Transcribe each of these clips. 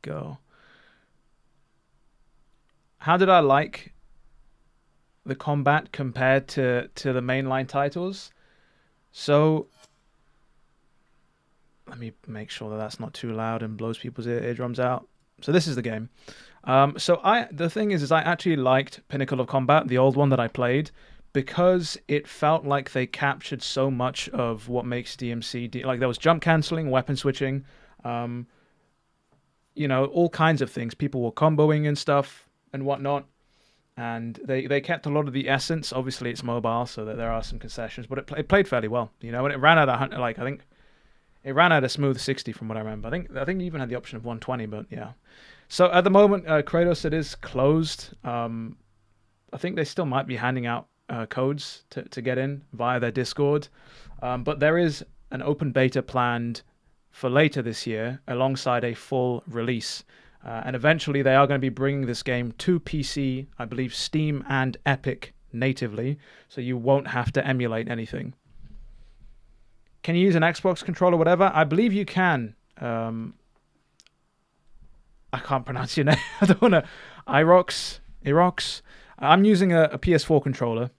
go. How did I like the combat compared to the mainline titles? So let me make sure that that's not too loud and blows people's eardrums out. So this is the game. The thing is I actually liked Pinnacle of Combat, the old one that I played, because it felt like they captured so much of what makes DMC. Like there was jump canceling, weapon switching, all kinds of things. People were comboing and stuff and whatnot. And they kept a lot of the essence. Obviously, it's mobile, so that there are some concessions, but it played fairly well, and it ran at I think it ran at a smooth 60 from what I remember. I think you even had the option of 120, but yeah. So at the moment, Kratos, it is closed. I think they still might be handing out codes to get in via their Discord, but there is an open beta planned for later this year alongside a full release. And eventually they are going to be bringing this game to PC, I believe Steam and Epic natively, so you won't have to emulate anything. Can you use an Xbox controller, whatever? I believe you can. I can't pronounce your name. I don't want to... Irox. I'm using a PS4 controller.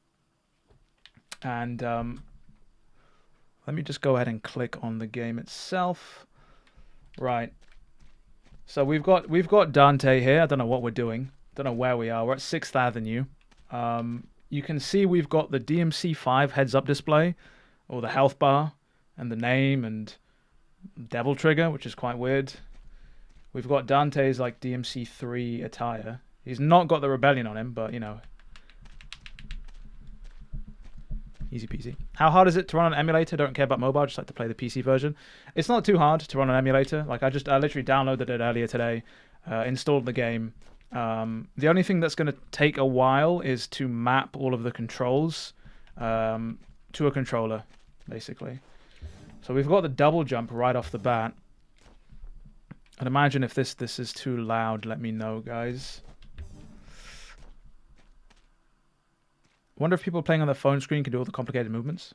And let me just go ahead and click on the game itself. Right. So we've got Dante here. I don't know what we're doing. Don't know where we are. We're at 6th Avenue. You can see we've got the DMC5 heads-up display, or the health bar, and the name, and Devil Trigger, which is quite weird. We've got Dante's like DMC3 attire. He's not got the Rebellion on him, but easy peasy. How hard is it to run on an emulator? Don't care about mobile, just like to play the PC version. It's not too hard to run on an emulator. Like I literally downloaded it earlier today, installed the game. The only thing that's going to take a while is to map all of the controls to a controller, basically. So we've got the double jump right off the bat. I'd imagine if this is too loud, let me know, guys. Wonder if people playing on their phone screen can do all the complicated movements.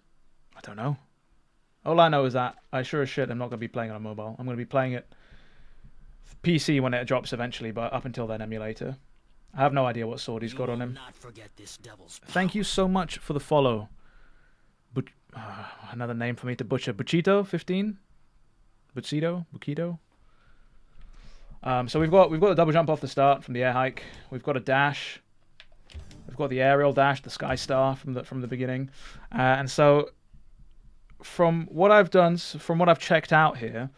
I don't know. All I know is that I sure as shit am not going to be playing on a mobile. I'm going to be playing it PC when it drops eventually, but up until then, emulator. I have no idea what sword he's got on him. Thank you so much for the follow. Another name for me to butcher. Buchito15? Buchito? So we've got a double jump off the start from the air hike. We've got a dash. We've got the aerial dash, the Sky Star from the beginning. And so from what I've done, from what I've checked out here,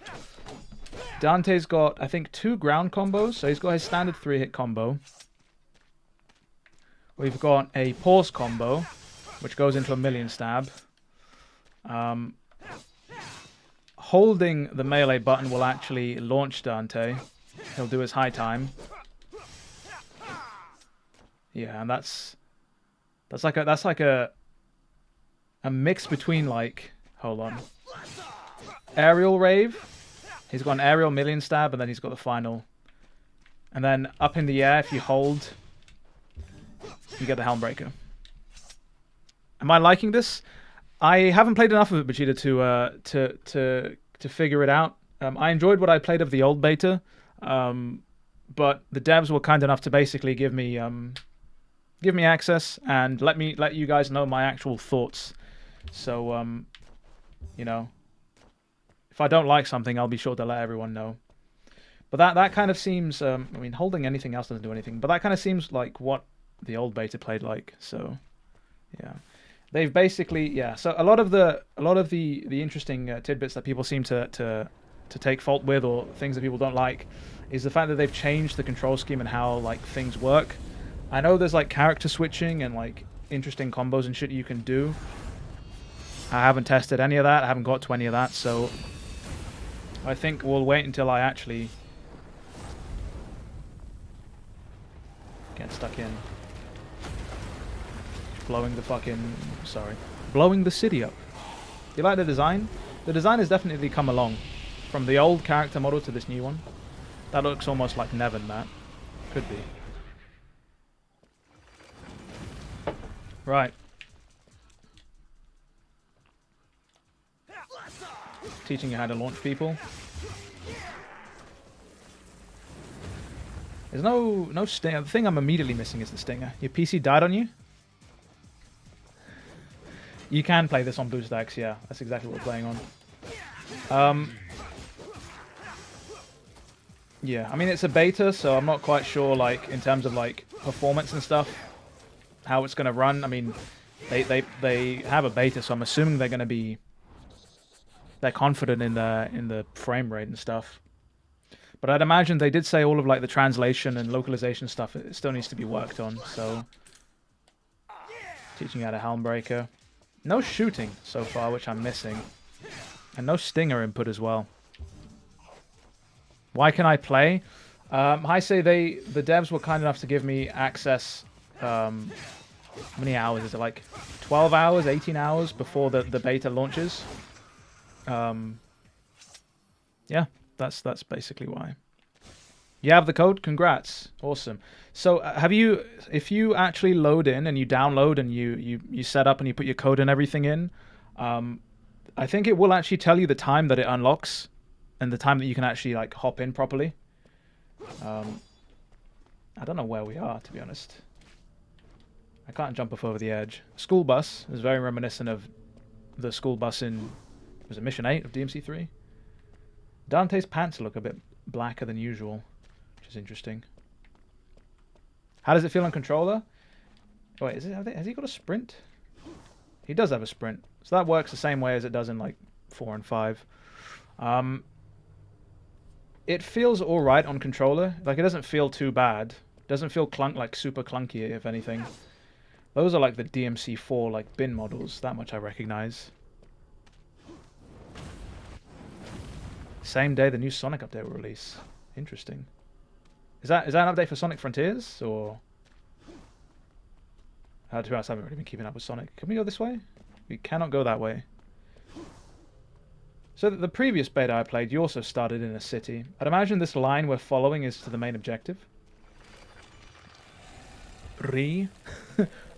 Dante's got, I think, 2 ground combos. So he's got his standard 3-hit combo. We've got a pause combo, which goes into a million stab. Holding the melee button will actually launch Dante. He'll do his high time. Yeah, and that's like a mix between like, hold on, aerial rave. He's got an aerial million stab, and then he's got the final. And then up in the air, if you hold, you get the helm breaker. Am I liking this? I haven't played enough of it, Vegeta, to figure it out. I enjoyed what I played of the old beta, but the devs were kind enough to basically give me access and let you guys know my actual thoughts. So if I don't like something, I'll be sure to let everyone know. But that kind of seems, I mean, holding anything else doesn't do anything, but that kind of seems like what the old beta played like. So yeah. They've basically, yeah. So a lot of the interesting tidbits that people seem to take fault with, or things that people don't like, is the fact that they've changed the control scheme and how like things work. I know there's like character switching and like interesting combos and shit you can do. I haven't tested any of that. I haven't got to any of that, so I think we'll wait until I actually get stuck in. Blowing the city up. You like the design? The design has definitely come along from the old character model to this new one. That looks almost like Nevin, that. Could be. Right. Teaching you how to launch people. There's no stinger. The thing I'm immediately missing is the stinger. Your PC died on you? You can play this on BoostX, yeah. That's exactly what we're playing on. Yeah, I mean, it's a beta, so I'm not quite sure, like, in terms of, like, performance and stuff, how it's going to run. I mean, they have a beta, so I'm assuming they're going to be... They're confident in the frame rate and stuff. But I'd imagine they did say all of, like, the translation and localization stuff, it still needs to be worked on, so... Teaching you how to Helmbreaker. No shooting so far, which I'm missing. And no stinger input as well. Why can I play? I say the devs were kind enough to give me access. How many hours is it? Like 12 hours, 18 hours before the beta launches. Yeah, that's basically why. You have the code? Congrats. Awesome. So if you actually load in and you download and you set up and you put your code and everything in, I think it will actually tell you the time that it unlocks and the time that you can actually like hop in properly. I don't know where we are, to be honest. I can't jump off over the edge. School bus is very reminiscent of the school bus in, was it Mission 8 of DMC3? Dante's pants look a bit blacker than usual, which is interesting. How does it feel on controller? Wait, has he got a sprint? He does have a sprint. So that works the same way as it does in like 4 and 5. It feels alright on controller. Like, it doesn't feel too bad. It doesn't feel like super clunky, if anything. Those are like the DMC4 like bin models. That much I recognize. Same day the new Sonic update will release. Interesting. Is that an update for Sonic Frontiers, or? To be honest, I haven't really been keeping up with Sonic. Can we go this way? We cannot go that way. So the previous beta I played, you also started in a city. I'd imagine this line we're following is to the main objective.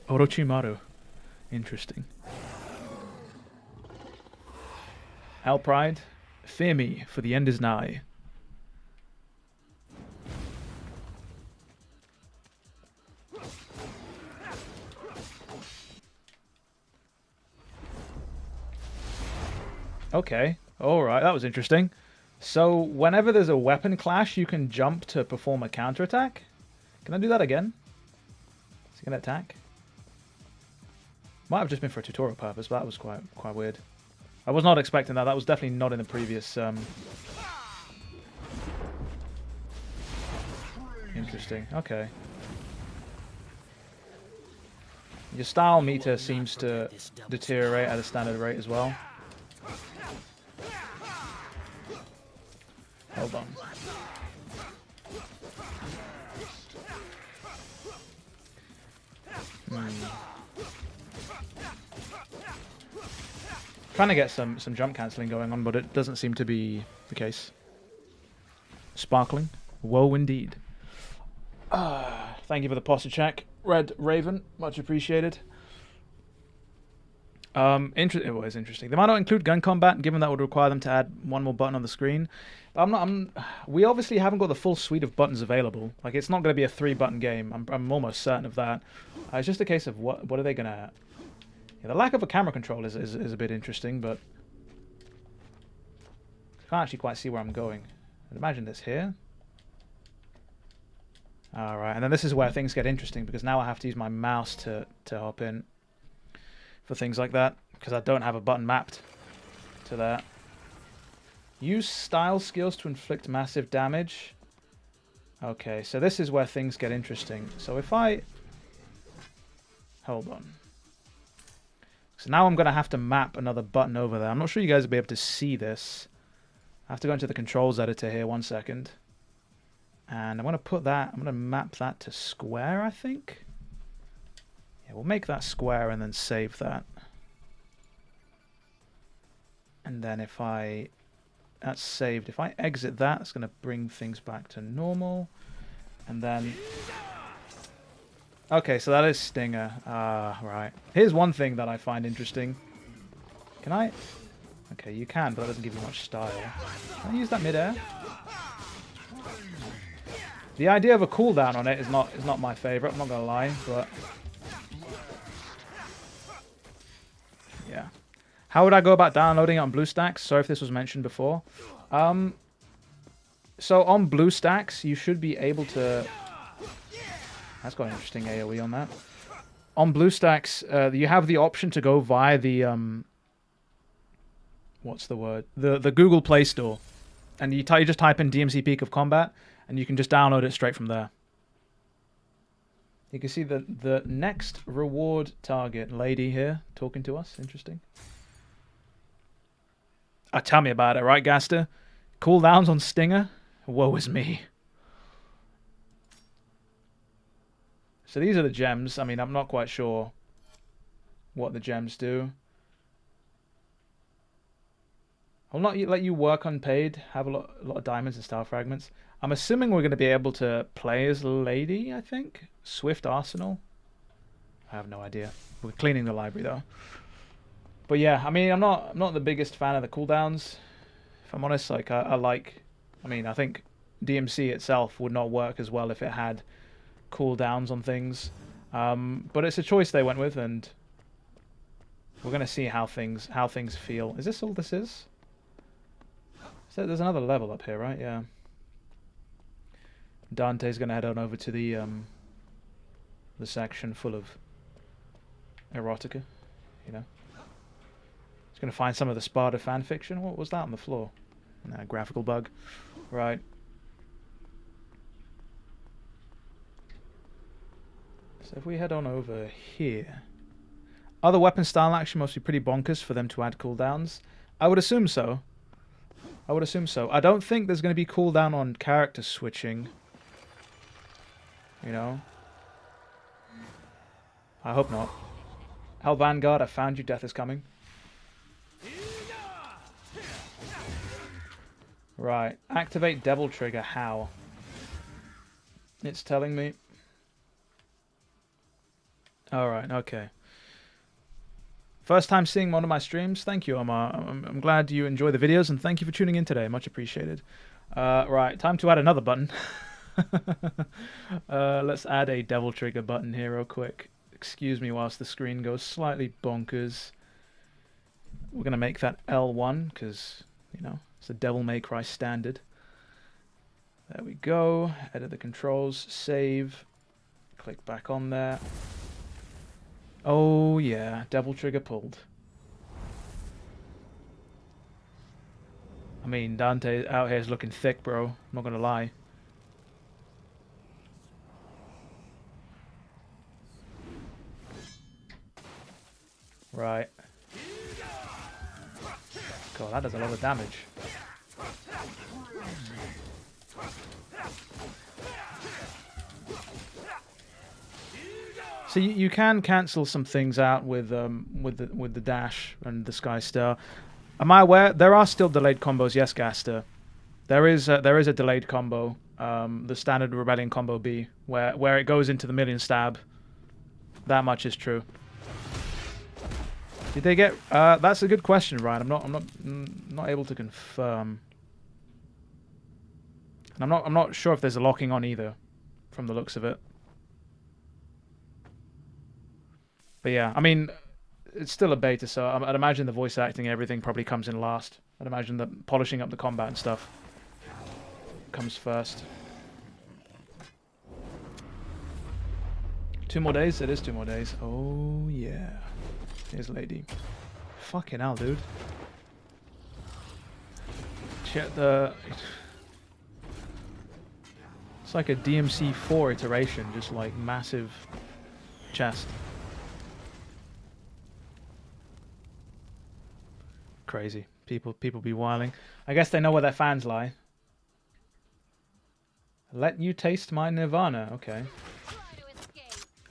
Orochimaru. Interesting. Hell Pride. Fear me, for the end is nigh. Okay. Alright, that was interesting. So, whenever there's a weapon clash, you can jump to perform a counterattack? Can I do that again? Is he going to attack? Might have just been for a tutorial purpose, but that was quite weird. I was not expecting that. That was definitely not in the previous... Interesting. Okay. Your style meter seems to deteriorate at a standard rate as well. Hold on. Trying to get some jump cancelling going on, but it doesn't seem to be the case. Sparkling. Woe indeed. Thank you for the posture check, Red Raven. Much appreciated. It was interesting. They might not include gun combat, given that would require them to add one more button on the screen. But we obviously haven't got the full suite of buttons available. Like, it's not going to be a 3-button game. I'm almost certain of that. It's just a case of what are they going to... Yeah, the lack of a camera control is a bit interesting, but... I can't actually quite see where I'm going. I'd imagine this here. Alright, and then this is where things get interesting, because now I have to use my mouse to hop in for things like that, because I don't have a button mapped to that. Use style skills to inflict massive damage. Okay, so this is where things get interesting. So if I... Hold on. So now I'm going to have to map another button over there. I'm not sure you guys will be able to see this. I have to go into the controls editor here, 1 second. And I'm going to put that, I'm going to map that to square, I think. Yeah, we'll make that square and then save that. And then if I... That's saved. If I exit that, it's going to bring things back to normal. And then... Okay, so that is Stinger. Right. Here's one thing that I find interesting. Can I... Okay, you can, but that doesn't give you much style. Can I use that mid-air? The idea of a cooldown on it is not my favorite. I'm not gonna lie, but yeah. How would I go about downloading it on BlueStacks? Sorry if this was mentioned before. So on BlueStacks, you should be able to. That's got an interesting AOE on that. On BlueStacks, you have the option to go via the what's the word? The Google Play Store, and you just type in DMC Peak of Combat, and you can just download it straight from there. You can see the next reward target lady here talking to us. Interesting. Tell me about it, right, Gaster? Cooldowns on Stinger? Woe is me. So these are the gems. I mean, I'm not quite sure what the gems do. I'll not let you work unpaid, have a lot of diamonds and star fragments. I'm assuming we're going to be able to play as Lady, I think. Swift Arsenal. I have no idea. We're cleaning the library, though. But yeah, I mean, I'm not the biggest fan of the cooldowns. If I'm honest, like, I think DMC itself would not work as well if it had cooldowns on things. But it's a choice they went with, and we're going to see how things feel. Is this all this is? So there's another level up here, right? Yeah. Dante's gonna head on over to the section full of erotica, you know. He's gonna find some of the Sparta fan fiction. What was that on the floor? Nah, graphical bug. Right. So if we head on over here, other weapon style action must be pretty bonkers for them to add cooldowns. I would assume so. I don't think there's going to be cooldown on character switching. You know? I hope not. Hell Vanguard, I found you. Death is coming. Right. Activate Devil Trigger. How? It's telling me. Alright, okay. First time seeing one of my streams. Thank you, Omar. I'm glad you enjoy the videos, and thank you for tuning in today. Much appreciated. Right, time to add another button. Let's add a Devil Trigger button here real quick. Excuse me whilst the screen goes slightly bonkers. We're going to make that L1, because, you know, it's a DevilNeverCry standard. There we go. Edit the controls. Save. Click back on there. Oh yeah, Devil Trigger pulled. I mean, Dante out here is looking thick, bro. I'm not gonna lie. Right. God, that does a lot of damage. So you can cancel some things out with the dash and the Sky Star. Am I aware there are still delayed combos? Yes, Gaster. There is a delayed combo, the standard Rebellion combo B, where it goes into the million stab. That much is true. Did they get? That's a good question, Ryan. I'm not able to confirm. And I'm not sure if there's a locking on either, from the looks of it. But yeah, I mean, it's still a beta, so I'd imagine the voice acting, everything probably comes in last. I'd imagine that polishing up the combat and stuff comes first. 2 more days? It is 2 more days. Oh, yeah. Here's Lady. Fucking hell, dude. Check the... It's like a DMC 4 iteration, just like massive chest. Crazy. People be whiling. I guess they know where their fans lie. Let you taste my Nirvana. Okay.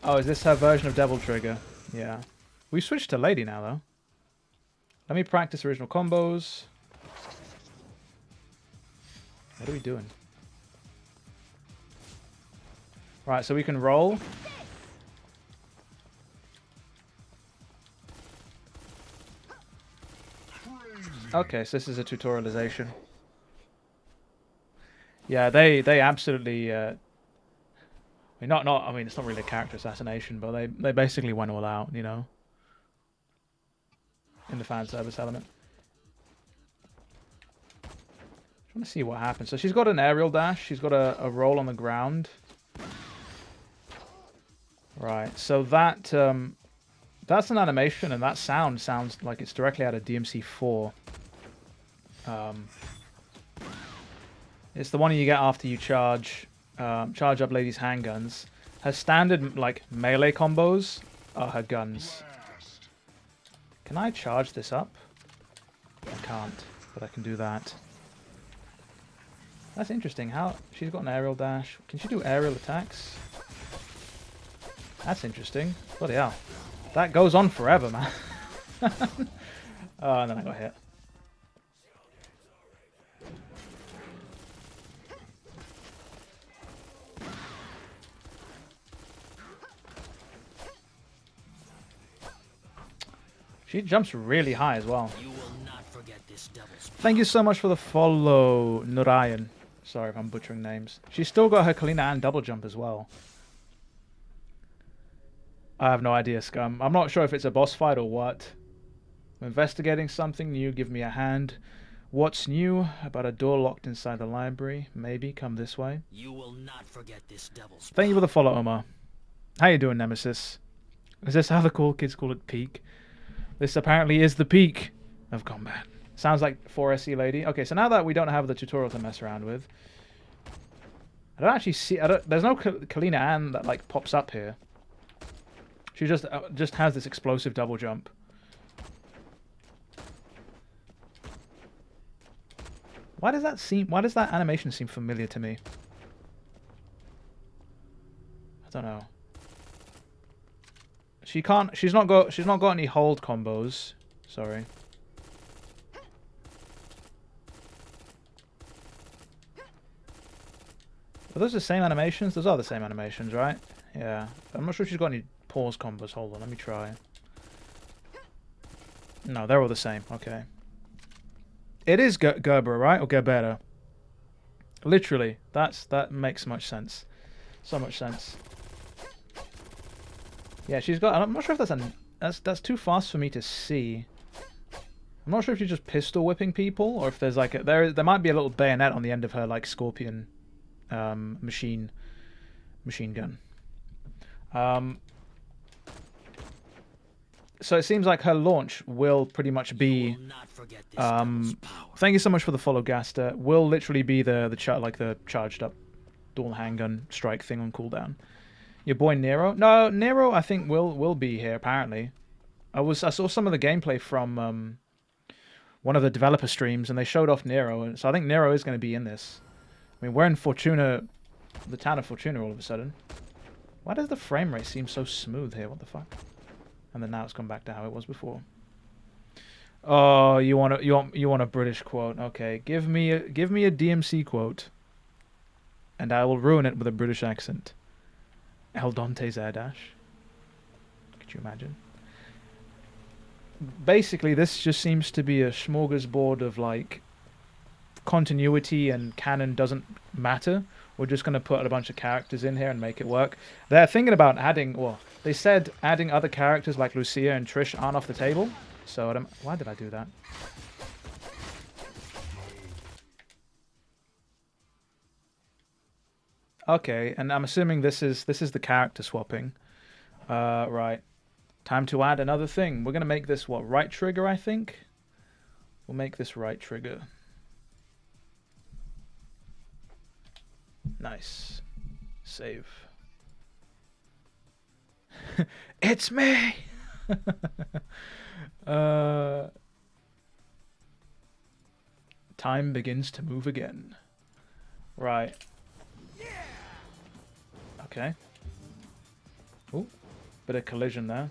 Oh, is this her version of Devil Trigger? Yeah. We switched to Lady now, though. Let me practice original combos. What are we doing? Right, so we can roll. Okay, so this is a tutorialization. Yeah, they absolutely I mean, not. I mean, it's not really a character assassination, but they basically went all out, you know, in the fan service element. I want to see what happens. So she's got an aerial dash. She's got a roll on the ground. Right. So that that's an animation, and that sound sounds like it's directly out of DMC4. It's the one you get after you charge up ladies' handguns. Her standard like melee combos are her guns. Can I charge this up? I can't, but I can do that. That's interesting. How she's got an aerial dash. Can she do aerial attacks? That's interesting. Bloody hell. That goes on forever, man. Oh, and then I got hit. She jumps really high as well. You will not forget this Thank you so much for the follow, Nurayan. Sorry if I'm butchering names. She's still got her Kalina and double jump as well. I have no idea, Scum. I'm not sure if it's a boss fight or what. I'm investigating something new. Give me a hand. What's new about a door locked inside the library? Maybe come this way. You will not forget this devil's Thank you for the follow, Omar. How you doing, Nemesis? Is this how the cool kids call it, peak? This apparently is the peak of combat. Sounds like 4SE lady. Okay, so now that we don't have the tutorial to mess around with, I don't actually see. There's no Kalina Ann that like pops up here. She just has this explosive double jump. Why does that animation seem familiar to me? I don't know. She's not got any hold combos. Sorry. Are those the same animations? Those are the same animations, right? Yeah. I'm not sure if she's got any pause combos. Hold on, let me try. No, they're all the same. Okay. It is Gerber, right? Or Gerbera. Literally. That makes much sense. So much sense. Yeah, she's got... I'm not sure if that's too fast for me to see. I'm not sure if she's just pistol whipping people, or if there's like there might be a little bayonet on the end of her like scorpion machine gun. So it seems like her launch will pretty much be. Thank you so much for the follow, Gaster. Will literally be the charged up dual handgun strike thing on cooldown. Your boy Nero? No, Nero I think will be here apparently. I saw some of the gameplay from one of the developer streams, and they showed off Nero, and so I think Nero is going to be in this. I mean, we're in Fortuna, the town of Fortuna, all of a sudden. Why does the frame rate seem so smooth here? What the fuck? And then now it's gone back to how it was before. Oh, you want a British quote? Okay, give me a DMC quote, and I will ruin it with a British accent. El Dante's air dash. Could you imagine? Basically, this just seems to be a smorgasbord of like continuity, and canon doesn't matter. We're just going to put a bunch of characters in here and make it work. They're thinking about adding, well, they said adding other characters like Lucia and Trish aren't off the table. So why did I do that? Okay, and I'm assuming this is the character swapping. Right. Time to add another thing. We're going to make this, what, right trigger, I think? We'll make this right trigger. Nice. Save. It's me! Time begins to move again. Right. Okay. Ooh, bit of collision there.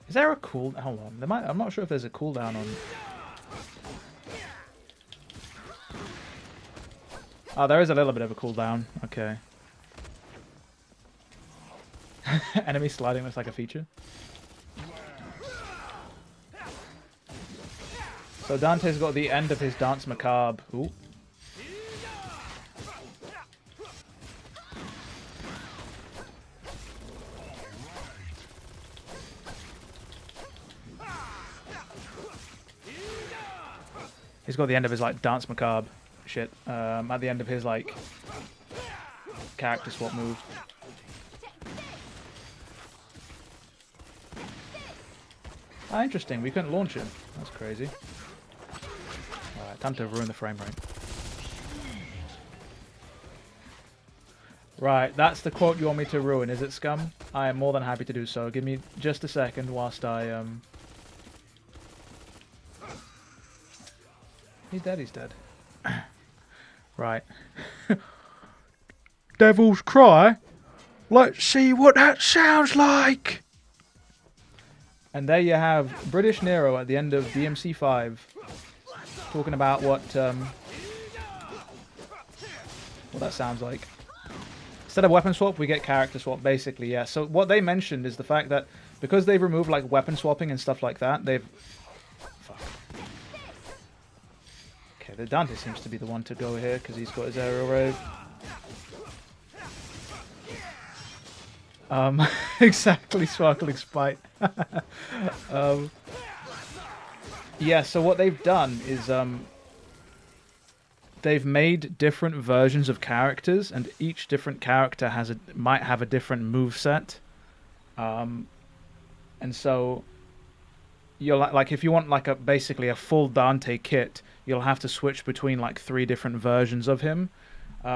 Is there a cool? Hold on. I'm not sure if there's a cooldown on. Oh, there is a little bit of a cooldown. Okay. Enemy sliding looks like a feature. So Dante's got the end of his Dance Macabre. Ooh. He's got the end of his like Dance Macabre shit. At the end of his like character swap move. Ah, interesting. We couldn't launch him. That's crazy. Alright, time to ruin the frame rate. Right, that's the quote you want me to ruin, is it, Scum? I am more than happy to do so. Give me just a second whilst I, He's dead, he's dead. Right. Devil's Cry? Let's see what that sounds like! And there you have British Nero at the end of DMC5 talking about what that sounds like. Instead of weapon swap, we get character swap, basically, yeah. So what they mentioned is the fact that because they've removed like weapon swapping and stuff like that, they've... Fuck. Okay, the Dante seems to be the one to go here because he's got his aerial rave. Exactly, Sparkling Spite. Yeah, so what they've done is they've made different versions of characters, and each different character might have a different moveset. And so you'll like if you want like basically a full Dante kit, you'll have to switch between like 3 different versions of him.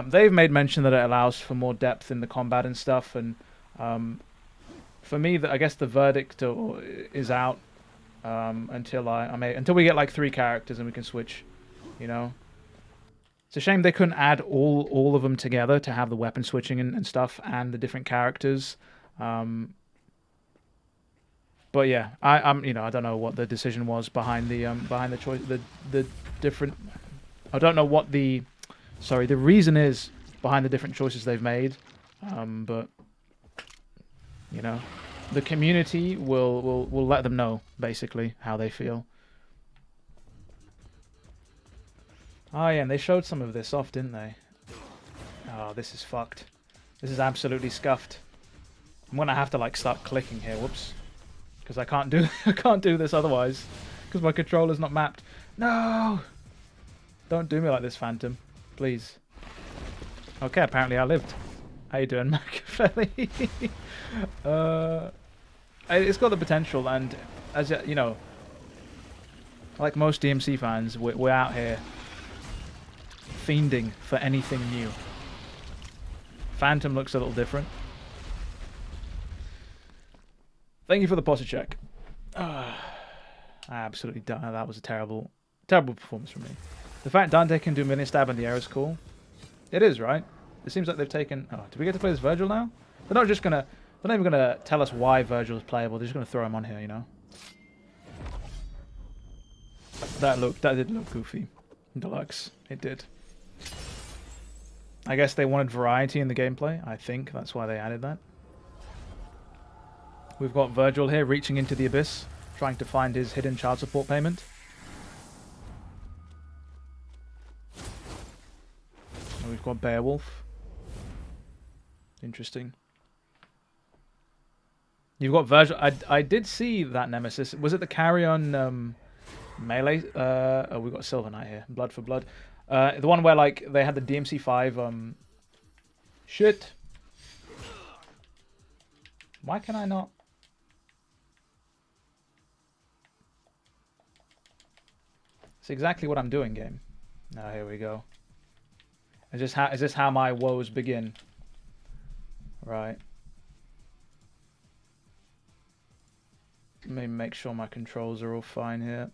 They've made mention that it allows for more depth in the combat and stuff, and for me, I guess the verdict is out until we get like 3 characters and we can switch. You know, it's a shame they couldn't add all of them together to have the weapon switching and stuff and the different characters. But yeah, I'm I don't know what the decision was behind the choice, the different. I don't know what the reason is behind the different choices they've made. But you know, the community will let them know basically how they feel. Oh yeah, and they showed some of this off, didn't they? Oh, this is fucked. This is absolutely scuffed. I'm gonna have to like start clicking here. Whoops. Because I can't do this otherwise. Because my controller's not mapped. No! Don't do me like this, Phantom. Please. Okay, apparently I lived. How you doing, Machiavelli? It's got the potential, and as you know, like most DMC fans, we're out here fiending for anything new. Phantom looks a little different. Thank you for the posture check. I absolutely don't know. That was a terrible performance from me. The fact Dante can do million stab in the air is cool. It is, right? It seems like they've taken... Oh, do we get to play as Virgil now? They're not even gonna tell us why Virgil is playable. They're just gonna throw him on here, you know? That did look goofy. Deluxe. It did. I guess they wanted variety in the gameplay. I think that's why they added that. We've got Virgil here reaching into the abyss, trying to find his hidden child support payment. And we've got Beowulf. Interesting. You've got Virgil. I did see that Nemesis. Was it the carry-on melee? Oh, we've got Silver Knight here. Blood for Blood. The one where like they had the DMC5 shit. Why can I not? It's exactly what I'm doing, game. Oh, here we go. Is this how my woes begin? Right. Let me make sure my controls are all fine here.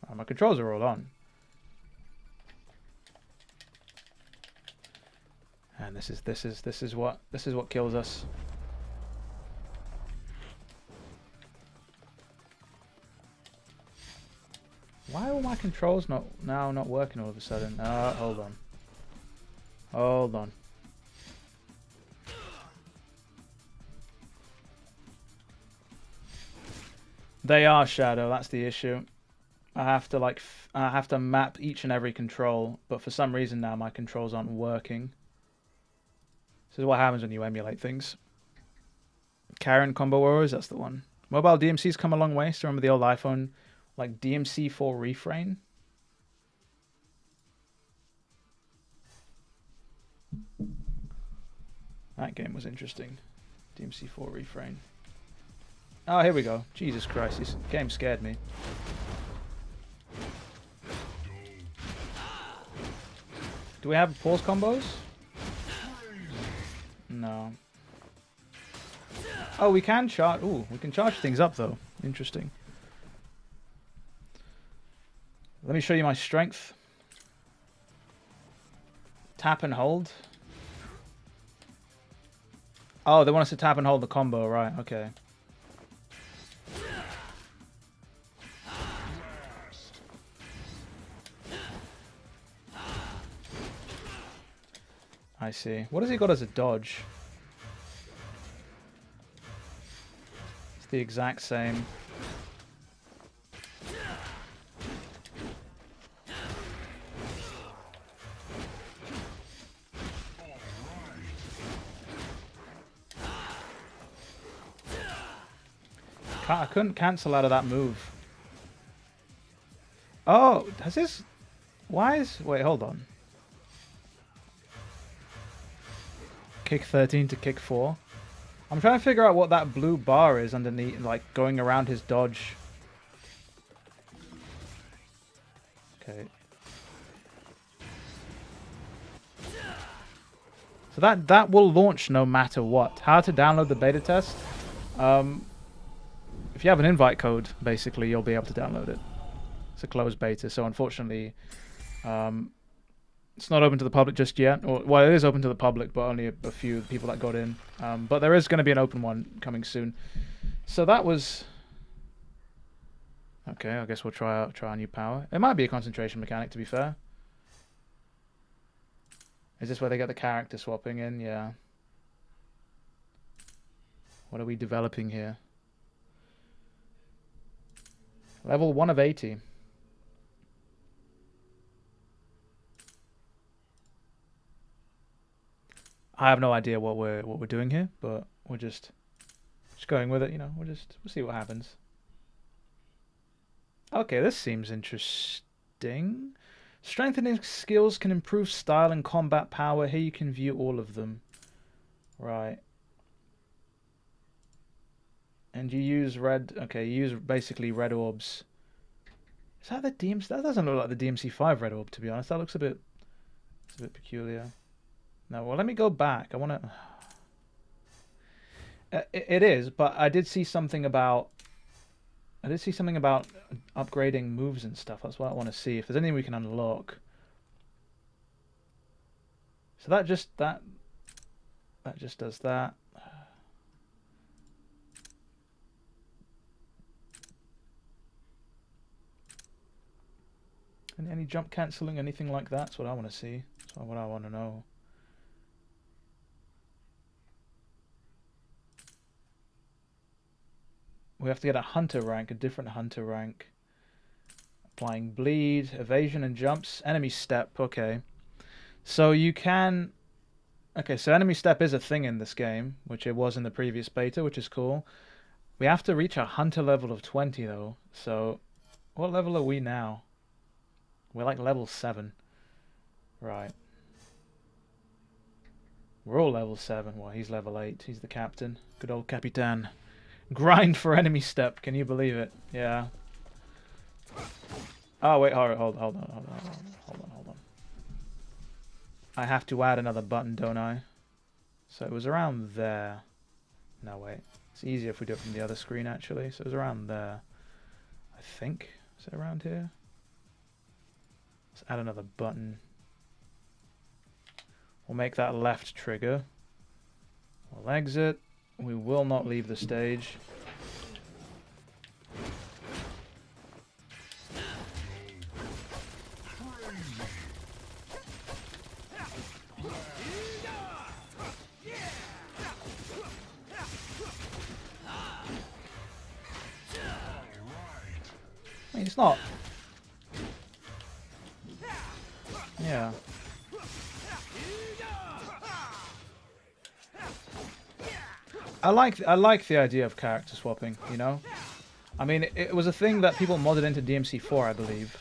Oh, my controls are all on. And this is what kills us. Why are my controls not working all of a sudden? Hold on. Hold on. They are Shadow, that's the issue. I have to like I have to map each and every control, but for some reason now my controls aren't working. This is what happens when you emulate things. Karen Combo Warriors, that's the one. Mobile DMC's come a long way. Still remember the old iPhone, like DMC4 refrain? That game was interesting. DMC4 refrain. Oh, here we go. Jesus Christ, this game scared me. Do we have pause combos? No. Oh, we can charge. Ooh, we can charge things up though. Interesting. Let me show you my strength. Tap and hold. Oh, they want us to tap and hold the combo, right? Okay. I see. What has he got as a dodge? It's the exact same. I couldn't cancel out of that move. Oh, has this... Why is... Wait, hold on. Kick 13 to kick 4. I'm trying to figure out what that blue bar is underneath, like, going around his dodge. Okay. So that will launch no matter what. How to download the beta test? If you have an invite code, basically, you'll be able to download it. It's a closed beta, so unfortunately, it's not open to the public just yet. Or, well, it is open to the public, but only a few people that got in. But there is going to be an open one coming soon. So that was... Okay, I guess we'll try our new power. It might be a concentration mechanic, to be fair. Is this where they get the character swapping in? Yeah. What are we developing here? Level 1 of 80. I have no idea what we're doing here, but we're just going with it, you know. We'll see what happens. Okay, this seems interesting. Strengthening skills can improve style and combat power. Here you can view all of them. Right. And you use red... Okay, you use basically red orbs. Is that the DMC? That doesn't look like the DMC5 red orb, to be honest. That looks a bit peculiar. No, well, let me go back. I want to... It is, but I did see something about... upgrading moves and stuff. That's what I want to see. If there's anything we can unlock. So that just does that. Any jump cancelling, anything like that? That's what I want to see. That's what I want to know. We have to get a hunter rank, a different hunter rank. Applying bleed, evasion and jumps. Enemy step, okay. So you can... Okay, so enemy step is a thing in this game, which it was in the previous beta, which is cool. We have to reach a hunter level of 20 though. So what level are we now? We're like level 7. Right. We're all level 7. Well, he's level 8. He's the captain. Good old Capitan. Grind for enemy step. Can you believe it? Yeah. Oh, wait. Hold on. I have to add another button, don't I? So it was around there. No, wait. It's easier if we do it from the other screen, actually. So it was around there. I think. Is it around here? Let's add another button. We'll make that left trigger. We'll exit. We will not leave the stage. I mean, it's not Yeah. I like the idea of character swapping, you know? I mean, it was a thing that people modded into DMC4, I believe.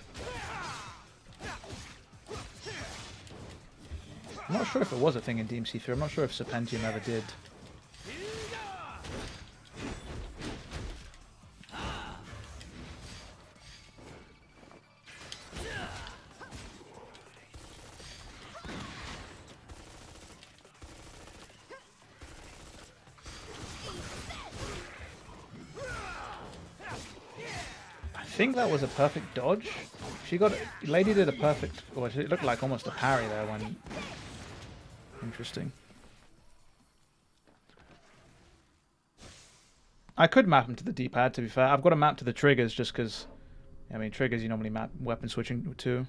I'm not sure if it was a thing in DMC3. I'm not sure if Serpentium ever did. I think that was a perfect dodge. She got... Lady did a perfect... Well, it looked like almost a parry there when... Interesting. I could map them to the D-pad, to be fair. I've got a map to the triggers just because... I mean, triggers you normally map weapon switching to.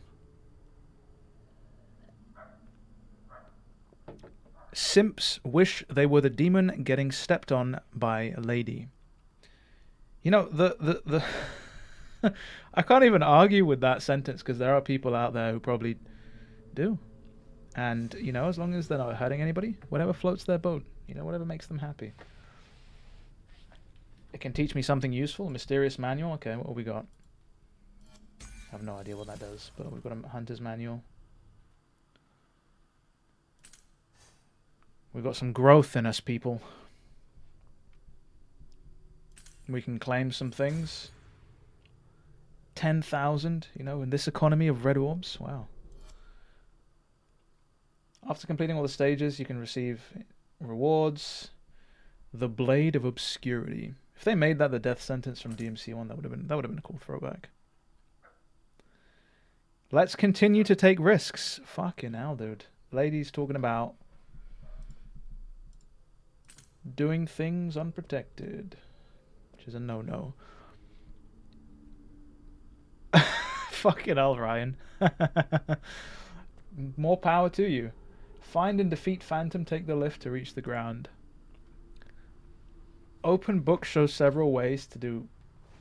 Simps wish they were the demon getting stepped on by a lady. You know, the I can't even argue with that sentence because there are people out there who probably do. And, you know, as long as they're not hurting anybody, whatever floats their boat, you know, whatever makes them happy. It can teach me something useful, a mysterious manual. Okay, what have we got? I have no idea what that does, but we've got a hunter's manual. We've got some growth in us, people. We can claim some things. 10,000, you know, in this economy of red orbs. Wow. After completing all the stages, you can receive rewards. The Blade of Obscurity. If they made that the death sentence from DMC1, that would have been a cool throwback. Let's continue to take risks. Fucking hell, dude. Lady's talking about doing things unprotected, which is a no-no. Fucking hell, Ryan. More power to you. Find and defeat Phantom, take the lift to reach the ground. Open book shows several ways to do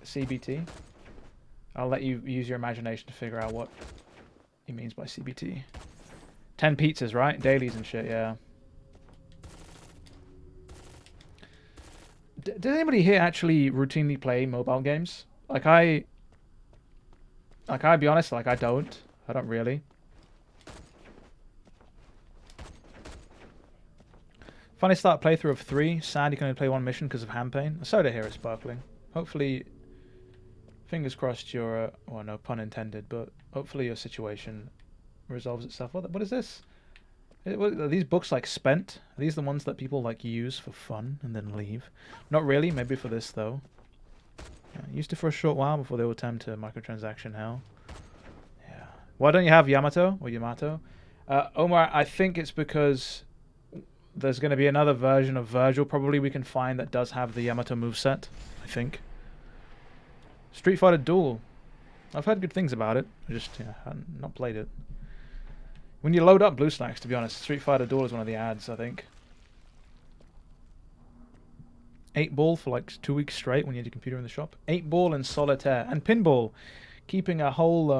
CBT. I'll let you use your imagination to figure out what he means by CBT. 10 pizzas, right? Dailies and shit, yeah. Does anybody here actually routinely play mobile games? Like I'll be honest, like I don't really. Funny start playthrough of 3. Sad you can only play one mission because of hand pain. Sorry to hear it, Sparkling. Hopefully, fingers crossed your, well no pun intended, but hopefully your situation resolves itself. What is this? Are these books like spent? Are these the ones that people like use for fun and then leave? Not really, maybe for this though. Yeah, used it for a short while before they will attempt to microtransaction hell. Yeah. Why don't you have Yamato or Yamato? Omar, I think it's because there's going to be another version of Virgil probably we can find that does have the Yamato moveset, I think. Street Fighter Duel. I've heard good things about it. I just hadn't not played it. When you load up Blue Stacks, to be honest, Street Fighter Duel is one of the ads, I think. 8-ball for like 2 weeks straight when you had your computer in the shop. 8-ball and solitaire and pinball, keeping a whole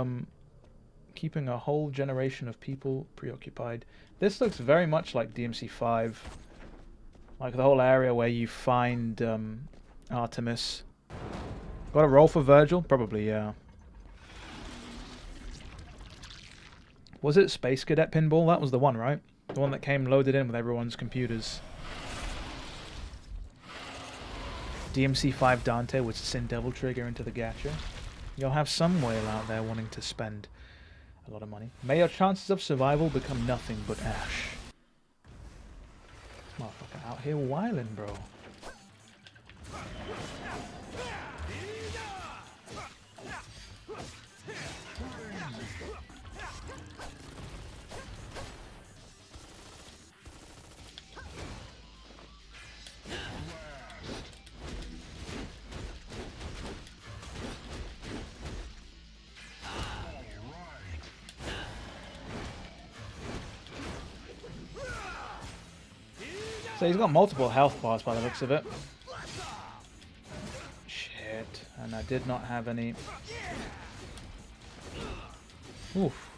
generation of people preoccupied. This looks very much like DMC5, like the whole area where you find Artemis. Got a roll for Virgil? Probably, yeah. Was it Space Cadet Pinball? That was the one, right? The one that came loaded in with everyone's computers. DMC5 Dante with Sin Devil trigger into the gacha. You'll have some whale out there wanting to spend a lot of money. May your chances of survival become nothing but ash. This motherfucker out here wildin', bro. So he's got multiple health bars by the looks of it. Shit. And I did not have any... Oof.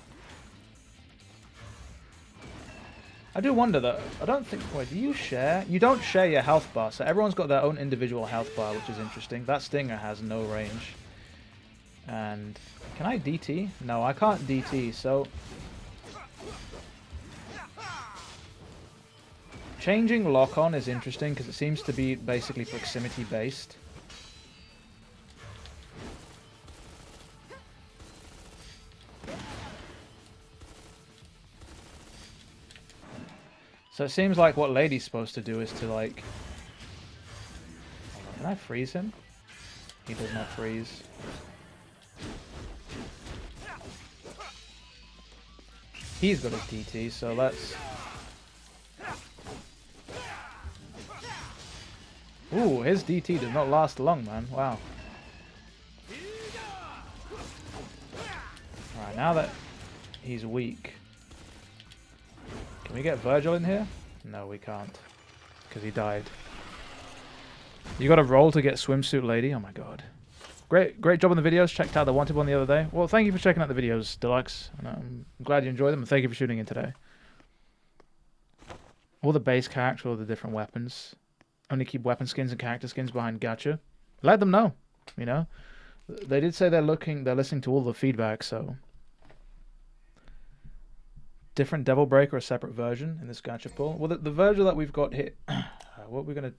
I do wonder that. I don't think. Wait, do you share? You don't share your health bar, so everyone's got their own individual health bar, which is interesting. That Stinger has no range. And can I DT? No, I can't DT. So changing lock on is interesting because it seems to be basically proximity based. So it seems like what Lady's supposed to do is to like... Can I freeze him? He does not freeze. He's got his DT, so let's... Ooh, his DT does not last long, man. Wow. Alright, now that he's weak... Can we get Virgil in here? No, we can't. Because he died. You got to roll to get Swimsuit Lady? Oh my god. Great job on the videos. Checked out the Wanted one the other day. Well, thank you for checking out the videos, Deluxe. I'm glad you enjoyed them, and thank you for shooting in today. All the base characters, all the different weapons. Only keep weapon skins and character skins behind gacha. Let them know, you know. They did say they're listening to all the feedback, so... Different Devil Breaker, a separate version in this gacha pull. Well, the Virgil that we've got here... what we're going to...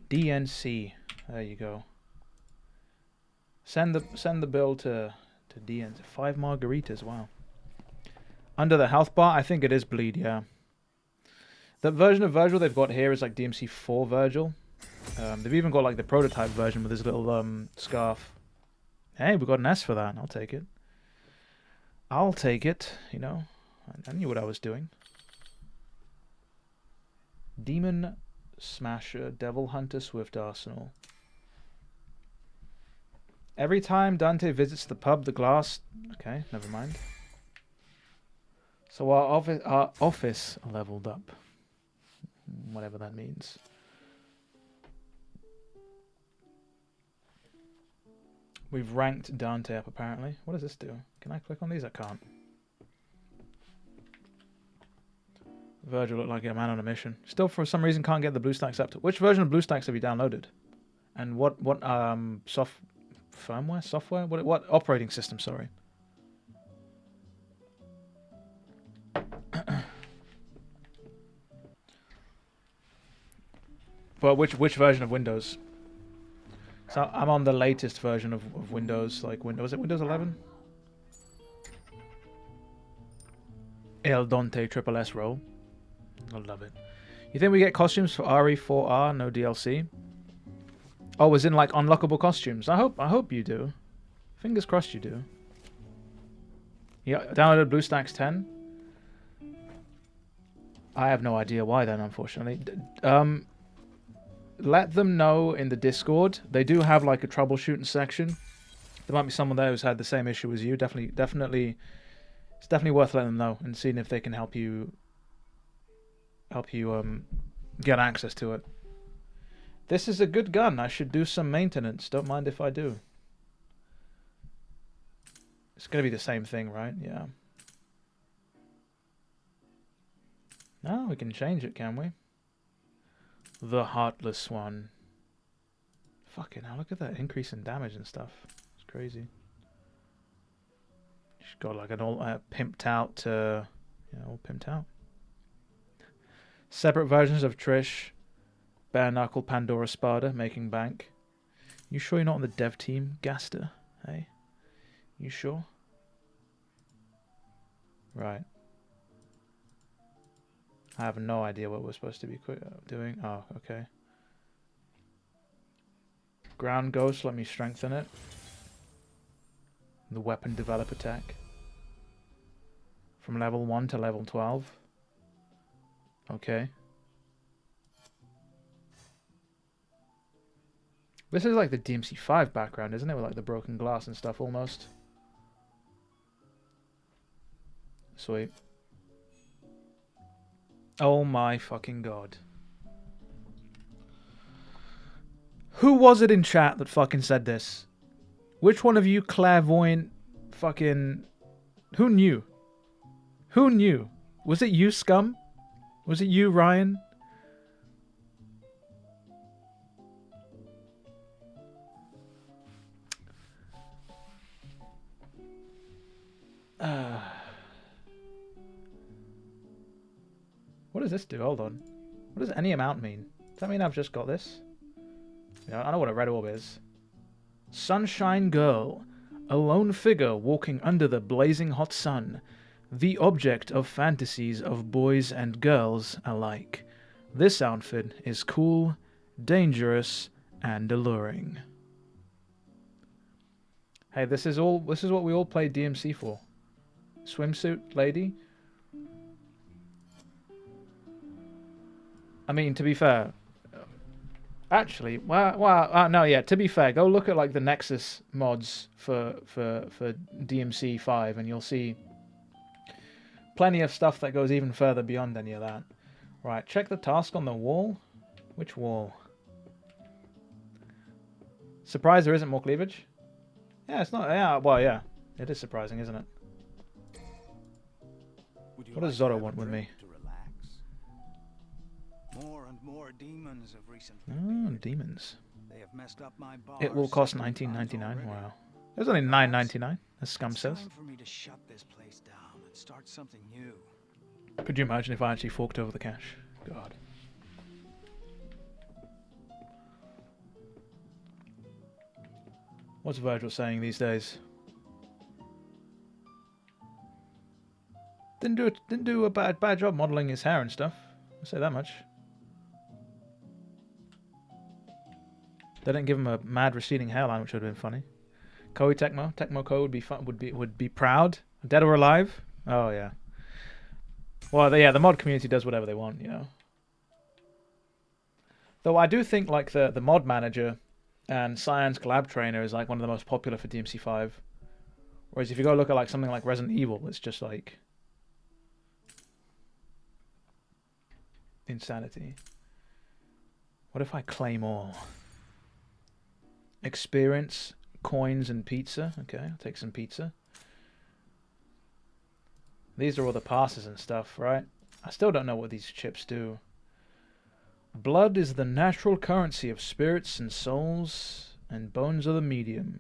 DNC. There you go. Send the bill to DNC. 5 margaritas, wow. Under the health bar, I think it is bleed, yeah. The version of Virgil they've got here is like DMC 4 Virgil. They've even got like the prototype version with his little scarf. Hey, we got an S for that. I'll take it. I'll take it, you know. I knew what I was doing. Demon Smasher, Devil Hunter, Swift Arsenal. Every time Dante visits the pub, the glass... Okay, never mind. So our office leveled up. Whatever that means. We've ranked Dante up, apparently. What does this do? Can I click on these? I can't. Virgil looked like a man on a mission. Still, for some reason, can't get the BlueStacks up. Which version of BlueStacks have you downloaded? And what firmware? Software? What operating system, sorry? But which version of Windows? So I'm on the latest version of Windows, like Windows. Is it Windows 11? El Dante Triple S roll. I love it. You think we get costumes for RE4R? No DLC. Oh, as in like unlockable costumes. I hope you do. Fingers crossed you do. Yeah, downloaded BlueStacks 10. I have no idea why then, unfortunately. Let them know in the Discord. They do have like a troubleshooting section. There might be someone there who's had the same issue as you. Definitely, it's definitely worth letting them know and seeing if they can help you get access to it. This is a good gun. I should do some maintenance. Don't mind if I do. It's gonna be the same thing, right? Yeah. No, we can change it, can we? The Heartless one. Fucking hell, look at that increase in damage and stuff. It's crazy. She's got like an all pimped out, all pimped out. Separate versions of Trish, Bare Knuckle, Pandora, Spada, making bank. You sure you're not on the dev team, Gaster? Hey? You sure? Right. I have no idea what we're supposed to be doing. Oh, okay. Ground Ghost, let me strengthen it. The weapon develop attack. From level 1 to level 12. Okay. This is like the DMC5 background, isn't it? With like the broken glass and stuff almost. Sweet. Oh my fucking god. Who was it in chat that fucking said this? Which one of you clairvoyant fucking... Who knew? Who knew? Was it you, Scum? Was it you, Ryan? What does this do? Hold on. What does any amount mean? Does that mean I've just got this? Yeah, I know what a red orb is. Sunshine Girl. A lone figure walking under the blazing hot sun. The object of fantasies of boys and girls alike. This outfit is cool, dangerous, and alluring. Hey, this is what we all played DMC for. Swimsuit lady. I mean, to be fair, actually, no, yeah. To be fair, go look at like the Nexus mods for DMC 5, and you'll see plenty of stuff that goes even further beyond any of that. Right, check the task on the wall. Which wall? Surprised there isn't more cleavage? Yeah, it's not. Yeah, well, yeah, it is surprising, isn't it? What does Zoro want with me? More and more demons have recently Oh, demons. They have messed up my bars. It will cost $19.99. Wow. It was only $9.99, as Scum says. Time for me to shut this place down and start something new. Could you imagine if I actually forked over the cash? God. What's Virgil saying these days? Didn't do a bad job modeling his hair and stuff. I'll say that much. They didn't give him a mad receding hairline, which would have been funny. Koei Tecmo Co would be fun. Would be proud. Dead or alive? Oh yeah. Well, the mod community does whatever they want, you know. Though I do think like the mod manager and Cyan's collab trainer is like one of the most popular for DMC5. Whereas if you go look at like something like Resident Evil, it's just like insanity. What if I claim all? Experience, coins, and pizza. Okay, I'll take some pizza. These are all the passes and stuff, right? I still don't know what these chips do. Blood is the natural currency of spirits and souls, and bones are the medium.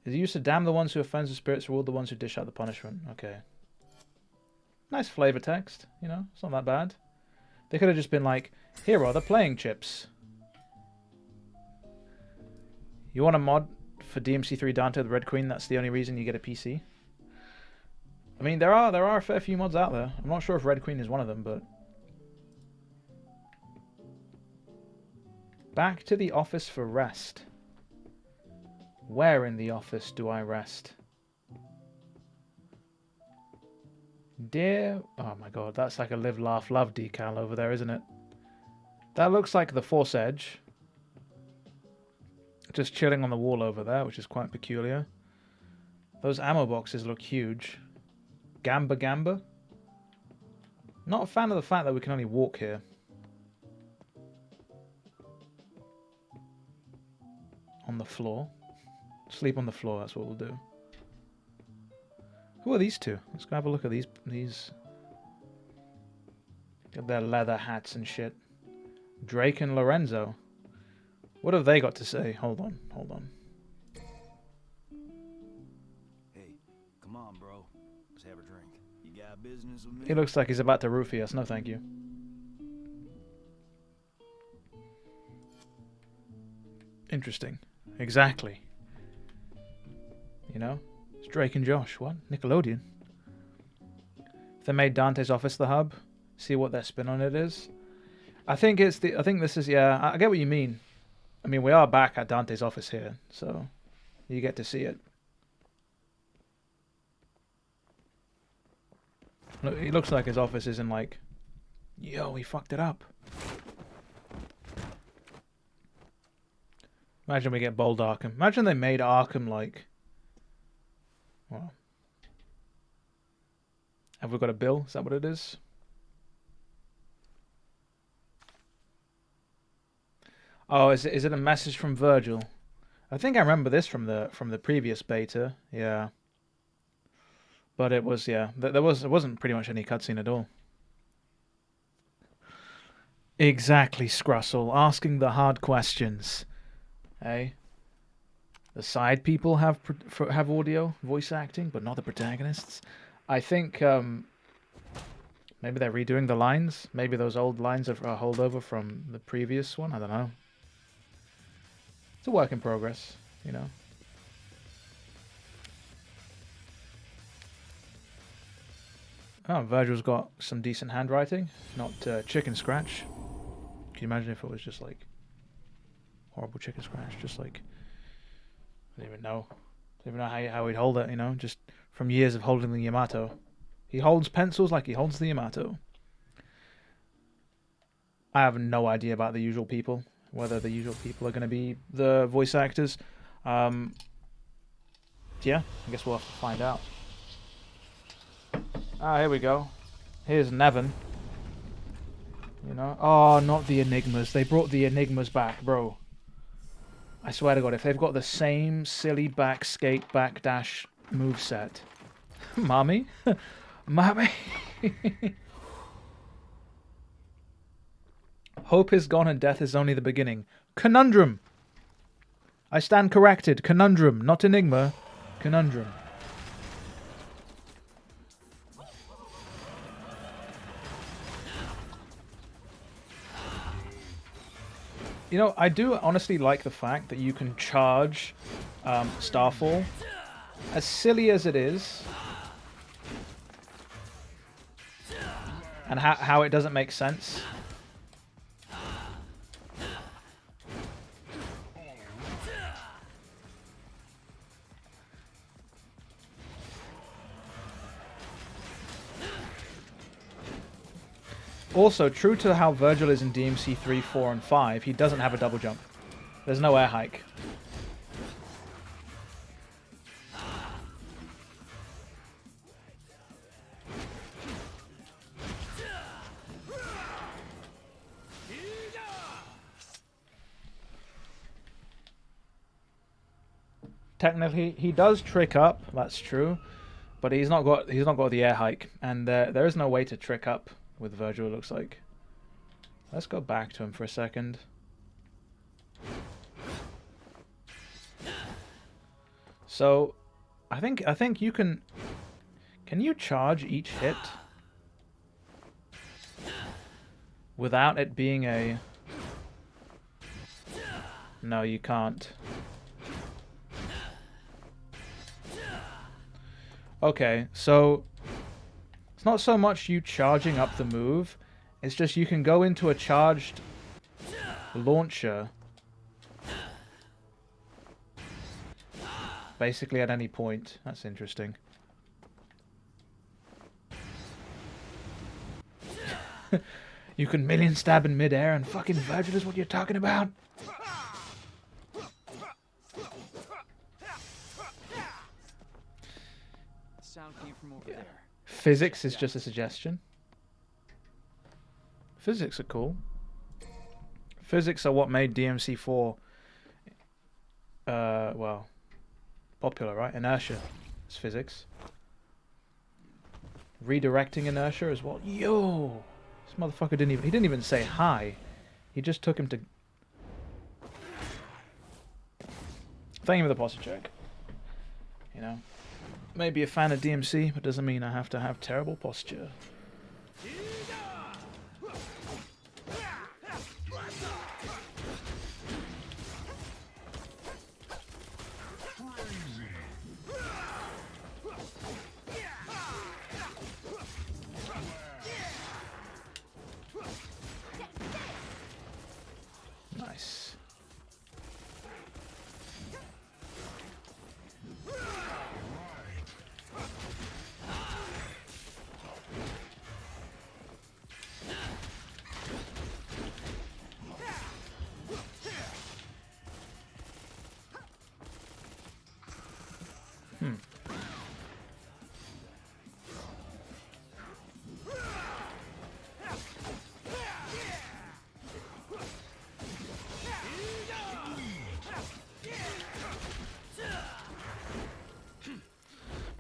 Is used to damn the ones who offend the spirits, reward the ones who dish out the punishment. Okay. Nice flavor text, you know, it's not that bad. They could have just been like, here are the playing chips. You want a mod for DMC3 Dante the Red Queen, that's the only reason you get a PC? I mean, there are a fair few mods out there. I'm not sure if Red Queen is one of them, but... Back to the office for rest. Where in the office do I rest? Dear... Oh my god, that's like a live, laugh, love decal over there, isn't it? That looks like the Force Edge. Just chilling on the wall over there, which is quite peculiar. Those ammo boxes look huge. Gamba Gamba? Not a fan of the fact that we can only walk here. On the floor. Sleep on the floor, that's what we'll do. Who are these two? Let's go have a look at these. Got their leather hats and shit. Drake and Lorenzo. What have they got to say? Hold on. Hey, come on, bro. Let's have a drink. You got business with me? He looks like he's about to roofie us. No, thank you. Interesting. Exactly. You know? It's Drake and Josh. What? Nickelodeon. If they made Dante's office the hub, see what their spin on it is. I think this is, yeah, I get what you mean. I mean, we are back at Dante's office here, so you get to see it. Look, he looks like his office isn't like, yo, he fucked it up. Imagine we get bold Arkham. Imagine they made Arkham like, well, have we got a bill? Is that what it is? Oh, is it a message from Virgil? I think I remember this from the previous beta. Yeah. But it was, yeah, there wasn't pretty much any cutscene at all. Exactly, Scrussel, asking the hard questions. Hey, the side people have audio, voice acting, but not the protagonists. I think maybe they're redoing the lines. Maybe those old lines are a holdover from the previous one. I don't know. It's a work in progress, you know. Oh, Virgil's got some decent handwriting. Not chicken scratch. Can you imagine if it was just like horrible chicken scratch? Just like, I don't even know. I don't even know how he'd hold it, you know, just from years of holding the Yamato. He holds pencils like he holds the Yamato. I have no idea about the usual people, whether the usual people are going to be the voice actors. Yeah, I guess we'll have to find out. Ah, here we go. Here's Nevin. You know? Oh, not the Enigmas. They brought the Enigmas back, bro. I swear to God, if they've got the same silly back skate backdash moveset. Mommy? Mommy? Hope is gone and death is only the beginning. Conundrum! I stand corrected. Conundrum, not enigma. Conundrum. You know, I do honestly like the fact that you can charge Starfall. As silly as it is, and how it doesn't make sense. Also, true to how Virgil is in DMC 3, 4, and 5, he doesn't have a double jump. There's no air hike. Technically, he does trick up. That's true, but he's not got the air hike, and there is no way to trick up with Virgil. It looks like. Let's go back to him for a second. So, I think you can. Can you charge each hit without it being a? No, you can't. Okay, so it's not so much you charging up the move, it's just you can go into a charged launcher basically at any point. That's interesting. You can million stab in midair and fucking Virgil is what you're talking about? Sound came from over there. Physics is just a suggestion. Physics are cool. Physics are what made DMC4 well, popular, right? Inertia is physics. Redirecting inertia as well. Yo! This motherfucker didn't even say hi. He just took him to... Thank you for the posture check. You know? Maybe a fan of DMC, but doesn't mean I have to have terrible posture. Nice.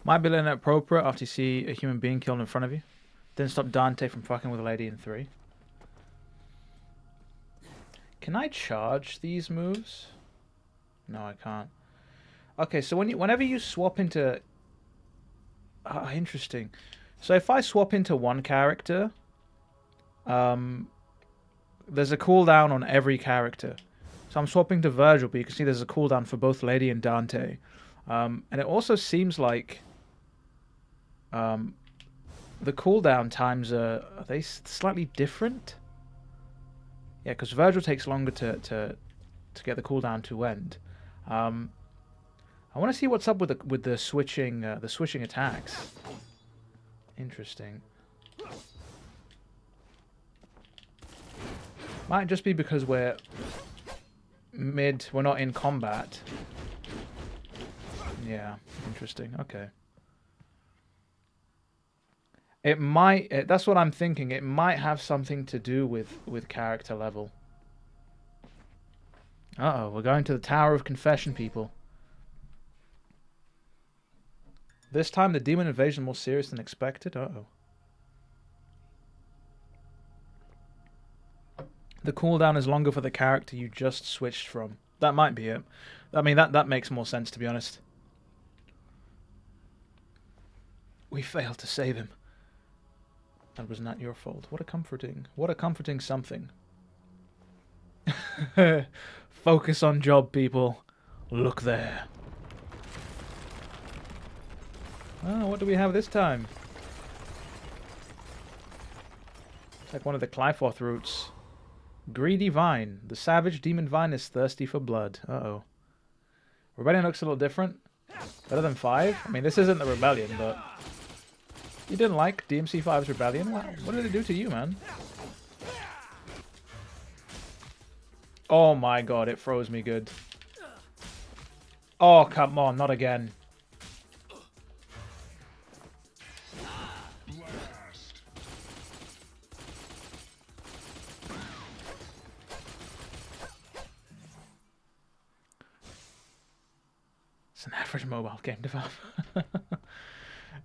Might be a little inappropriate after you see a human being killed in front of you. Didn't stop Dante from fucking with a lady in 3. Can I charge these moves? No, I can't. Okay, so whenever you swap into... interesting. So if I swap into one character, there's a cooldown on every character. So I'm swapping to Virgil, but you can see there's a cooldown for both Lady and Dante. And it also seems like the cooldown times are they slightly different? Yeah, because Virgil takes longer to get the cooldown to end. I want to see what's up with the switching attacks. Interesting. Might just be because we're not in combat. Yeah, interesting. Okay. It might. That's what I'm thinking. It might have something to do with character level. Uh-oh, we're going to the Tower of Confession, people. This time the demon invasion more serious than expected. Uh-oh. The cooldown is longer for the character you just switched from. That might be it. I mean, that makes more sense, to be honest. We failed to save him. That was not your fault. What a comforting something. Focus on job, people. Look there. Oh, what do we have this time? It's like one of the Clyforth roots. Greedy Vine. The savage demon vine is thirsty for blood. Uh-oh. Rebellion looks a little different. Better than 5? I mean, this isn't the Rebellion, but... You didn't like DMC5's Rebellion? What did it do to you, man? Oh my god, it froze me good. Oh, come on, not again. It's an average mobile game developer.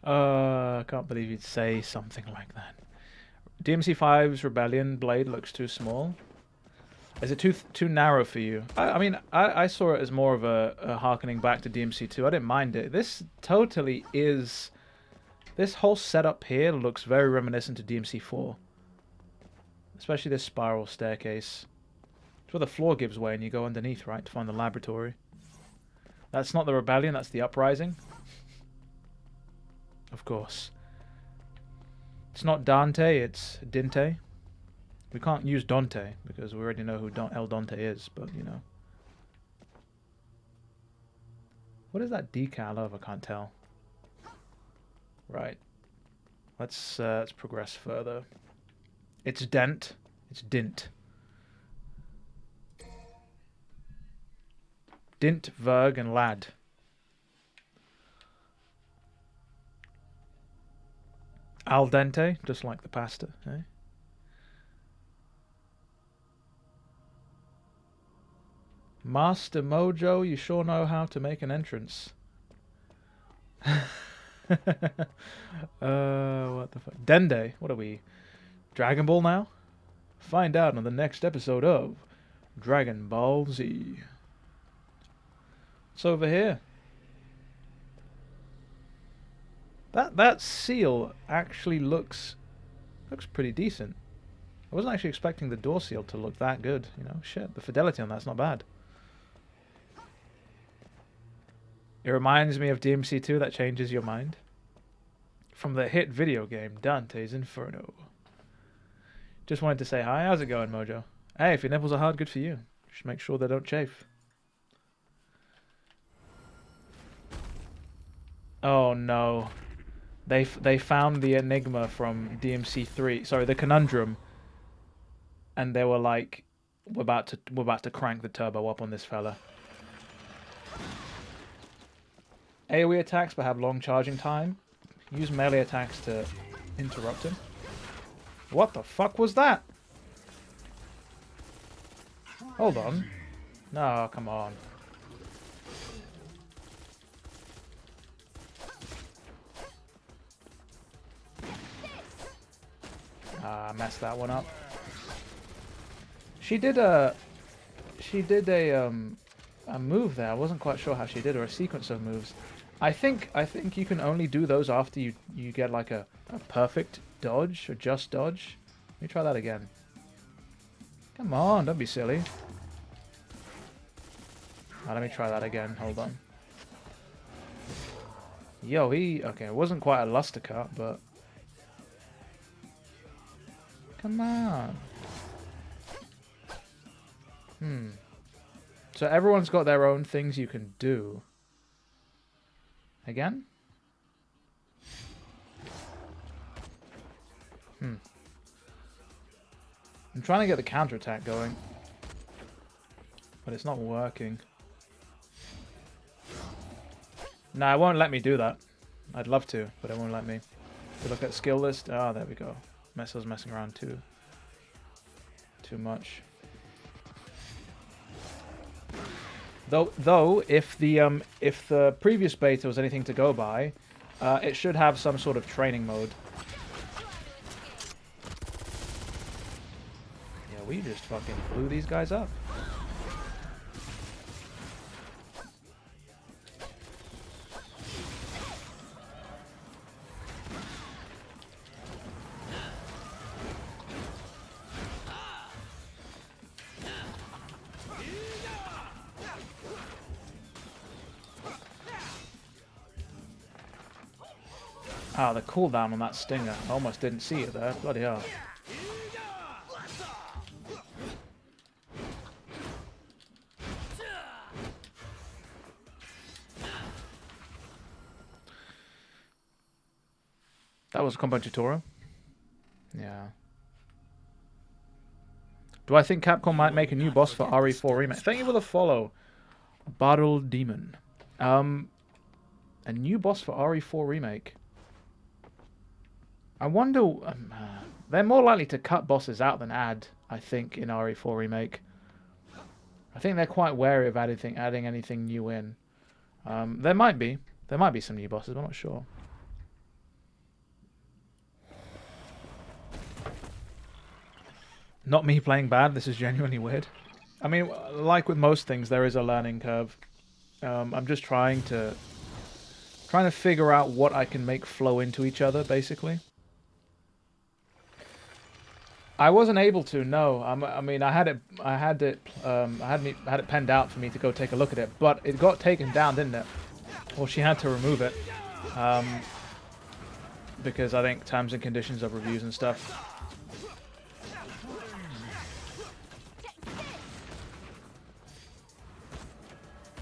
I can't believe you'd say something like that. DMC5's Rebellion blade looks too small. Is it too narrow for you? I mean, I saw it as more of a harkening back to DMC2. I didn't mind it. This totally is... This whole setup here looks very reminiscent to DMC4. Especially this spiral staircase. It's where the floor gives way and you go underneath, right, to find the laboratory. That's not the Rebellion, that's the Uprising. Of course. It's not Dante, it's Dinte. We can't use Dante, because we already know who El Dante is, but, you know. What is that decal of? I can't tell. Right. Let's progress further. It's Dent. It's Dint. Dint, Verg, and Lad. Al dente, just like the pasta, eh? Master Mojo, you sure know how to make an entrance. What the fuck? Dende, what are we? Dragon Ball now? Find out on the next episode of Dragon Ball Z. What's over here? That seal actually looks pretty decent. I wasn't actually expecting the door seal to look that good, you know. Shit, the fidelity on that's not bad. It reminds me of DMC2, that changes your mind. From the hit video game, Dante's Inferno. Just wanted to say hi. How's it going, Mojo? Hey, if your nipples are hard, good for you. Just make sure they don't chafe. Oh no. They found the enigma from DMC3. Sorry, the conundrum. And they were like, we're about to crank the turbo up on this fella. AoE attacks but have long charging time. Use melee attacks to interrupt him. What the fuck was that? Hold on. No, come on. I messed that one up. She did a a move there. I wasn't quite sure how she did, or a sequence of moves. I think you can only do those after you get like a perfect dodge or just dodge. Let me try that again. Come on, don't be silly. Let me try that again. Hold on. Yo, okay, it wasn't quite a luster cut, but come on. So everyone's got their own things you can do. Again? I'm trying to get the counterattack going, but it's not working. No, it won't let me do that. I'd love to, but it won't let me. If you look at skill list, there we go. I was messing around too much. Though, if the previous beta was anything to go by, it should have some sort of training mode. Yeah, we just fucking blew these guys up. Ah, the cooldown on that stinger. I almost didn't see it there. Bloody hell. That was a combo tutorial. Yeah. Do I think Capcom might make a new boss for RE4 Remake? Thank you for the follow, Battle Demon. A new boss for RE4 Remake. I wonder... they're more likely to cut bosses out than add, I think, in RE4 Remake. I think they're quite wary of adding anything new in. There might be. There might be some new bosses, I'm not sure. Not me playing bad, this is genuinely weird. I mean, like with most things, there is a learning curve. I'm just trying to figure out what I can make flow into each other, basically. I wasn't able to. No, I mean, I had it penned out for me to go take a look at it, but it got taken down, didn't it? Well, she had to remove it because I think terms and conditions of reviews and stuff.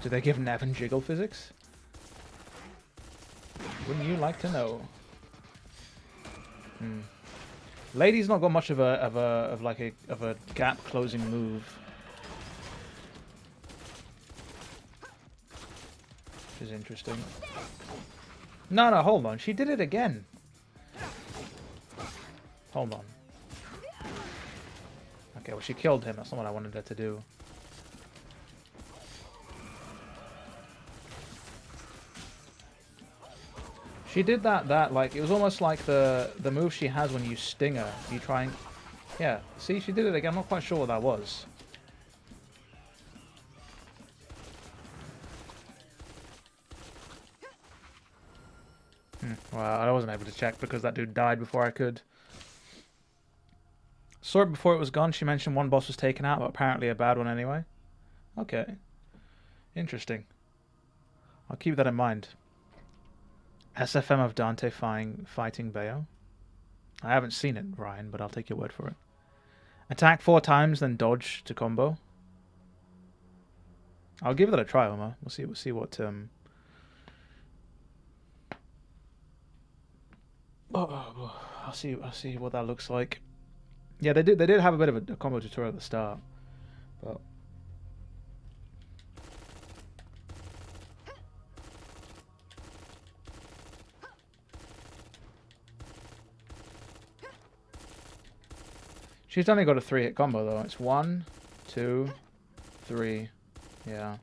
Do they give Nevin jiggle physics? Wouldn't you like to know? Lady's not got much of a gap closing move, which is interesting. No, hold on. She did it again. Hold on. Okay, well, she killed him. That's not what I wanted her to do. She did that like, it was almost like the move she has when you sting her. You try and... Yeah, see, she did it again. I'm not quite sure what that was. Well, I wasn't able to check because that dude died before I could. Saw it before it was gone. She mentioned one boss was taken out, but apparently a bad one anyway. Okay. Interesting. I'll keep that in mind. SFM of Dante fighting Bayo. I haven't seen it, Ryan, but I'll take your word for it. Attack 4 times, then dodge to combo. I'll give that a try, Omar. We'll see what I'll see what that looks like. Yeah, they did have a bit of a combo tutorial at the start, but she's only got a 3-hit combo though. It's 1, 2, 3. Yeah.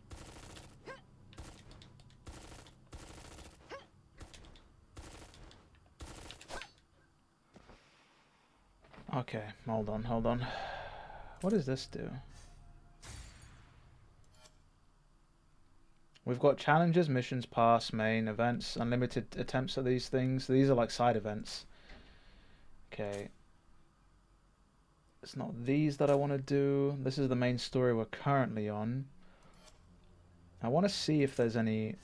Okay, hold on, hold on. What does this do? We've got challenges, missions, pass, main, events, unlimited attempts at these things. These are like side events. Okay. It's not these that I want to do. This is the main story we're currently on. I want to see if there's any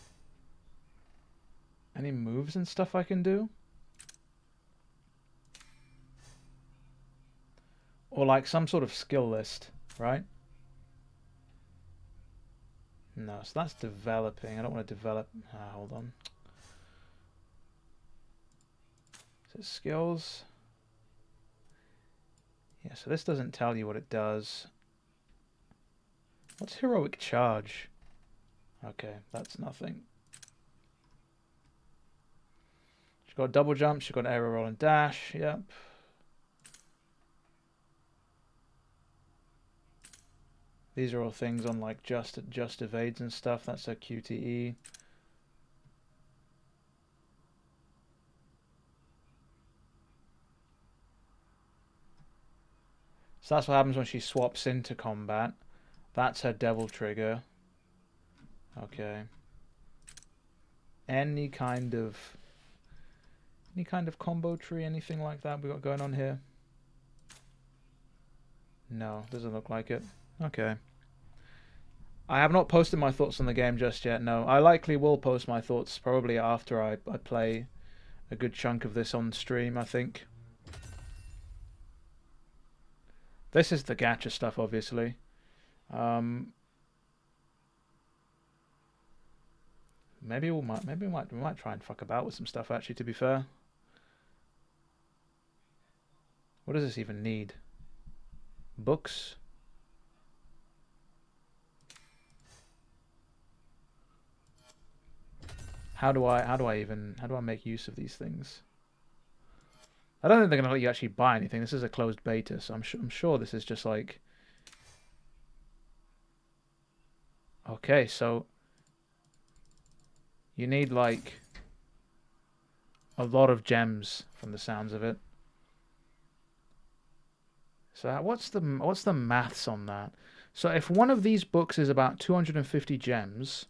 moves and stuff I can do. Or like some sort of skill list, right? No, so that's developing. I don't want to develop. Hold on. Is it skills? Yeah, so this doesn't tell you what it does. What's heroic charge? Okay, that's nothing. She's got double jump, she's got aerial roll and dash, yep. These are all things on like just evades and stuff. That's a QTE. So that's what happens when she swaps into combat. That's her devil trigger. Okay. Any kind of combo tree, anything like that we got going on here? No, doesn't look like it. Okay. I have not posted my thoughts on the game just yet, no. I likely will post my thoughts probably after I play a good chunk of this on stream, I think. This is the gacha stuff, obviously. Maybe we might try and fuck about with some stuff, actually, to be fair. What does this even need? Books? How do I make use of these things? I don't think they're gonna let you actually buy anything. This is a closed beta, so I'm sure this is just like. Okay, so you need like a lot of gems from the sounds of it. So what's the maths on that? So if one of these books is about 250 gems,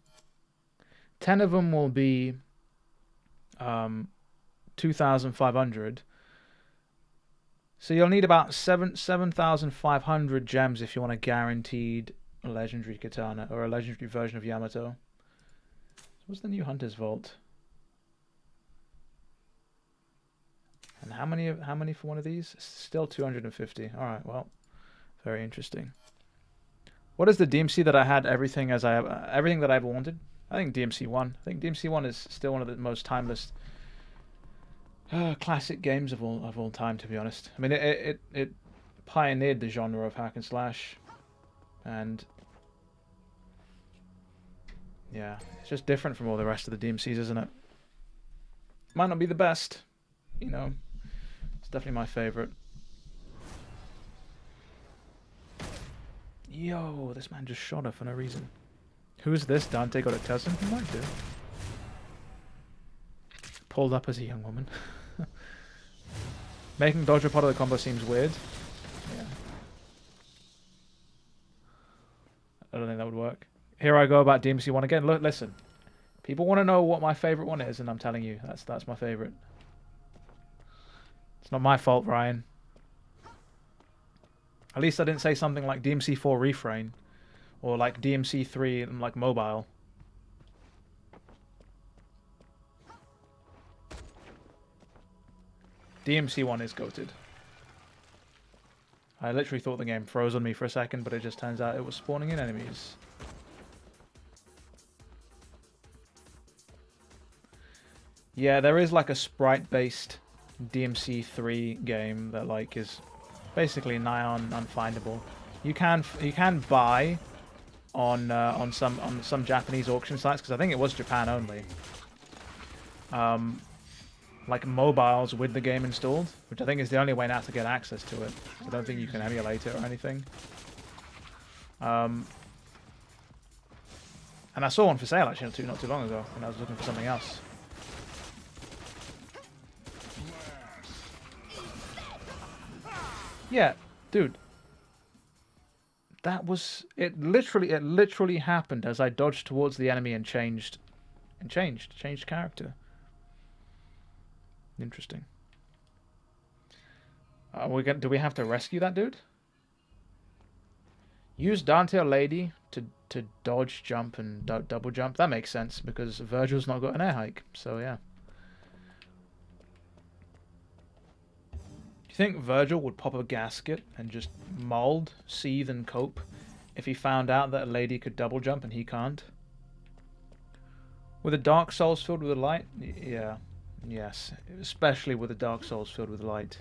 10 of them will be 2,500. So you'll need about 7,500 gems if you want a guaranteed legendary katana or a legendary version of Yamato. What's the new Hunter's Vault? And how many for one of these? Still 250. All right, well, very interesting. What is the DMC that I had everything that I ever wanted? I think DMC 1. I think DMC 1 is still one of the most timeless classic games of all time, to be honest. I mean, it pioneered the genre of hack and slash, and yeah, it's just different from all the rest of the DMCs, isn't it? Might not be the best, you know. It's definitely my favorite. Yo, this man just shot her for no reason. Who is this? Dante got a cousin? He might do. Pulled up as a young woman. Making dodge a part of the combo seems weird. Yeah. I don't think that would work. Here I go about DMC 1 again. Look, listen. People want to know what my favorite one is, and I'm telling you, that's my favorite. It's not my fault, Ryan. At least I didn't say something like DMC 4 Refrain. Or like DMC 3 and like mobile. DMC 1 is goated. I literally thought the game froze on me for a second, but it just turns out it was spawning in enemies. Yeah, there is like a sprite-based DMC 3 game that like is basically nigh on unfindable. You can buy on some Japanese auction sites, because I think it was Japan only. Like mobiles with the game installed, which I think is the only way now to get access to it. I don't think you can emulate it or anything. And I saw one for sale actually not too long ago when I was looking for something else. Yeah, dude. That was it. Literally happened as I dodged towards the enemy and changed character. Interesting. Do we have to rescue that dude? Use Dante or Lady to dodge, jump, and double jump. That makes sense because Virgil's not got an air hike. So yeah. Do you think Virgil would pop a gasket and just mold, seethe, and cope if he found out that a lady could double jump and he can't? With a Dark Souls filled with light? Yeah. Yes. Especially with a Dark Souls filled with light.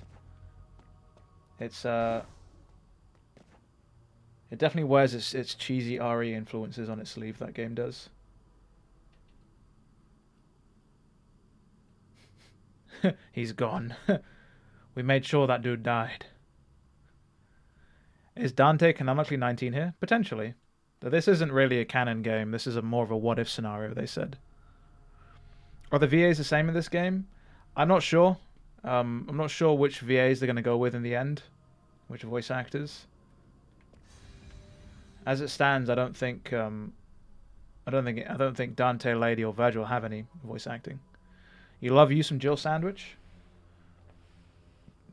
It's it definitely wears its cheesy RE influences on its sleeve, that game does. He's gone. We made sure that dude died. Is Dante canonically 19 here? Potentially. Though this isn't really a canon game. This is more of a what-if scenario, they said. Are the VAs the same in this game? I'm not sure. I'm not sure which VAs they're going to go with in the end. Which voice actors. As it stands, I don't think Dante, Lady, or Virgil have any voice acting. You love you some Jill Sandwich?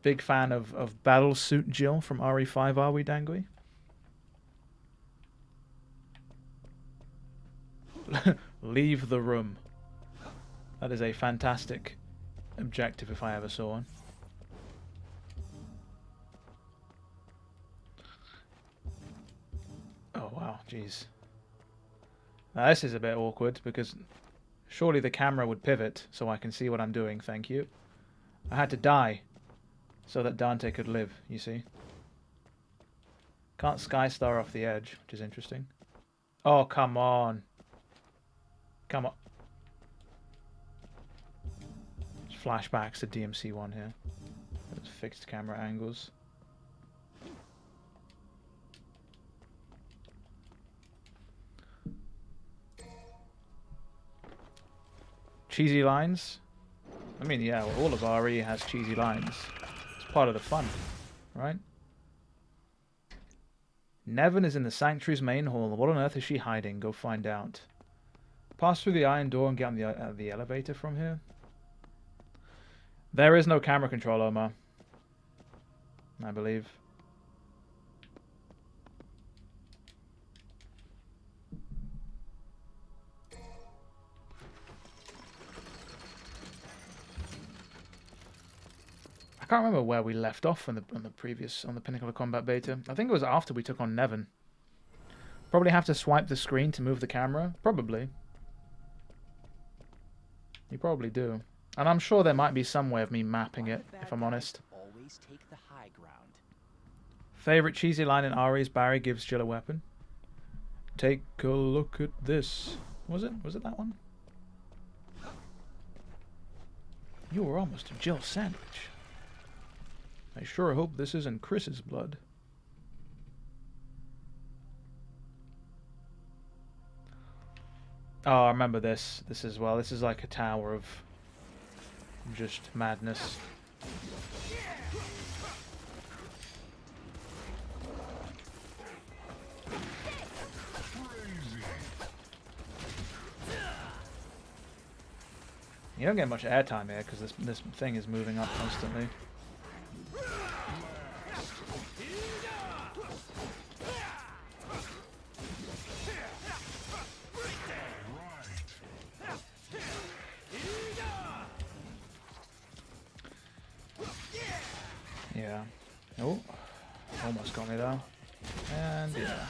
Big fan of Battle Suit Jill from RE5, are we, Dangui? Leave the room. That is a fantastic objective if I ever saw one. Oh wow, jeez. Now this is a bit awkward because surely the camera would pivot so I can see what I'm doing, thank you. I had to die so that Dante could live, you see. Can't Skystar off the edge, which is interesting. Oh, come on. Come on. Flashbacks to DMC1 here. Those fixed camera angles. Cheesy lines? I mean, yeah, well, all of RE has cheesy lines. It's part of the fun, right? Nevin is in the Sanctuary's main hall. What on earth is she hiding? Go find out. Pass through the iron door and get on the elevator from here. There is no camera control, Omar. I believe. I can't remember where we left off on the Pinnacle of Combat beta. I think it was after we took on Nevin. Probably have to swipe the screen to move the camera. Probably. You probably do. And I'm sure there might be some way of me mapping it, if I'm honest. Always take the high ground. Favorite cheesy line in RE's Barry gives Jill a weapon. Take a look at this. Was it that one? You were almost a Jill sandwich. I sure hope this isn't Chris's blood. Oh, I remember this. This as well. This is like a tower of just madness. You don't get much airtime here because this thing is moving up constantly. Yeah. Oh, almost got me though. And yeah.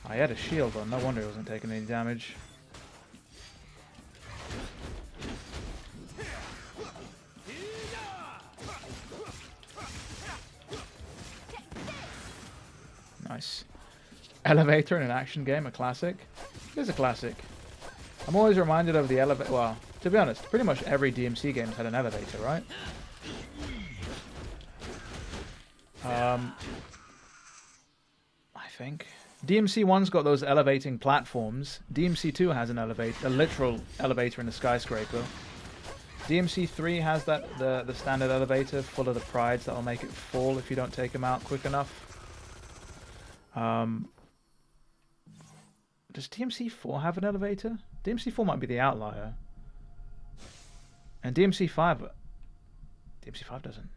I had a shield on, no wonder he wasn't taking any damage. Nice. Elevator in an action game, a classic. It is a classic. I'm always reminded of the elevator. Well, to be honest, pretty much every DMC game's had an elevator, right? I think. DMC 1's got those elevating platforms. DMC 2 has an elevator, a literal elevator in a skyscraper. DMC3 has the standard elevator full of the prides that'll make it fall if you don't take them out quick enough. Does DMC4 have an elevator? DMC4 might be the outlier. And DMC5 doesn't.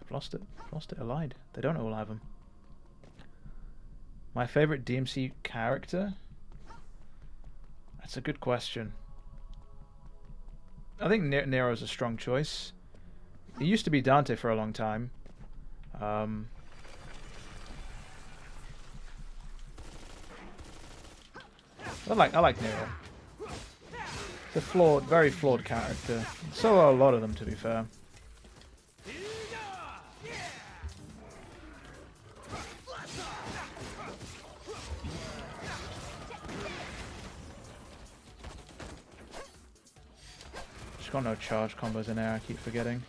I've lost it. I lied. They don't all have them. My favorite DMC character? That's a good question. I think Nero's a strong choice. It used to be Dante for a long time. I like Nero. It's a very flawed character. So are a lot of them, to be fair. She's got no charge combos in there, I keep forgetting.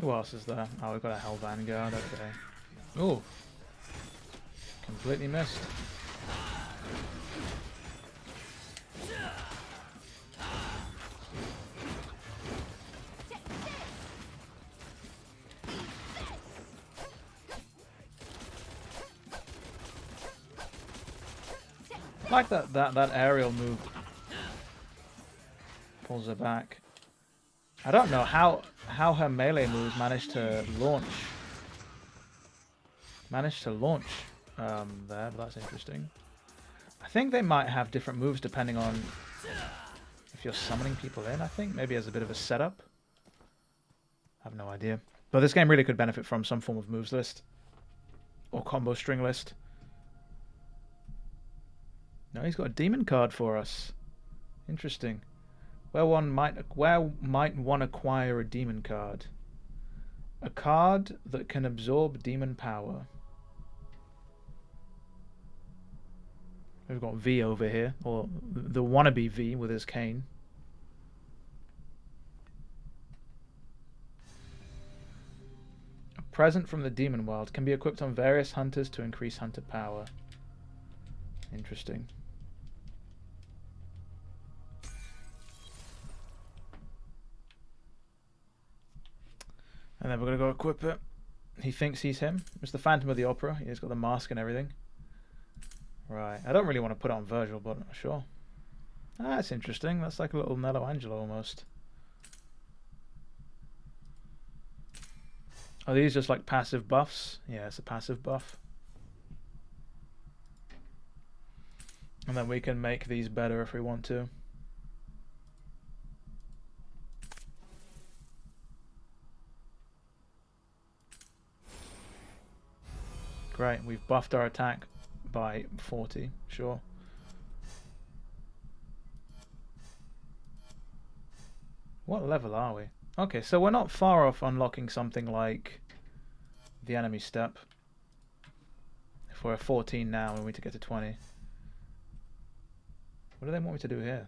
Who else is there? Oh, we've got a Hell Vanguard, okay. Ooh. Completely missed. I like that aerial move pulls her back. I don't know how her melee moves managed to launch there, but that's interesting. I think they might have different moves depending on if you're summoning people in, I think. Maybe as a bit of a setup. I have no idea. But this game really could benefit from some form of moves list. Or combo string list. No, he's got a demon card for us. Interesting. Where might one acquire a demon card? A card that can absorb demon power. We've got V over here, or the wannabe V with his cane. A present from the demon world can be equipped on various hunters to increase hunter power. Interesting. And then we're going to go equip it. He thinks he's him. It's the Phantom of the Opera. He's got the mask and everything. Right. I don't really want to put it on Virgil, but sure. Ah, that's interesting. That's like a little Nello Angelo almost. Are these just like passive buffs? Yeah, it's a passive buff. And then we can make these better if we want to. Great, we've buffed our attack by 40, sure. What level are we? Okay, so we're not far off unlocking something like the enemy step. If we're at 14 now and we need to get to 20. What do they want me to do here?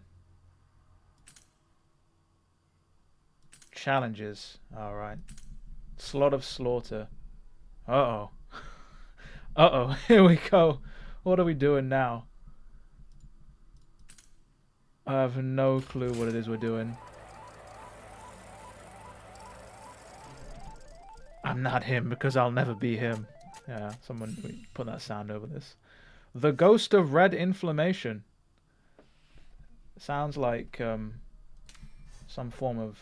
Challenges. Alright. Slot of Slaughter. Uh-oh. Uh-oh, here we go. What are we doing now? I have no clue what it is we're doing. I'm not him because I'll never be him. Yeah, someone put that sound over this. The Ghost of Red Inflammation. Sounds like some form of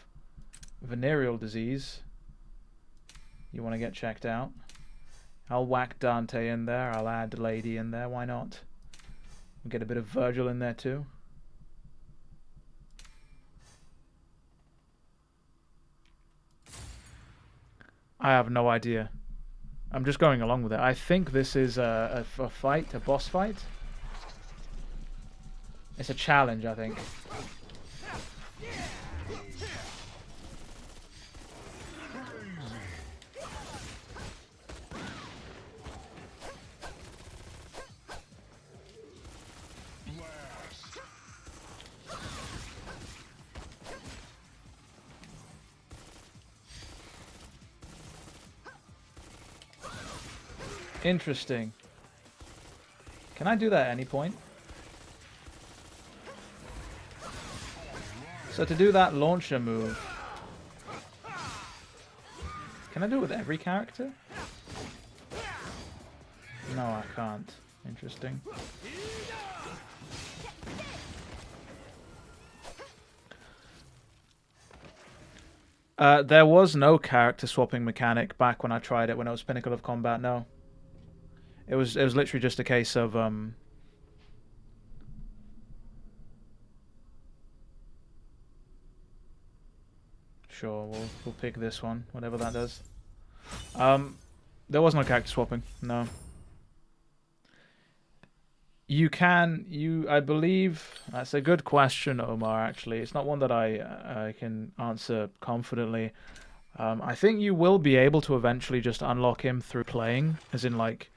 venereal disease. You want to get checked out? I'll whack Dante in there. I'll add Lady in there. Why not? We'll get a bit of Virgil in there too. I have no idea. I'm just going along with it. I think this is a fight, a boss fight. It's a challenge, I think. Interesting. Can I do that at any point? So to do that launcher move, can I do it with every character? No, I can't. Interesting. There was no character swapping mechanic back when I tried it when it was Pinnacle of Combat. No, it was literally just a case of Sure, we'll pick this one, whatever that does. There was no character swapping. No. You can, I believe, that's a good question, Omar, actually. It's not one that I can answer confidently. I think you will be able to eventually just unlock him through playing, as in, like,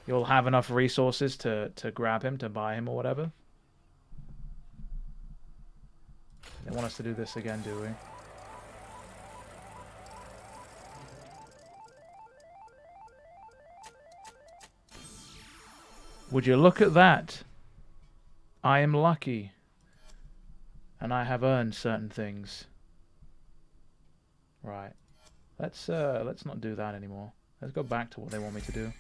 you'll have enough resources to grab him, to buy him or whatever. They want us to do this again, do we? Would you look at that? I am lucky. And I have earned certain things. Right. Let's not do that anymore. Let's go back to what they want me to do.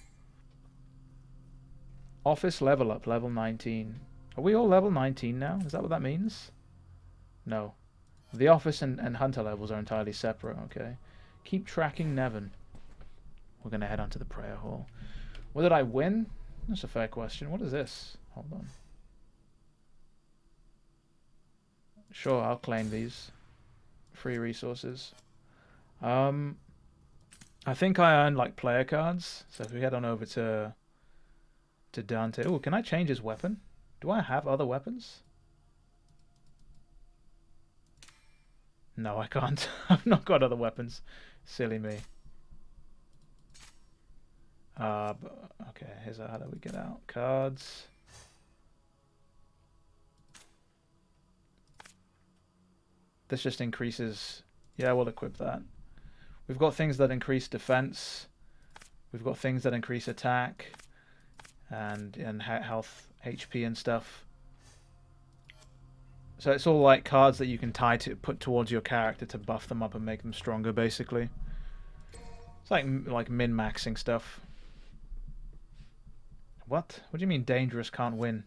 Office level up, level 19. Are we all level 19 now? Is that what that means? No. The office and hunter levels are entirely separate, okay. Keep tracking Nevin. We're gonna head onto the prayer hall. What did I win? That's a fair question. What is this? Hold on. Sure, I'll claim these. Free resources. I think I earned like player cards. So if we head on over to Dante. Oh, can I change his weapon? Do I have other weapons? No, I can't. I've not got other weapons. Silly me. Okay, here's how do we get out? Cards. This just increases. Yeah, we'll equip that. We've got things that increase defense. We've got things that increase attack and health, HP and stuff. So it's all like cards that you can put towards your character to buff them up and make them stronger, basically. It's like min-maxing stuff. What? What do you mean dangerous can't win?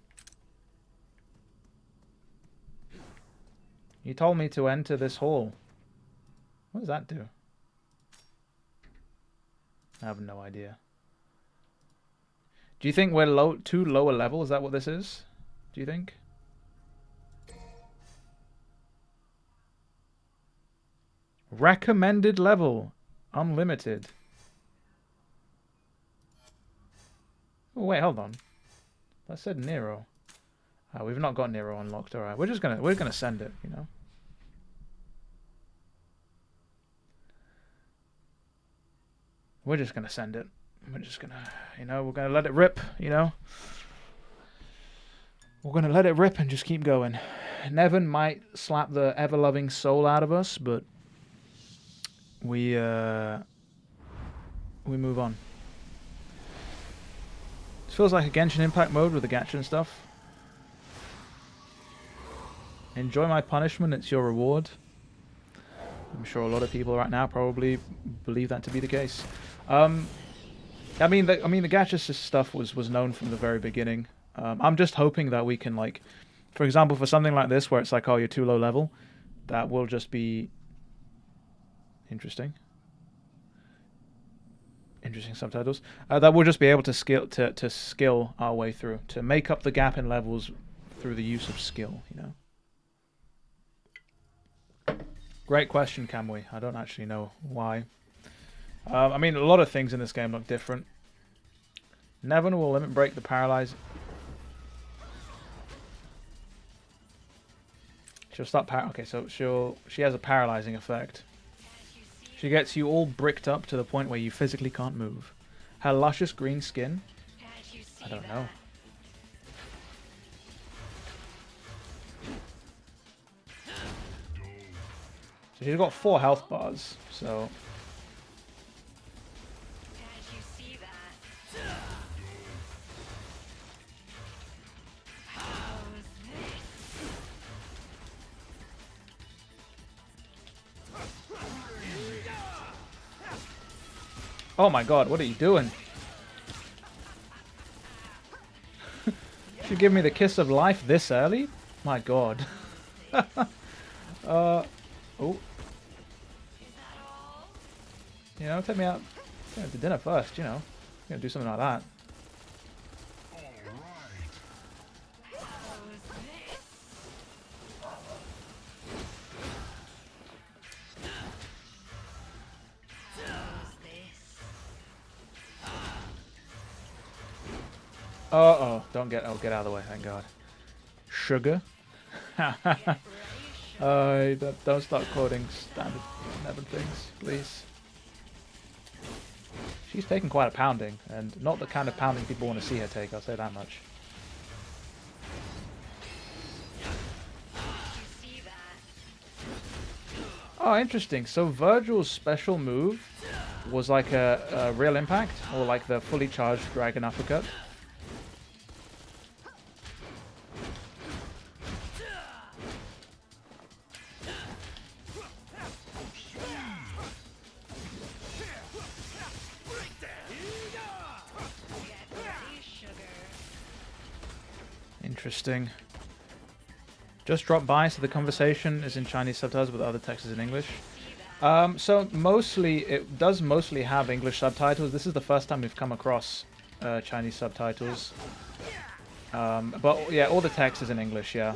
You told me to enter this hall. What does that do? I have no idea. Do you think we're too lower level? Is that what this is? Do you think? Recommended level. Unlimited. Oh, wait, hold on. That said Nero. We've not got Nero unlocked. Alright, we're gonna send it, you know. We're just gonna send it. We're just gonna, you know, we're gonna let it rip, you know. We're gonna let it rip and just keep going. Nevin might slap the ever-loving soul out of us, but we move on. This feels like a Genshin Impact mode with the gacha and stuff. Enjoy my punishment, it's your reward. I'm sure a lot of people right now probably believe that to be the case. I mean the gacha stuff was known from the very beginning. I'm just hoping that we can, like, for example, for something like this where it's like, oh, you're too low level, that will just be interesting. Interesting subtitles. That we'll just be able to skill our way through, to make up the gap in levels through the use of skill, you know. Great question, Kamui. I don't actually know why. I mean, a lot of things in this game look different. Nevin will limit break the paralyze. She'll stop okay, so she has a paralyzing effect. She gets you all bricked up to the point where you physically can't move. Her luscious green skin? I don't know. So she's got 4 health bars, so... Oh my god, what are you doing? You give me the kiss of life this early? My god. Oh. You know, take me out to dinner first, you know. I'm gonna do something like that. Uh-oh. Don't get... Oh, get out of the way, thank god. Sugar? Don't start quoting standard Nevin things, please. She's taking quite a pounding, and not the kind of pounding people want to see her take, I'll say that much. Oh, interesting. So Virgil's special move was like a real impact, or like the fully charged dragon uppercut. Interesting. Just dropped by, so the conversation is in Chinese subtitles, but the other text is in English. So mostly, it does mostly have English subtitles. This is the first time we've come across Chinese subtitles. But yeah, all the text is in English, yeah.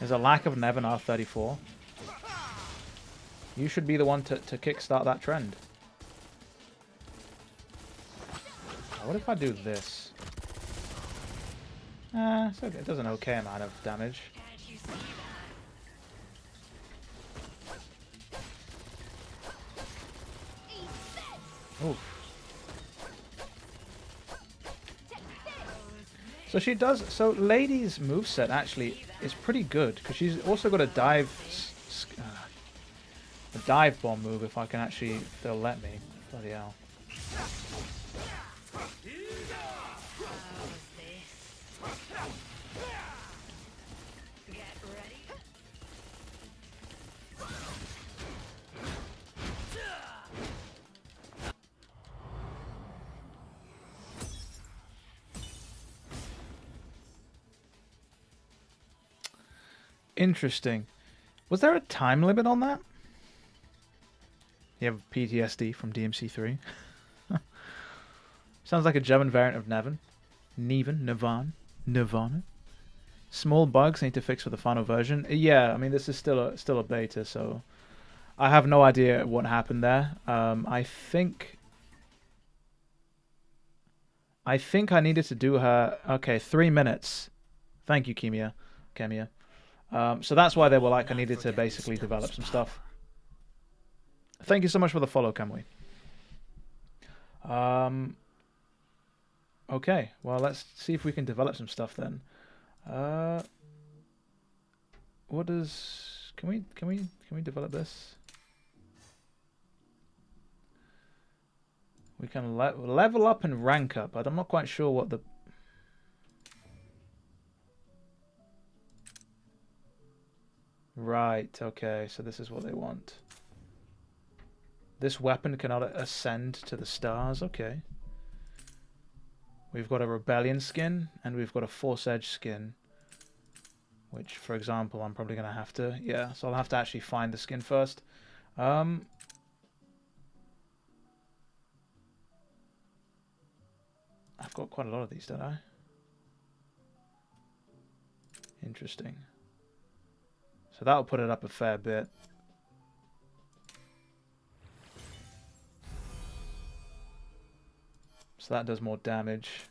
There's a lack of Nevin R34. You should be the one to kickstart that trend. What if I do this? It's okay. It does an okay amount of damage. Oof. So she does... So Lady's moveset actually is pretty good, because she's also got a dive... a dive bomb move, if I can actually... If they'll let me. Bloody hell. Interesting. Was there a time limit on that? You have PTSD from DMC3. Sounds like a German variant of Nevin. Nirvana. Small bugs need to fix for the final version. Yeah, I mean this is still a beta, so I have no idea what happened there. I think I needed to do her. Okay, 3 minutes. Thank you, Kemia. So that's why they were like, I needed to basically develop some stuff. Thank you so much for the follow, Kamui. Okay, well let's see if we can develop some stuff then. What does... Can we develop this? We can level up and rank up, but I'm not quite sure what the... Right, okay, so this is what they want. This weapon cannot ascend to the stars, okay. We've got a Rebellion skin, and we've got a Force Edge skin. Which, for example, I'm probably going to have to... Yeah, so I'll have to actually find the skin first. I've got quite a lot of these, don't I? Interesting. So that'll put it up a fair bit. So that does more damage.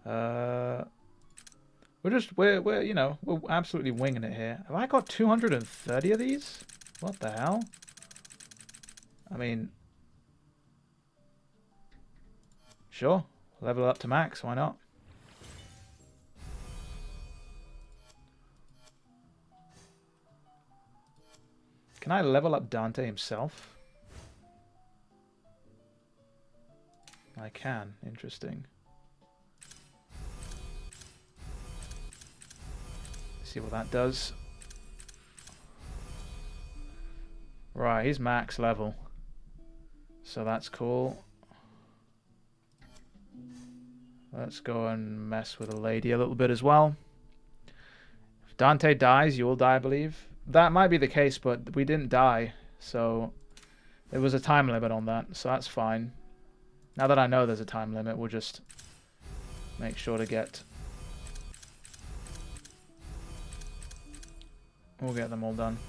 We're you know, we're absolutely winging it here. Have I got 230 of these? What the hell? I mean, sure, level up to max, why not? Can I level up Dante himself? I can, interesting. See what that does. Right, he's max level. So that's cool. Let's go and mess with the lady a little bit as well. If Dante dies, you will die, I believe. That might be the case, but we didn't die. So there was a time limit on that, so that's fine. Now that I know there's a time limit, we'll just make sure to get... We'll get them all done.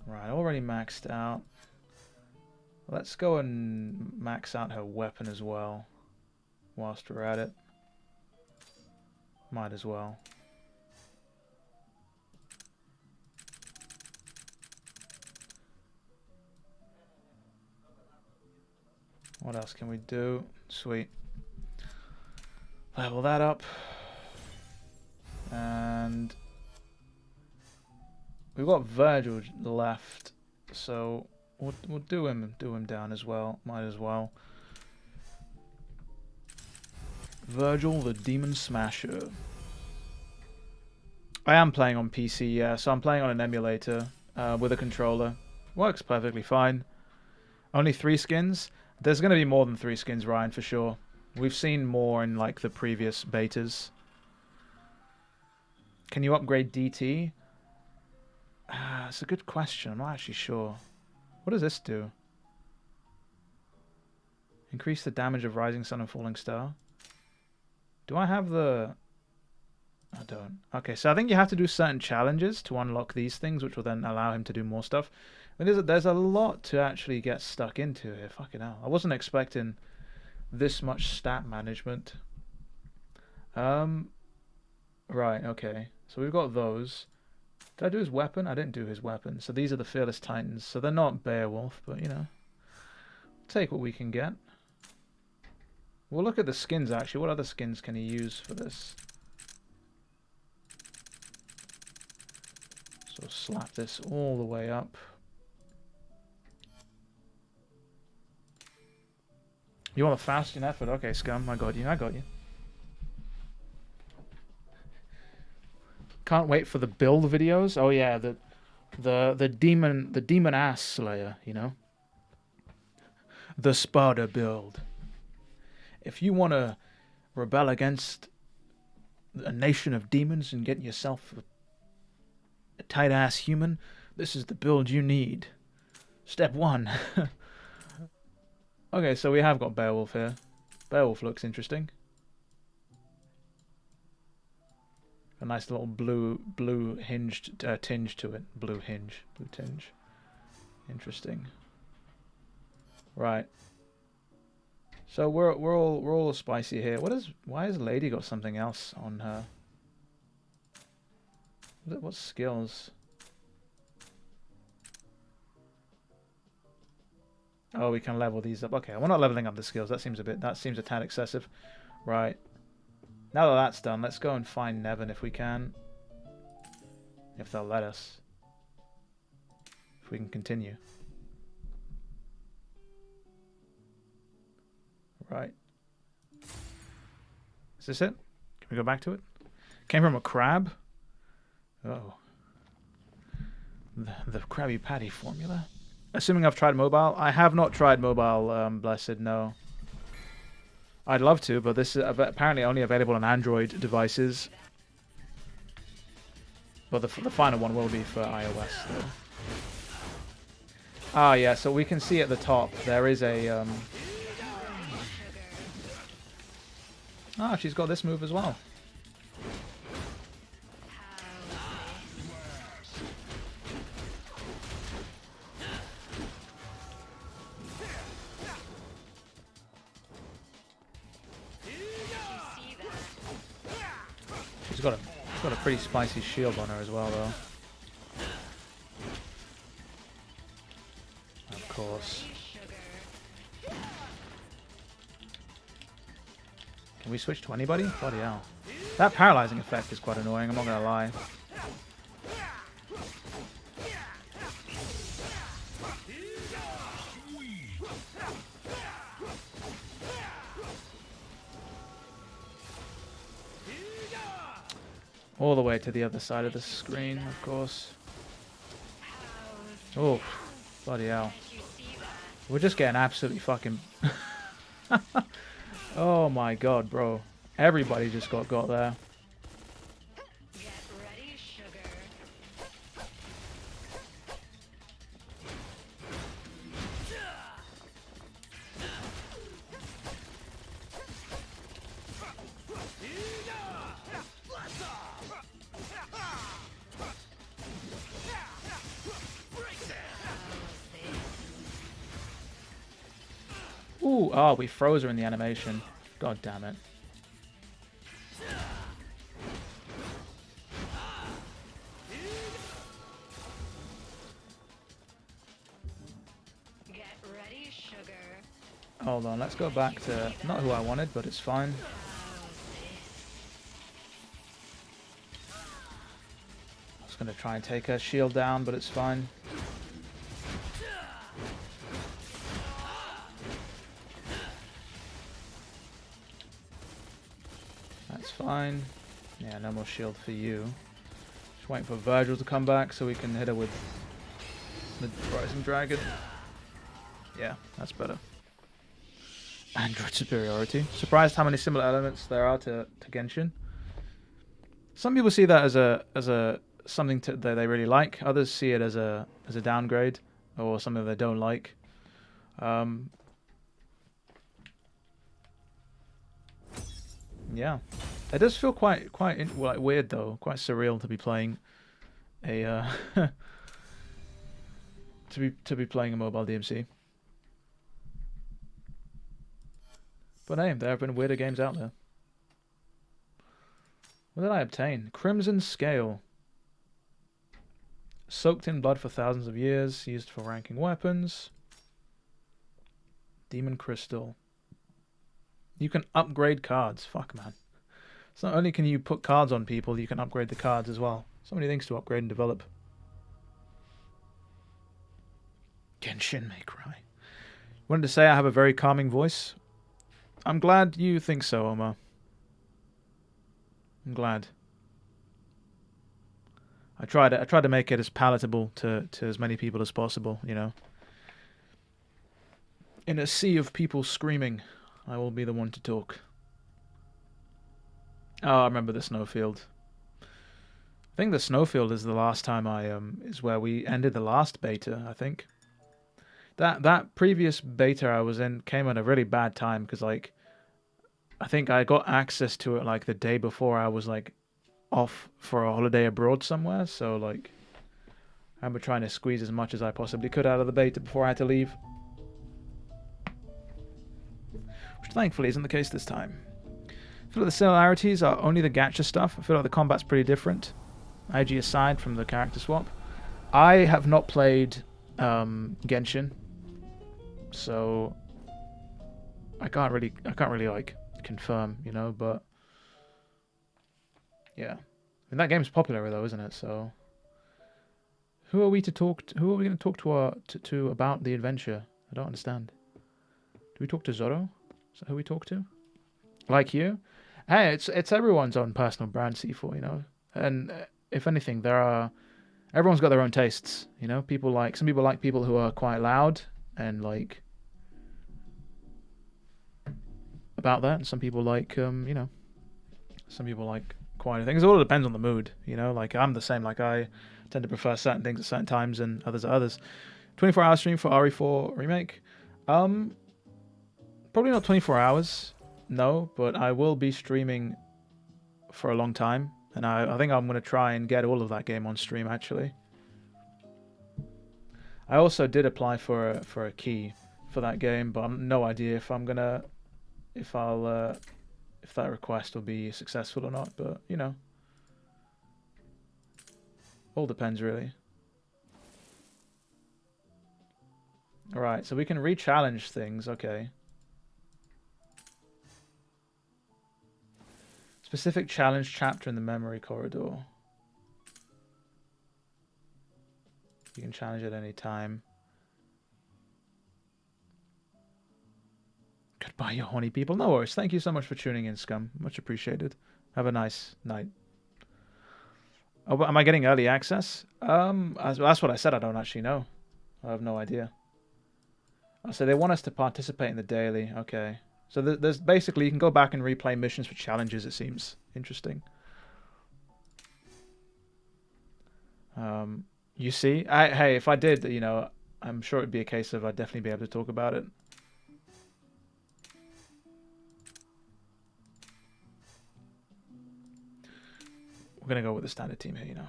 Right, already maxed out. Let's go and max out her weapon as well. Whilst we're at it. Might as well. What else can we do? Sweet. Level that up. And we've got Virgil left, so we'll do him down as well. Might as well. Virgil the Demon Smasher. I am playing on PC, yeah, so I'm playing on an emulator with a controller. Works perfectly fine. Only 3 skins. There's going to be more than 3 skins, Ryan, for sure. We've seen more in like the previous betas. Can you upgrade DT? It's a good question. I'm not actually sure. What does this do? Increase the damage of Rising Sun and Falling Star. Do I have the... I don't. Okay, so I think you have to do certain challenges to unlock these things, which will then allow him to do more stuff. I mean, there's a lot to actually get stuck into here. Fucking hell. I wasn't expecting this much stat management. Right, okay. So we've got those. Did I do his weapon? I didn't do his weapon. So these are the Fearless Titans. So they're not Beowulf, but, you know. Take what we can get. We'll look at the skins, actually. What other skins can he use for this? So slap this all the way up. You want a fasting effort? Okay, scum. I got you. I got you. Can't wait for the build videos. Oh yeah, the demon ass slayer, you know. The Sparta build. If you want to rebel against a nation of demons and get yourself a tight ass human, this is the build you need. Step 1. Okay, so we have got Beowulf here. Beowulf looks interesting. A nice little blue hinged tinge to it. Blue tinge. Interesting. Right. So we're all spicy here. Why has Lady got something else on her? What skills? Oh, we can level these up. Okay, we're not leveling up the skills. That seems a tad excessive. Right. Now that that's done, let's go and find Nevin if we can. If they'll let us. If we can continue. Right. Is this it? Can we go back to it? Came from a crab? Oh. The Krabby Patty formula. Assuming I've tried mobile. I have not tried mobile, Blessed, no. I'd love to, but this is apparently only available on Android devices. But the final one will be for iOS, though. Ah, yeah, so we can see at the top, there is a... Ah, she's got this move as well. She's got a pretty spicy shield on her as well, though. Of course. Can we switch to anybody? Bloody hell. That paralyzing effect is quite annoying, I'm not gonna lie. All the way to the other side of the screen, of course. Oh, bloody hell. We're just getting absolutely fucking... Oh my god, bro. Everybody just got there. Get ready, sugar. Ooh, oh, we froze her in the animation. God damn it. Get ready, sugar. Hold on, let's go back to... Not who I wanted, but it's fine. I was going to try and take her shield down, but it's fine. That's fine. Yeah, no more shield for you. Just waiting for Virgil to come back so we can hit her with the Rising Dragon. Yeah, that's better. Android superiority. Surprised how many similar elements there are to Genshin. Some people see that as a something that they really like. Others see it as a downgrade or something they don't like. Yeah, it does feel quite like weird though, quite surreal to be playing a to be playing a mobile DMC. But hey, there have been weirder games out there. What did I obtain? Crimson Scale. Soaked in blood for thousands of years, used for ranking weapons. Demon Crystal. You can upgrade cards. Fuck, man. So not only can you put cards on people, you can upgrade the cards as well. So many things to upgrade and develop. Genshin may cry. Wanted to say I have a very calming voice. I'm glad you think so, Omar. I'm glad. I tried to make it as palatable to as many people as possible, you know. In a sea of people screaming, I will be the one to talk. Oh, I remember the snowfield. I think the snowfield is the last time is where we ended the last beta, I think. That previous beta I was in came at a really bad time because like I think I got access to it like the day before I was like off for a holiday abroad somewhere, so like I remember trying to squeeze as much as I possibly could out of the beta before I had to leave. Which thankfully isn't the case this time. I feel like the similarities are only the gacha stuff. I feel like the combat's pretty different. IG aside from the character swap. I have not played Genshin, so I can't really like confirm, you know, but yeah. I mean that game's popular though, isn't it? So who are we to talk to, who are we going to talk to about the adventure? I don't understand. Do we talk to Zoro? Is that who we talk to? Like you? Hey, it's everyone's own personal brand, C4, you know. And if anything, everyone's got their own tastes, you know. Some people like people who are quite loud and like about that, and some people like you know, some people like quieter things. It all depends on the mood, you know. Like I'm the same. Like I tend to prefer certain things at certain times and others at others. 24-hour stream for RE4 remake. Probably not 24 hours. No, but I will be streaming for a long time, and I think I'm going to try and get all of that game on stream, actually. I also did apply for a key for that game, but I'm no idea if that request will be successful or not, but, you know. All depends, really. Alright, so we can re-challenge things, okay. Specific challenge chapter in the memory corridor. You can challenge at any time. Goodbye, you horny people. No worries. Thank you so much for tuning in, Scum. Much appreciated. Have a nice night. Oh, but am I getting early access? That's what I said. I don't actually know. I have no idea. Oh, so they want us to participate in the daily. Okay. So there's basically you can go back and replay missions for challenges. It seems interesting. You see, hey, if I did, you know, I'm sure it'd be a case of I'd definitely be able to talk about it. We're gonna go with the standard team here, you know.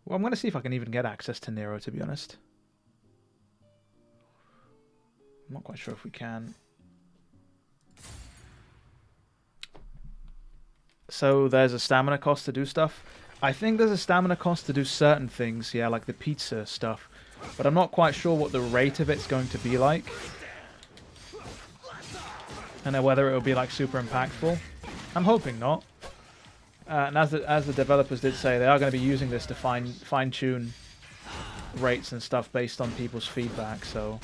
Well, I'm gonna see if I can even get access to Nero, to be honest. I'm not quite sure if we can. So there's a stamina cost to do stuff. I think there's a stamina cost to do certain things, yeah, like the pizza stuff. But I'm not quite sure what the rate of it's going to be like. I don't know whether it'll be like super impactful. I'm hoping not. And as the developers did say, they are going to be using this to fine-tune rates and stuff based on people's feedback, so...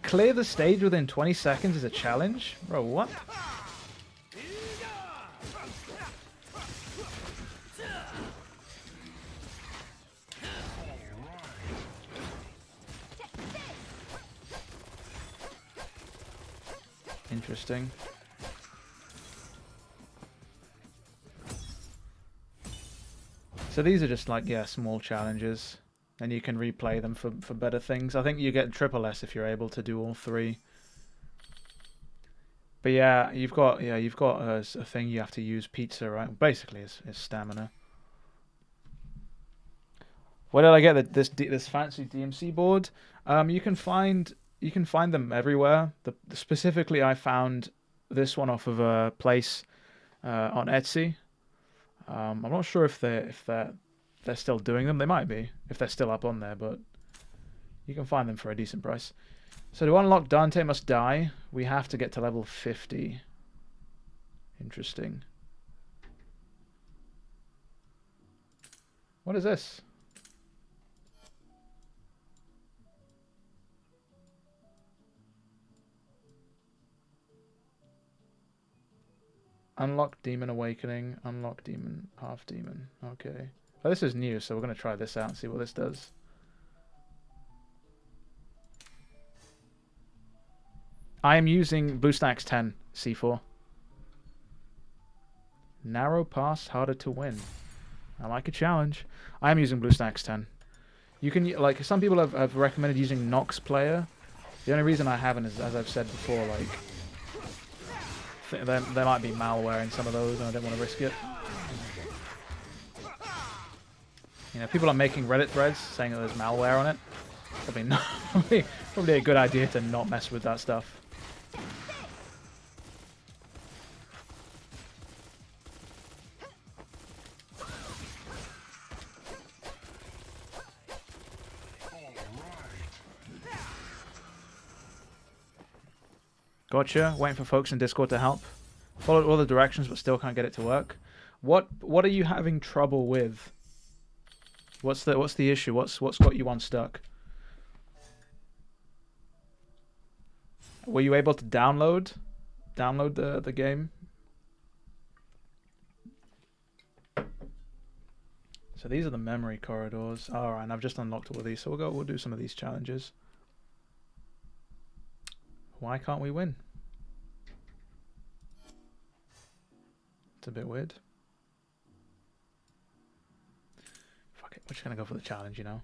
Clear the stage within 20 seconds is a challenge? Bro, what? Interesting. So these are just like, yeah, small challenges. And you can replay them for better things. I think you get triple S if you're able to do all three. But yeah, you've got a thing you have to use pizza, right? Basically, it's stamina. Where did I get this fancy DMC board? You can find them everywhere. Specifically, I found this one off of a place on Etsy. I'm not sure if they're still doing them. They might be if they're still up on there, but you can find them for a decent price. So to unlock Dante Must Die, we have to get to level 50. Interesting. What is this? Unlock Demon Awakening. Unlock Demon, Half Demon. Okay. Oh, this is new, so we're going to try this out and see what this does. I am using BlueStacks 10 C4. Narrow pass, harder to win. I like a challenge. I am using BlueStacks 10. You can, like, some people have recommended using Nox Player. The only reason I haven't is, as I've said before, like, there might be malware in some of those, and I don't want to risk it. You know, people are making Reddit threads saying that there's malware on it. Probably a good idea to not mess with that stuff. Gotcha. Waiting for folks in Discord to help. Followed all the directions, but still can't get it to work. What are you having trouble with? What's the issue? What's got you unstuck? Were you able to download the game? So these are the memory corridors. All right, and I've just unlocked all of these, so we'll do some of these challenges. Why can't we win? It's a bit weird. Fuck it, we're just gonna go for the challenge, you know.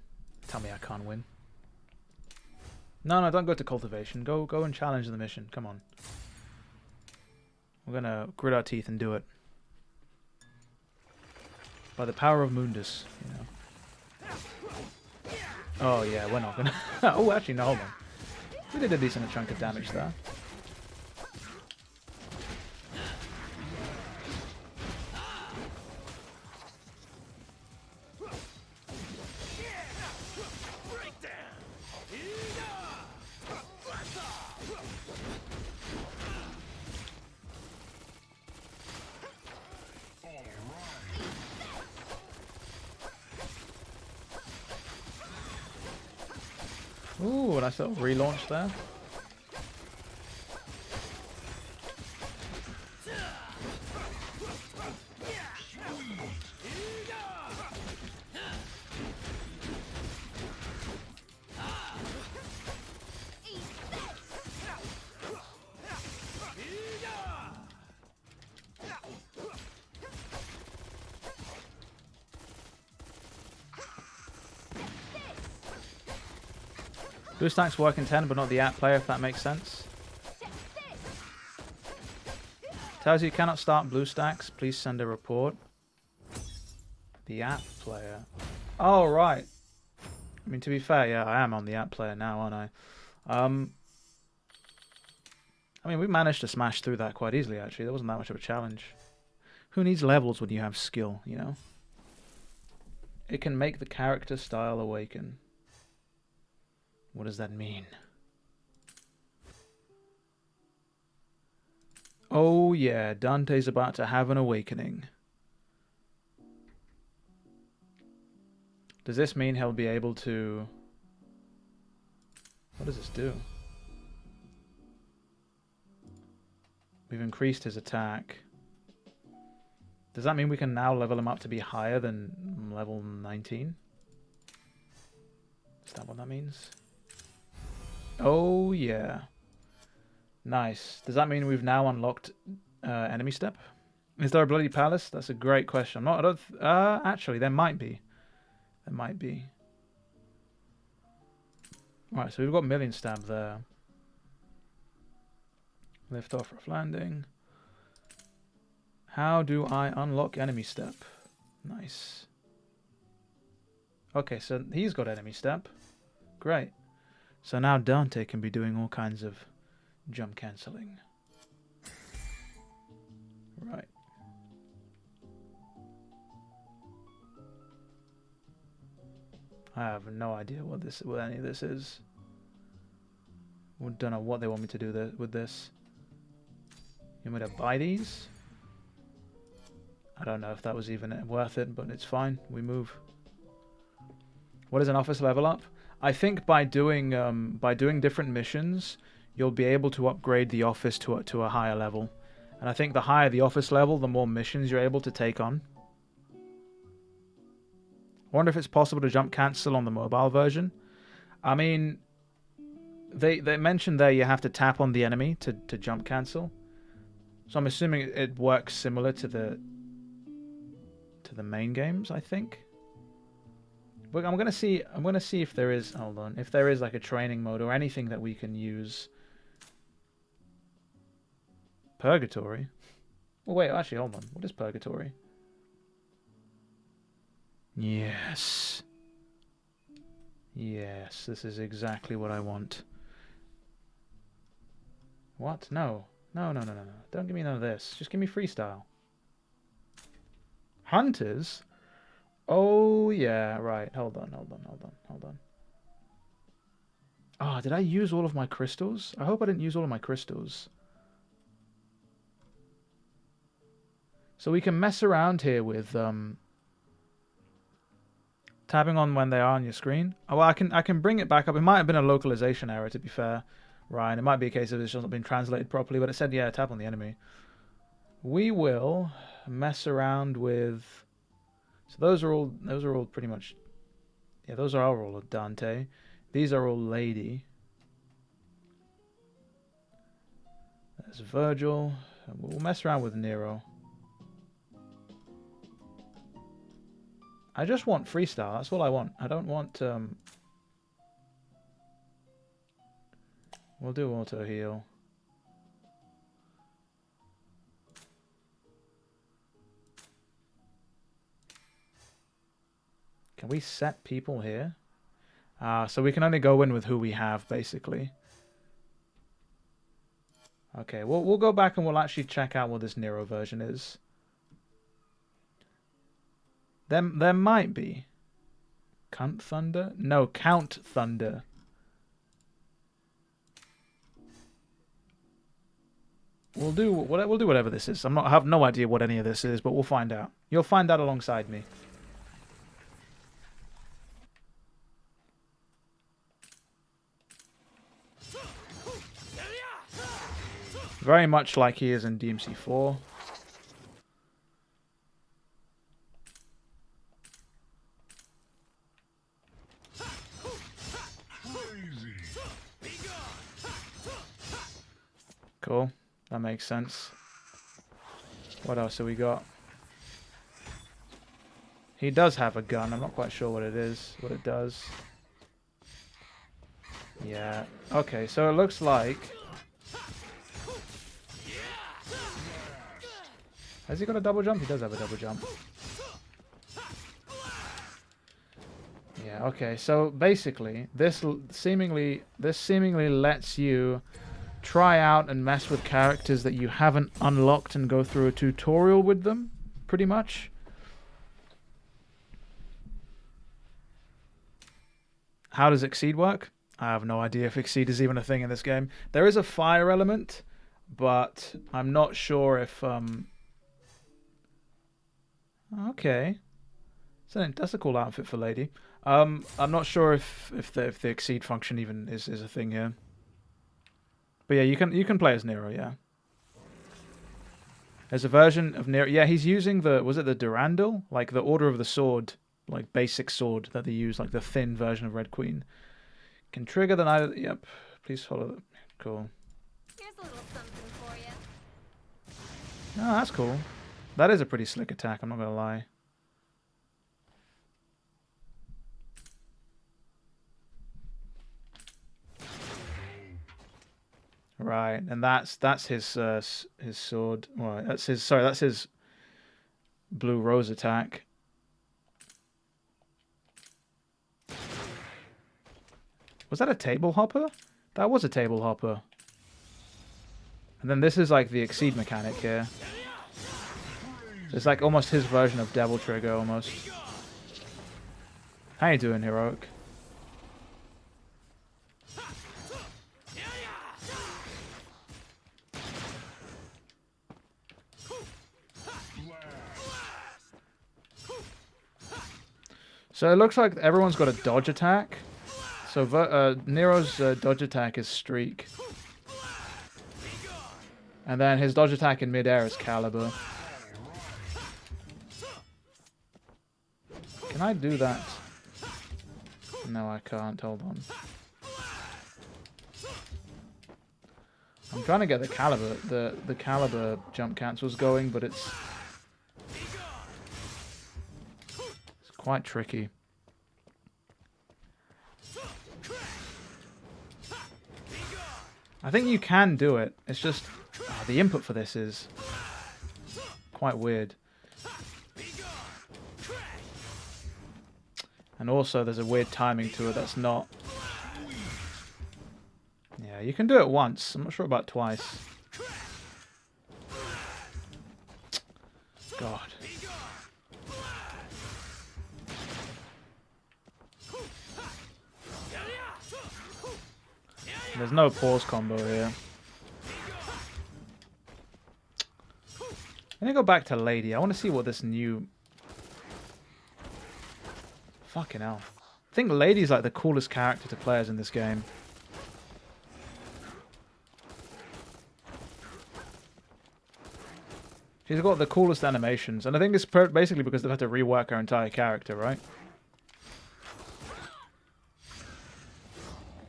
Tell me I can't win. No, don't go to cultivation. Go and challenge the mission. Come on. We're gonna grit our teeth and do it. By the power of Mundus, you know. Oh yeah, we're not gonna. Oh, actually, no, hold on. We did a decent chunk of damage there. Ooh, nice little relaunch there. BlueStacks work in 10, but not the app player, if that makes sense. Tells you cannot start BlueStacks. Please send a report. The app player. Oh, right. I mean, to be fair, yeah, I am on the app player now, aren't I? I mean, we managed to smash through that quite easily, actually. There wasn't that much of a challenge. Who needs levels when you have skill, you know? It can make the character style awaken. What does that mean? Oh yeah, Dante's about to have an awakening. Does this mean he'll be able to... What does this do? We've increased his attack. Does that mean we can now level him up to be higher than level 19? Is that what that means? Oh yeah. Nice. Does that mean we've now unlocked enemy step? Is there a bloody palace? That's a great question. Actually, there might be. There might be. Alright, so we've got million stab there. Lift off rough landing. How do I unlock enemy step? Nice. Okay, so he's got enemy step. Great. So now Dante can be doing all kinds of jump cancelling. Right. I have no idea what any of this is. I don't know what they want me to do with this. You want me to buy these? I don't know if that was even worth it, but it's fine. We move. What is an office level up? I think by doing different missions, you'll be able to upgrade the office to a higher level. And I think the higher the office level, the more missions you're able to take on. I wonder if it's possible to jump cancel on the mobile version. I mean, they mentioned there you have to tap on the enemy to jump cancel. So I'm assuming it works similar to the main games, I think. But I'm gonna see if there is, hold on, if there is like a training mode or anything that we can use. Purgatory? Well, wait, actually, hold on. What is purgatory? Yes. Yes, this is exactly what I want. What? No. No. Don't give me none of this. Just give me freestyle. Hunters? Oh, yeah, right. Hold on. Ah, did I use all of my crystals? I hope I didn't use all of my crystals. So we can mess around here with tapping on when they are on your screen. Oh, well, I can bring it back up. It might have been a localization error, to be fair, Ryan. It might be a case of it's just not been translated properly, but it said, yeah, tap on the enemy. We will mess around with... So those are all pretty much... Yeah, those are all Dante. These are all Lady. There's Virgil. We'll mess around with Nero. I just want freestyle. That's all I want. I don't want... We'll do auto heal. Can we set people here? So we can only go in with who we have, basically. Okay, we'll go back and we'll actually check out what this Nero version is. There might be. Cunt Thunder? No, Count Thunder. We'll do whatever this is. I have no idea what any of this is, but we'll find out. You'll find out alongside me. Very much like he is in DMC4. Cool. That makes sense. What else have we got? He does have a gun. I'm not quite sure what it is, what it does. Yeah. Okay, so it looks like... Has he got a double jump? He does have a double jump. Yeah, okay. So basically, this seemingly lets you try out and mess with characters that you haven't unlocked and go through a tutorial with them, pretty much. How does Exceed work? I have no idea if Exceed is even a thing in this game. There is a fire element, but I'm not sure if... Okay. So that's a cool outfit for Lady. I'm not sure if the Exceed function even is a thing here. But yeah, you can play as Nero, yeah. There's a version of Nero. Yeah, he's using the... Was it the Durandal? Like the Order of the Sword. Like basic sword that they use. Like the thin version of Red Queen. Can trigger the night... Yep. Please follow... Cool. Here's a little something for you. Oh, that's cool. That is a pretty slick attack, I'm not going to lie. Right, and that's his sword. Well, that's his blue rose attack. Was that a table hopper? That was a table hopper. And then this is like the Exceed mechanic here. It's like almost his version of Devil Trigger, almost. How you doing, Heroic? So it looks like everyone's got a dodge attack. So Nero's dodge attack is Streak. And then his dodge attack in midair is Caliber. Can I do that? No, I can't. Hold on. I'm trying to get the Caliber, the Caliber jump cancels going, but it's quite tricky. I think you can do it. It's just the input for this is quite weird. And also there's a weird timing to it that's not... Yeah, you can do it once. I'm not sure about twice. God. There's no pause combo here. Let me go back to Lady. I want to see what this new... Fucking hell. I think Lady's like the coolest character to play as in this game. She's got the coolest animations, and I think it's basically because they've had to rework her entire character, right?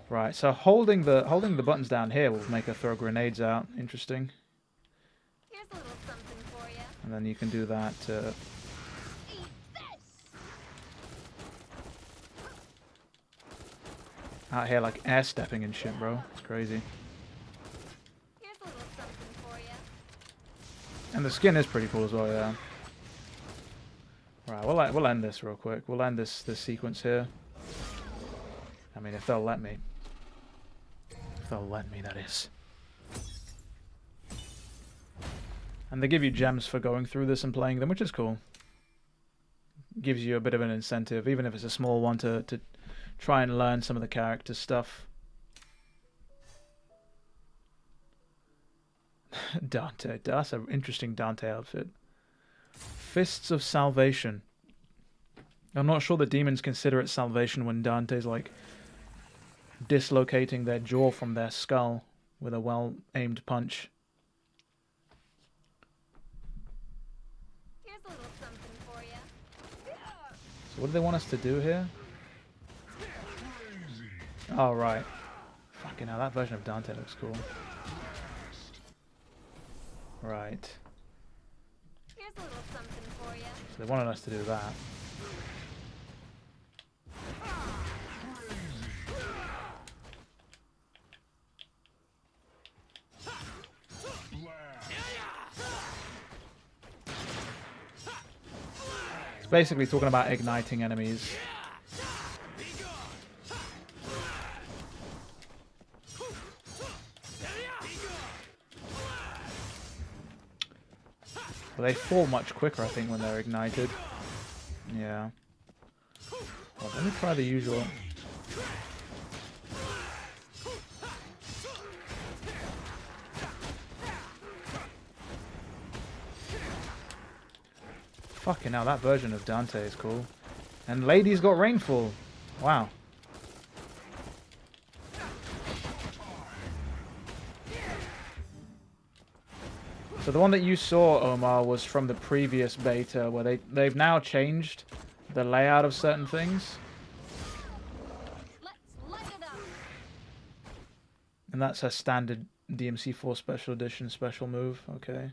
Right, so holding the buttons down here will make her throw grenades out. Interesting. Here's a little something for you. And then you can do that. Eat this. Out here like air stepping and shit, bro. It's crazy. Here's a little something for you. And the skin is pretty cool as well, yeah. Right, we'll end this real quick. We'll end this sequence here. I mean, if they'll let me. If they'll let me, that is. And they give you gems for going through this and playing them, which is cool. Gives you a bit of an incentive, even if it's a small one, to try and learn some of the character stuff. Dante. That's an interesting Dante outfit. Fists of Salvation. I'm not sure the demons consider it salvation when Dante's like dislocating their jaw from their skull with a well-aimed punch. Here's a little something for you. So what do they want us to do here? Oh, right. Fucking hell, that version of Dante looks cool. Right. Here's a little something for you. So they wanted us to do that. basically talking about igniting enemies. But they fall much quicker, I think, when they're ignited. Yeah. Well, let me try the usual. Fucking hell, that version of Dante is cool. And Lady's got Rainfall. Wow. So the one that you saw, Omar, was from the previous beta, where they've now changed the layout of certain things. Let's light it up. And that's her standard DMC4 Special Edition special move. Okay.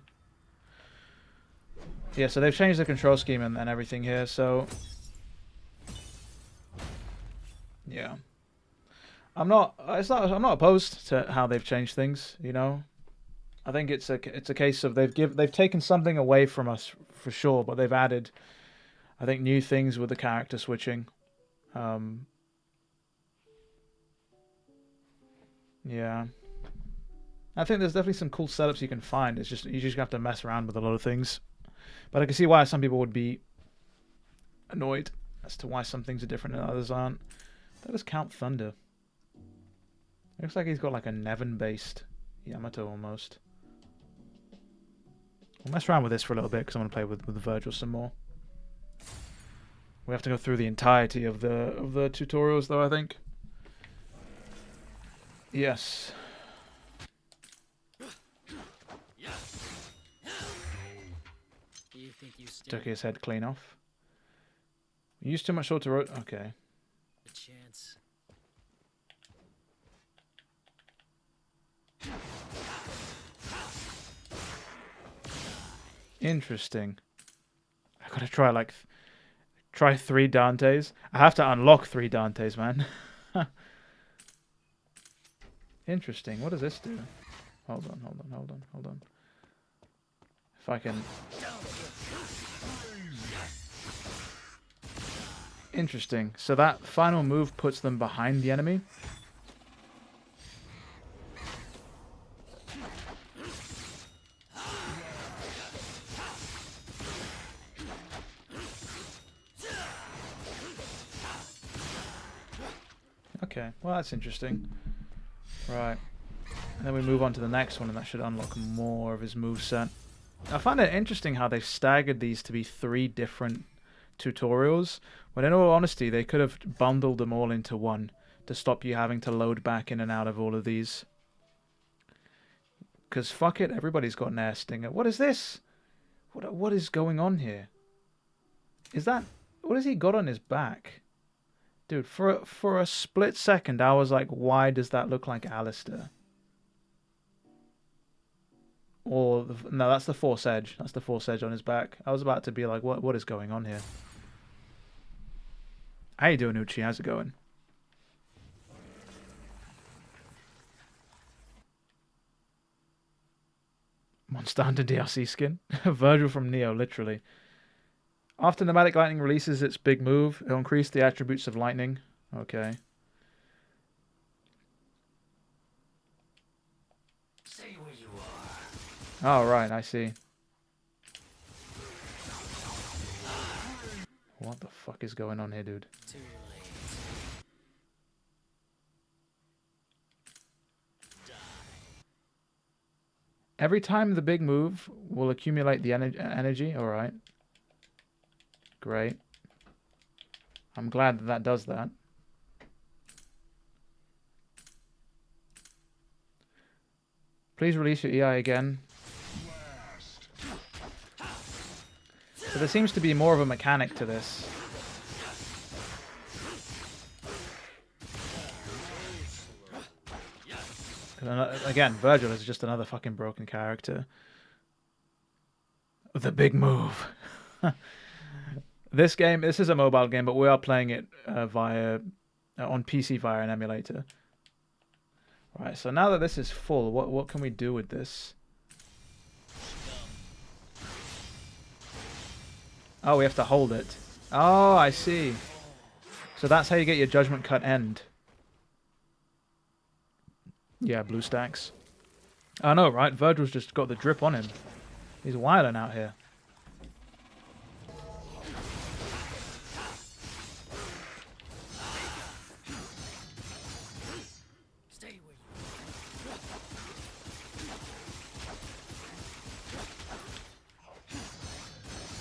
Yeah, so they've changed the control scheme and everything here, so... Yeah. I'm not opposed to how they've changed things, you know? I think it's a case of they've taken something away from us for sure, but they've added, I think, new things with the character switching. Yeah, I think there's definitely some cool setups you can find. It's just you just have to mess around with a lot of things. But I can see why some people would be annoyed as to why some things are different and others aren't. That is Count Thunder. Looks like he's got like a Nevin-based Yamato almost. We'll mess around with this for a little bit because I want to play with Virgil some more. We have to go through the entirety of the tutorials though, I think. Yes. You think you Took his head clean off. Use too much auto rotate. Okay. a chance? Interesting. I gotta try 3 Dantes. I have to unlock 3 Dantes, man. Interesting. What does this do? Hold on. If I can... Interesting. So that final move puts them behind the enemy. Okay, well that's interesting. Right. And then we move on to the next one, and that should unlock more of his moveset. I find it interesting how they've staggered these to be 3 different tutorials, when in all honesty they could have bundled them all into one to stop you having to load back in and out of all of these. Because fuck it, everybody's got an air stinger. What is this? What is going on here? Is that... What has he got on his back? Dude, for a split second I was like, why does that look like Alistair? Or no, that's the Force Edge. That's the Force Edge on his back. I was about to be like, what is going on here? How you doing, Uchi? How's it going? Monster Hunter DLC skin? Virgil from Neo, literally. After Pneumatic Lightning releases its big move, it'll increase the attributes of lightning. Okay. Stay where you are. Oh, right, I see. What the fuck is going on here, dude? Too late. Every time the big move will accumulate the energy. Alright. Great. I'm glad that does that. Please release your EI again. So there seems to be more of a mechanic to this. Again, Virgil is just another fucking broken character. The big move. This is a mobile game, but we are playing it on PC via an emulator. Right, so now that this is full, what can we do with this? Oh, we have to hold it. Oh, I see. So that's how you get your judgment cut end. Yeah, blue stacks. I know, right? Virgil's just got the drip on him. He's wilding out here. Stay where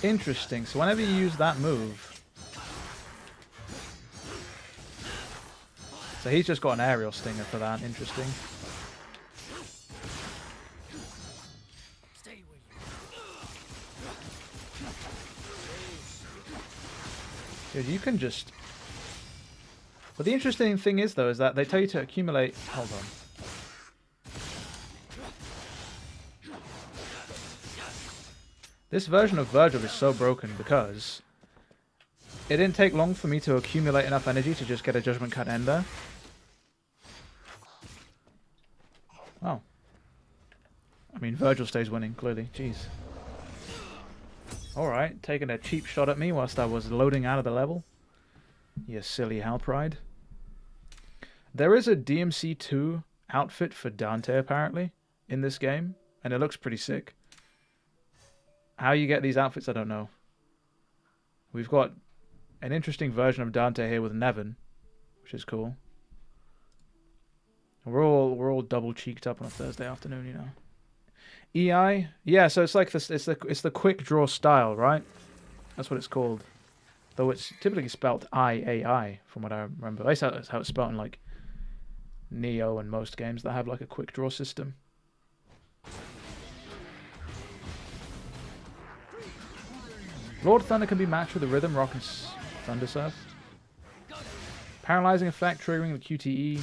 you Interesting. So whenever you use that move... So he's just got an aerial stinger for that. Interesting. stay where you Dude, you can just... But the interesting thing is, though, is that they tell you to accumulate... Hold on. This version of Virgil is so broken because it didn't take long for me to accumulate enough energy to just get a Judgment Cut Ender. Oh. I mean, Virgil stays winning, clearly. Jeez. Alright, taking a cheap shot at me whilst I was loading out of the level. You silly Halpride. There is a DMC2 outfit for Dante, apparently, in this game, and it looks pretty sick. How you get these outfits, I don't know. We've got an interesting version of Dante here with Nevin, which is cool. We're all double cheeked up on a Thursday afternoon, you know. EI, yeah. So it's like this. It's the quick draw style, right? That's what it's called. Though it's typically spelt IAI, from what I remember. That's how it's spelled in like Neo and most games that have like a quick draw system. Lord Thunder can be matched with the Rhythm, Rock, and Thunder Surf. Paralyzing effect, triggering the QTE.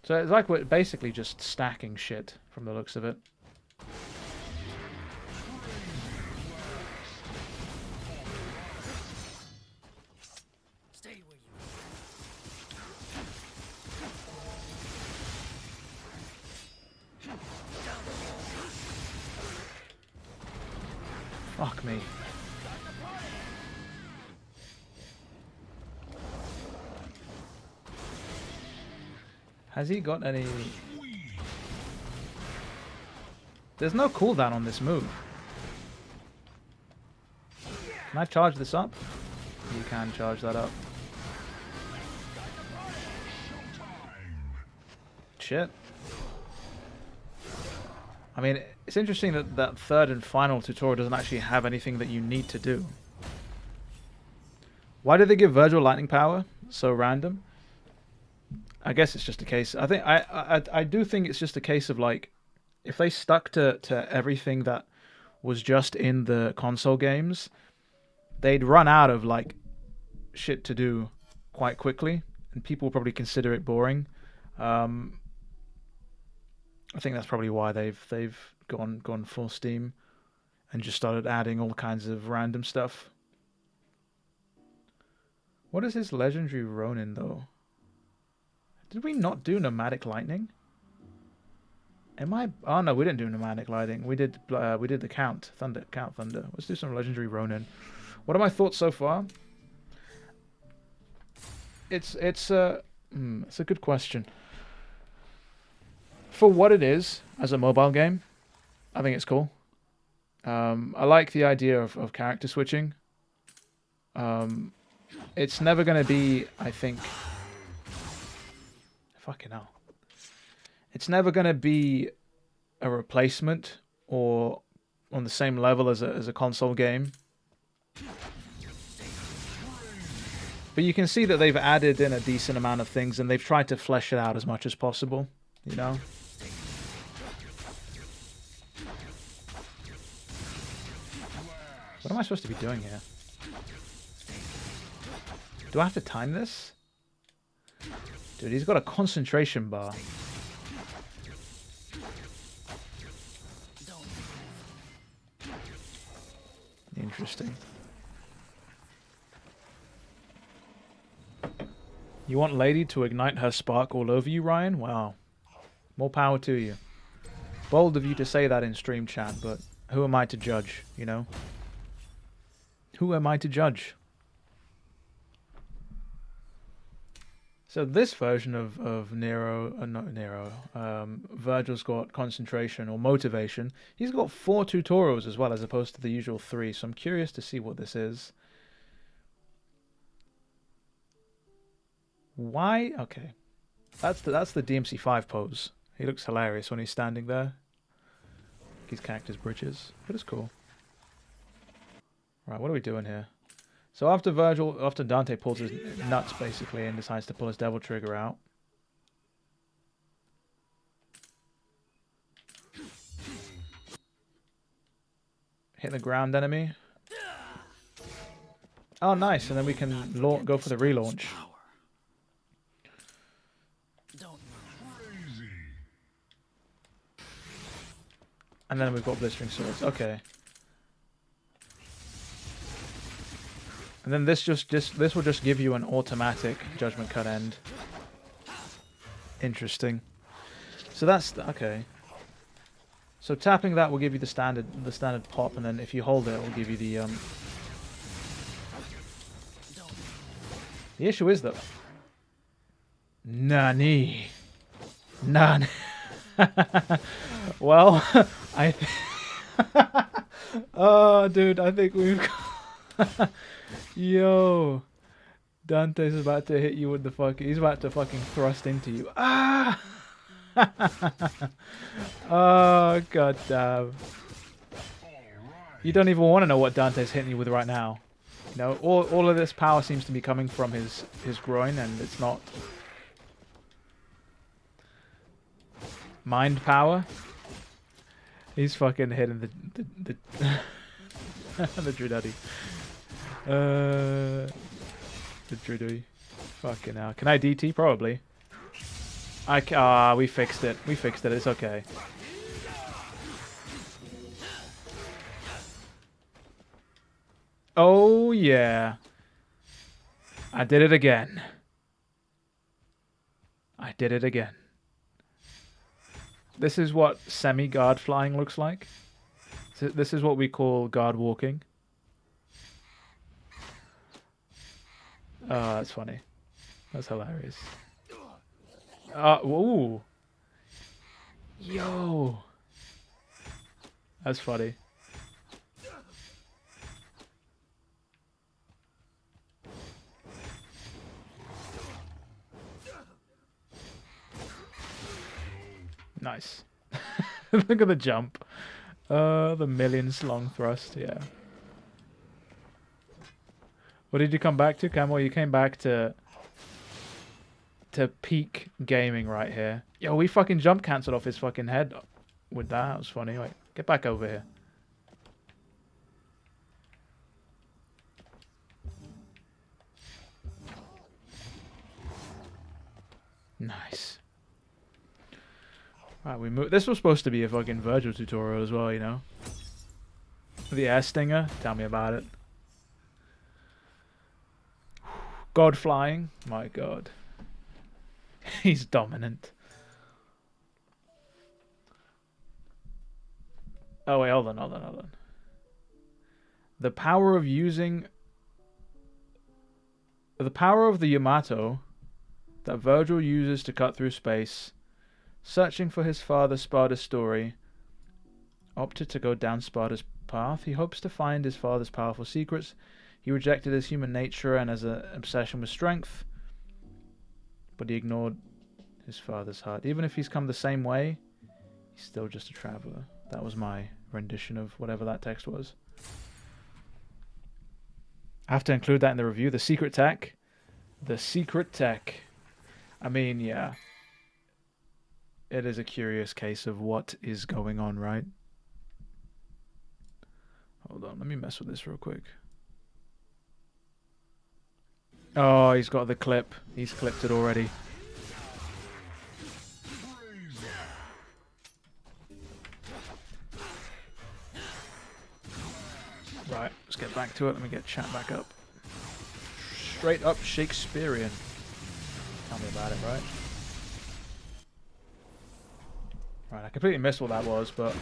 So it's like we're basically just stacking shit from the looks of it. stay where you Fuck me. Has he got any... There's no cooldown on this move. Can I charge this up? You can charge that up. Shit. I mean, it's interesting that that third and final tutorial doesn't actually have anything that you need to do. Why did they give Virgil lightning power? So random. I guess it's just a case. I think I do think it's just a case of like, if they stuck to everything that was just in the console games, they'd run out of like shit to do quite quickly, and people will probably consider it boring. I think that's probably why they've gone full steam and just started adding all kinds of random stuff. What is his legendary Ronin though? Did we not do Nomadic Lightning? Am I? Oh no, we didn't do Nomadic Lightning. We did the Count Thunder. Let's do some legendary Ronin. What are my thoughts so far? It's a good question. For what it is as a mobile game, I think it's cool. I like the idea of character switching. It's never going to be, I think... Fucking hell. It's never going to be a replacement or on the same level as a console game. But you can see that they've added in a decent amount of things and they've tried to flesh it out as much as possible, you know? What am I supposed to be doing here? Do I have to time this? Dude, he's got a concentration bar. Interesting. You want Lady to ignite her spark all over you, Ryan? Wow. More power to you. Bold of you to say that in stream chat, but who am I to judge, you know? Who am I to judge? So this version of Nero, not Nero, Virgil's got concentration or motivation. He's got 4 tutorials as well, as opposed to the usual 3. So I'm curious to see what this is. Why? Okay, that's the DMC5 pose. He looks hilarious when he's standing there. He's cactus bridges, but it's cool. Right, what are we doing here? So after Dante pulls his nuts basically and decides to pull his devil trigger out. Hit the ground enemy. Oh, nice, and then we can go for the relaunch. And then we've got blistering swords. Okay. And then this will just give you an automatic judgment cut end. Interesting. So that's okay. So tapping that will give you the standard pop, and then if you hold it, it will give you the The issue is that Nani. Well, oh, dude, I think we've got... Yo, Dante's about to hit you with the fucking... He's about to fucking thrust into you. Ah! Oh, god damn. You don't even want to know what Dante's hitting you with right now. You know, all of this power seems to be coming from his groin, and it's not... Mind power. He's fucking hitting the the Drudaddy. The Drudaddy. Fucking hell. Can I DT? Probably. We fixed it. We fixed it. It's okay. Oh yeah. I did it again. I did it again. This is what semi-guard flying looks like. So this is what we call guard walking. Oh, that's funny. That's hilarious. Ooh. Yo. That's funny. Nice. Look at the jump. The millions long thrust, yeah. What did you come back to, Camel? You came back to peak gaming right here. Yo, we fucking jump cancelled off his fucking head with that. That was funny. Wait, get back over here. Nice. Right, we move. This was supposed to be a fucking Virgil tutorial as well, you know. The air stinger. Tell me about it. God flying. My god. He's dominant. Oh wait, hold on. The power of using... The power of the Yamato that Virgil uses to cut through space... Searching for his father Sparta's story, opted to go down Sparta's path. He hopes to find his father's powerful secrets. He rejected his human nature and as an obsession with strength, but he ignored his father's heart. Even if he's come the same way, he's still just a traveler. That was my rendition of whatever that text was. I have to include that in the review. The secret tech. The secret tech. I mean, yeah. It is a curious case of what is going on, right? Hold on, let me mess with this real quick. Oh, he's got the clip. He's clipped it already. Right, let's get back to it. Let me get chat back up. Straight up Shakespearean. Tell me about it, right? Right, I completely missed what that was, but...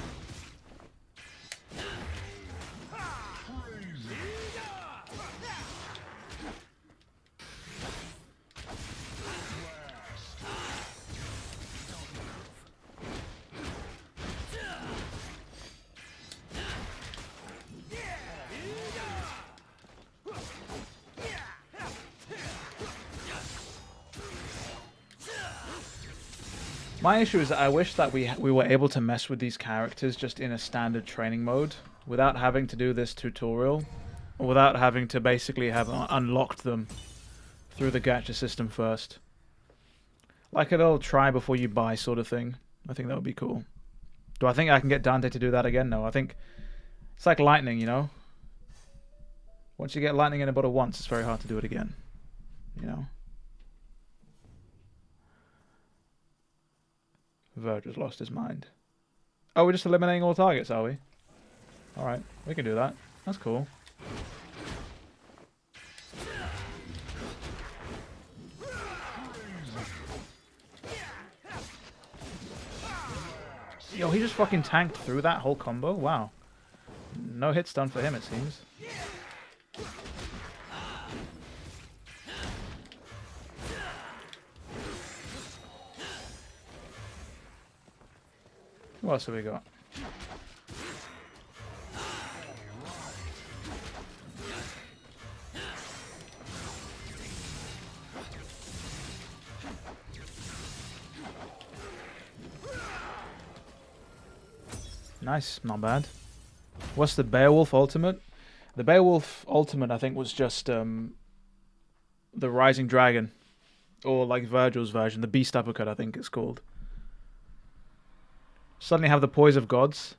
My issue is that I wish that we were able to mess with these characters just in a standard training mode without having to do this tutorial, or without having to basically have unlocked them through the gacha system first. Like a little try before you buy sort of thing. I think that would be cool. Do I think I can get Dante to do that again? No, I think it's like lightning, you know? Once you get lightning in a bottle once, it's very hard to do it again. You know? Verge has lost his mind. Oh, we're just eliminating all targets, are we? Alright, we can do that. That's cool. Yo, he just fucking tanked through that whole combo? Wow. No hits done for him, it seems. What else have we got? Nice, not bad. What's the Beowulf ultimate? The Beowulf ultimate, I think, was just the Rising Dragon, or like Virgil's version, the Beast Uppercut, I think it's called. Suddenly have the Poise of Gods.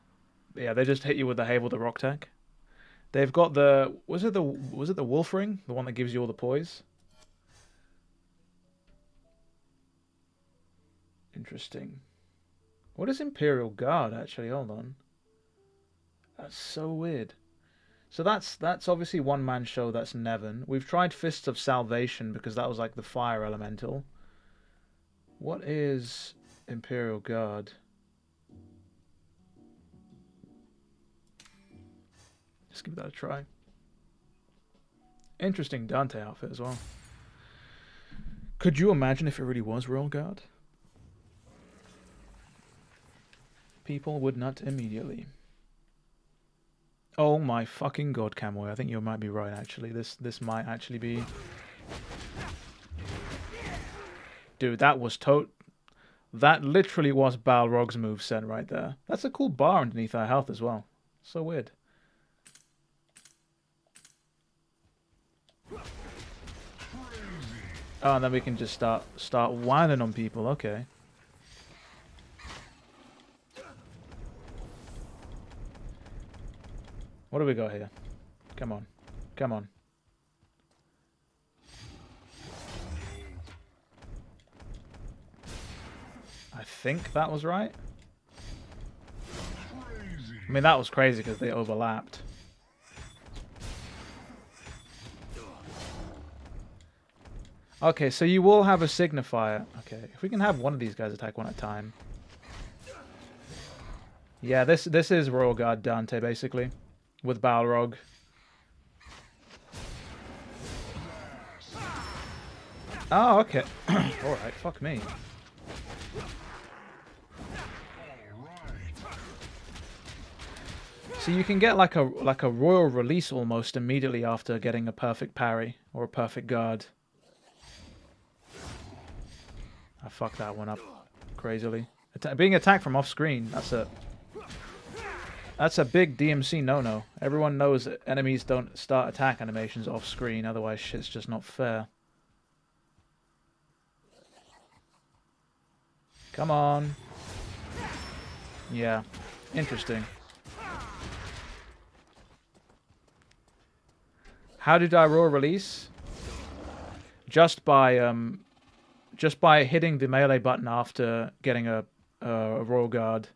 Yeah, they just hit you with the Havel, the Rock Tech. They've got the was it the Wolf Ring, the one that gives you all the poise? Interesting. What is Imperial Guard actually? Hold on. That's so weird. So that's obviously one man show. That's Nevin. We've tried Fists of Salvation because that was like the fire elemental. What is Imperial Guard? Let's give that a try. Interesting Dante outfit as well. Could you imagine if it really was Royal Guard? People would not immediately. Oh my fucking god, Camoy. I think you might be right, actually. This might actually be... Dude, that was that literally was Balrog's moveset right there. That's a cool bar underneath our health as well. So weird. Oh, and then we can just start whining on people. Okay. What do we got here? Come on. Come on. I think that was right. I mean, that was crazy because they overlapped. Okay, so you will have a signifier. Okay, if we can have one of these guys attack one at a time. Yeah, this is Royal Guard Dante, basically. With Balrog. Oh, okay. Alright, fuck me. So you can get like a royal release almost immediately after getting a perfect parry or a perfect guard. I fucked that one up crazily. Being attacked from off screen, that's a big DMC no-no. Everyone knows that enemies don't start attack animations off screen, otherwise shit's just not fair. Come on. Yeah, interesting. How did I roll release? Just by hitting the melee button after getting a Royal Guard.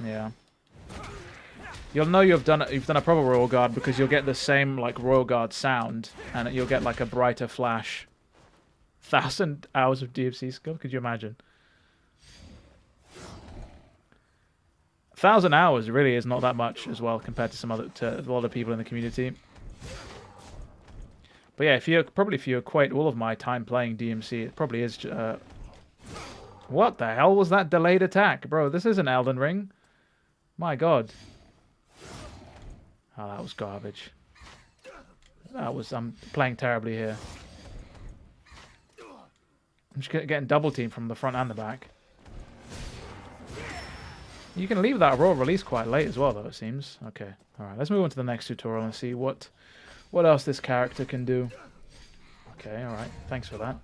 Yeah. You'll know you've done a proper Royal Guard because you'll get the same like Royal Guard sound and you'll get like a brighter flash. 1,000 hours of DFC skill, could you imagine? 1,000 hours really is not that much as well compared to a lot of people in the community. But yeah, if you equate all of my time playing DMC, it probably is. What the hell was that delayed attack, bro? This isn't Elden Ring. My god. Oh, that was garbage. I'm playing terribly here. I'm just getting double teamed from the front and the back. You can leave that raw release quite late as well, though, it seems. Okay, alright, let's move on to the next tutorial and see what else this character can do. Okay, alright, thanks for that.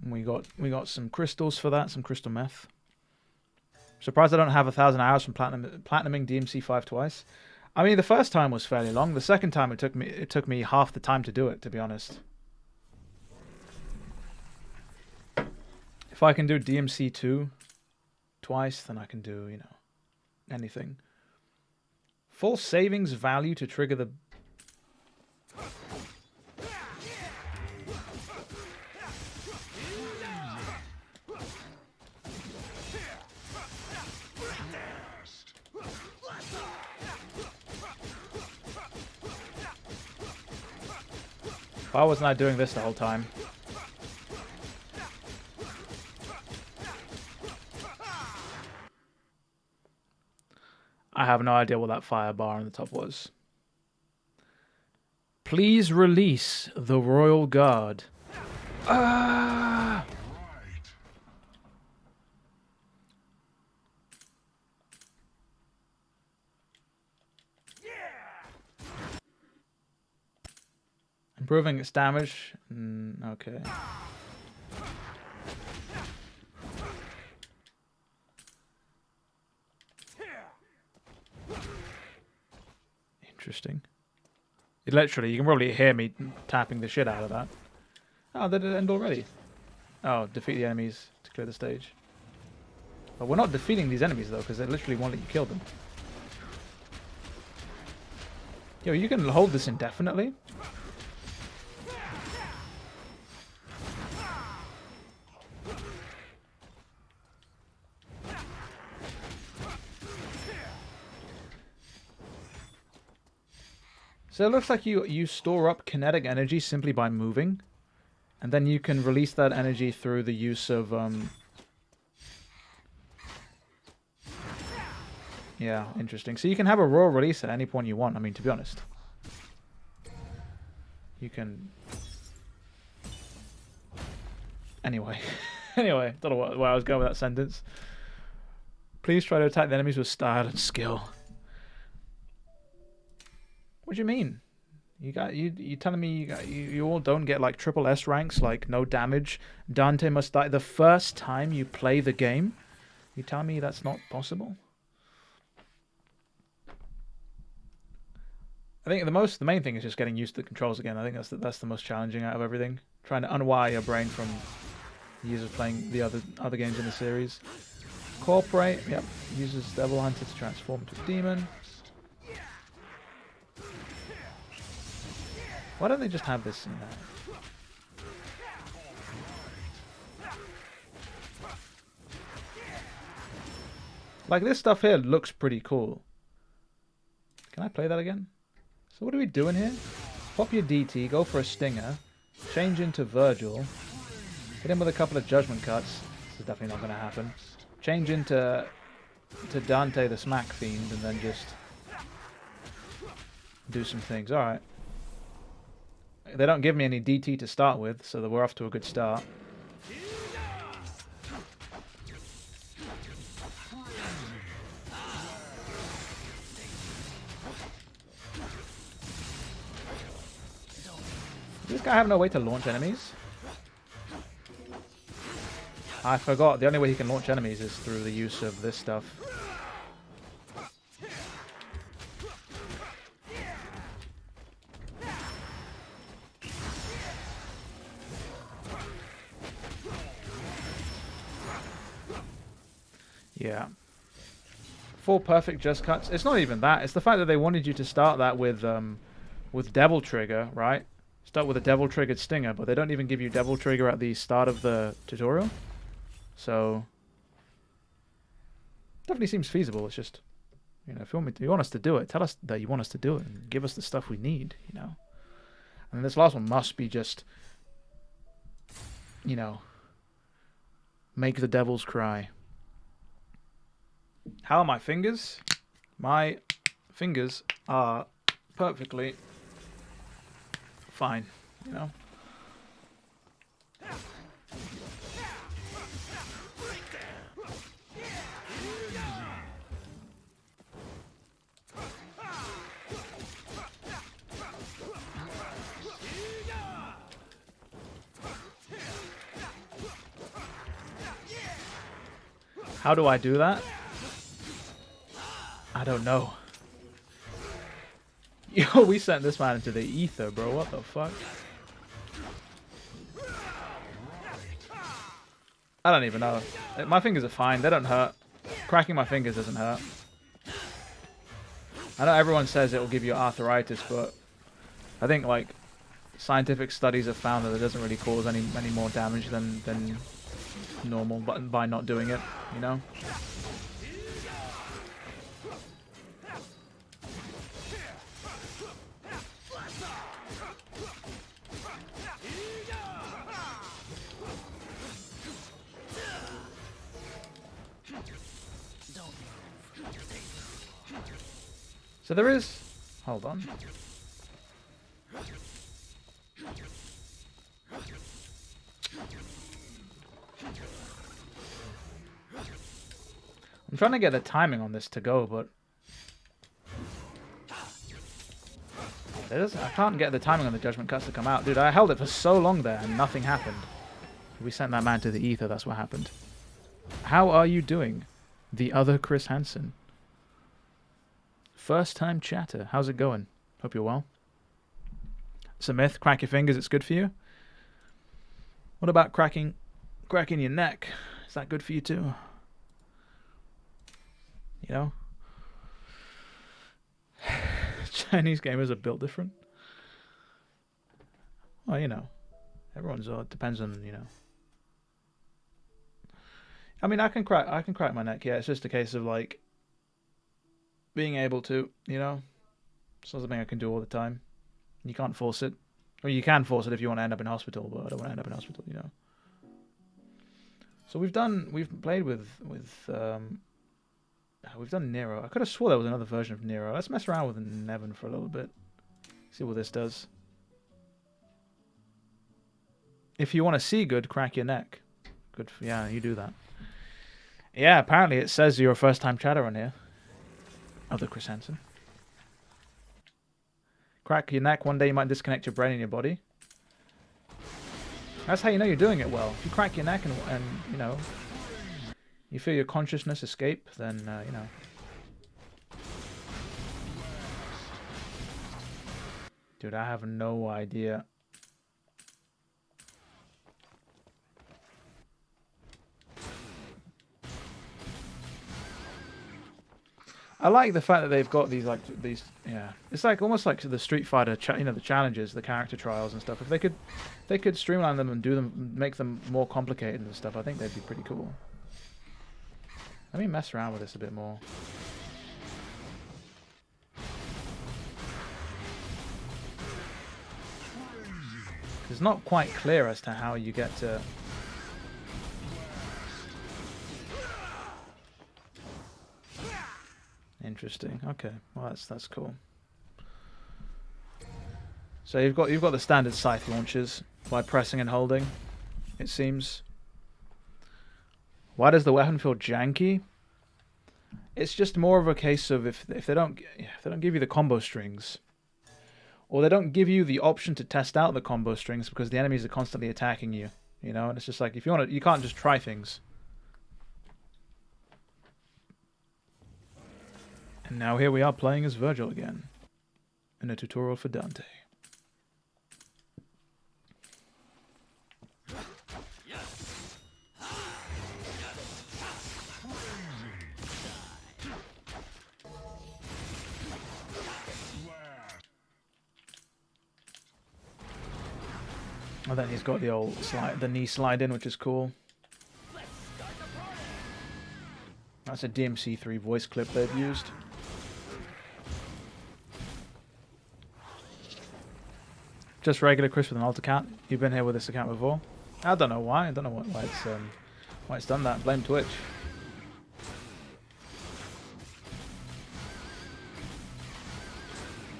We got some crystals for that, some crystal meth. Surprised I don't have 1,000 hours from platinuming DMC5 twice. I mean, the first time was fairly long. The second time it took me half the time to do it, to be honest. If I can do DMC2 twice, then I can do, you know, anything. Full savings value to trigger the... Why wasn't I doing this the whole time? I have no idea what that fire bar on the top was. Please release the Royal Guard. Ah! Improving its damage. Okay. Interesting. Literally, you can probably hear me tapping the shit out of that. Oh, did it end already? Oh, defeat the enemies to clear the stage. But we're not defeating these enemies, though, because they literally won't let you kill them. Yo, you can hold this indefinitely? So it looks like you store up kinetic energy simply by moving. And then you can release that energy through the use of... Yeah, interesting. So you can have a raw release at any point you want. I mean, to be honest. You can... Anyway. Anyway, don't know where I was going with that sentence. Please try to attack the enemies with style and skill. What do you mean? You telling me you all don't get like triple S ranks, like no damage? Dante must die the first time you play the game? You telling me that's not possible? I think the main thing is just getting used to the controls again. I think that's the most challenging out of everything. Trying to unwire your brain from years of playing the other games in the series. Corporate, yep, uses Devil Hunter to transform to demon. Why don't they just have this in there? Like, this stuff here looks pretty cool. Can I play that again? So what are we doing here? Pop your DT, go for a stinger, change into Virgil, hit him with a couple of judgment cuts. This is definitely not going to happen. Change into Dante the Smack Fiend, and then just do some things. Alright. They don't give me any DT to start with, so that we're off to a good start. Does this guy have no way to launch enemies? I forgot, the only way he can launch enemies is through the use of this stuff. Yeah. 4 perfect just cuts. It's not even that. It's the fact that they wanted you to start that with Devil Trigger, right? Start with a Devil Triggered Stinger, but they don't even give you Devil Trigger at the start of the tutorial. So definitely seems feasible. It's just, you know, if you want us to do it, tell us that you want us to do it and give us the stuff we need, you know. And this last one must be just, you know, make the devils cry. How are my fingers? My fingers are perfectly fine, you know. How do I do that? I don't know. Yo, we sent this man into the ether, bro. What the fuck? I don't even know. My fingers are fine. They don't hurt. Cracking my fingers doesn't hurt. I know everyone says it will give you arthritis, but I think like scientific studies have found that it doesn't really cause any more damage than normal, but by not doing it, you know. So there is... Hold on. I'm trying to get the timing on this to go, but... I can't get the timing on the Judgment Cuts to come out. Dude, I held it for so long there and nothing happened. We sent that man to the ether, that's what happened. How are you doing? The other Chris Hansen. First time chatter. How's it going? Hope you're well. It's a myth. Crack your fingers. It's good for you. What about cracking your neck? Is that good for you too? You know? Chinese gamers are built different. Well, you know. Everyone's it depends on, you know. I mean, I can crack my neck. Yeah, it's just a case of like being able to, you know. It's not something I can do all the time. You can't force it. Or you can force it if you want to end up in hospital, but I don't want to end up in hospital, you know. So we've played with we've done Nero. I could have swore there was another version of Nero. Let's mess around with Nevin for a little bit. See what this does. If you want to see good, crack your neck. Good for, yeah, you do that. Yeah, apparently it says you're a first time chatter on here. Other Chris Hansen. Crack your neck, one day you might disconnect your brain and your body. That's how you know you're doing it well. If you crack your neck and you know, you feel your consciousness escape, then, you know. Dude, I have no idea. I like the fact that they've got these yeah. It's like almost like the Street Fighter, you know, the challenges, the character trials and stuff. If they could streamline them and do them, make them more complicated and stuff, I think they'd be pretty cool. Let me mess around with this a bit more. It's not quite clear as to how you get to. Interesting. Okay. Well, that's cool. So you've got the standard scythe launches by pressing and holding, it seems. Why does the weapon feel janky? It's just more of a case of if they don't give you the combo strings, or they don't give you the option to test out the combo strings because the enemies are constantly attacking you. You know, and it's just like if you want to, you can't just try things. And now here we are playing as Virgil again, in a tutorial for Dante. And then he's got the old the knee slide in, which is cool. That's a DMC3 voice clip they've used. Just regular Chris with an alt account. You've been here with this account before. I don't know why. I don't know why it's done that. Blame Twitch.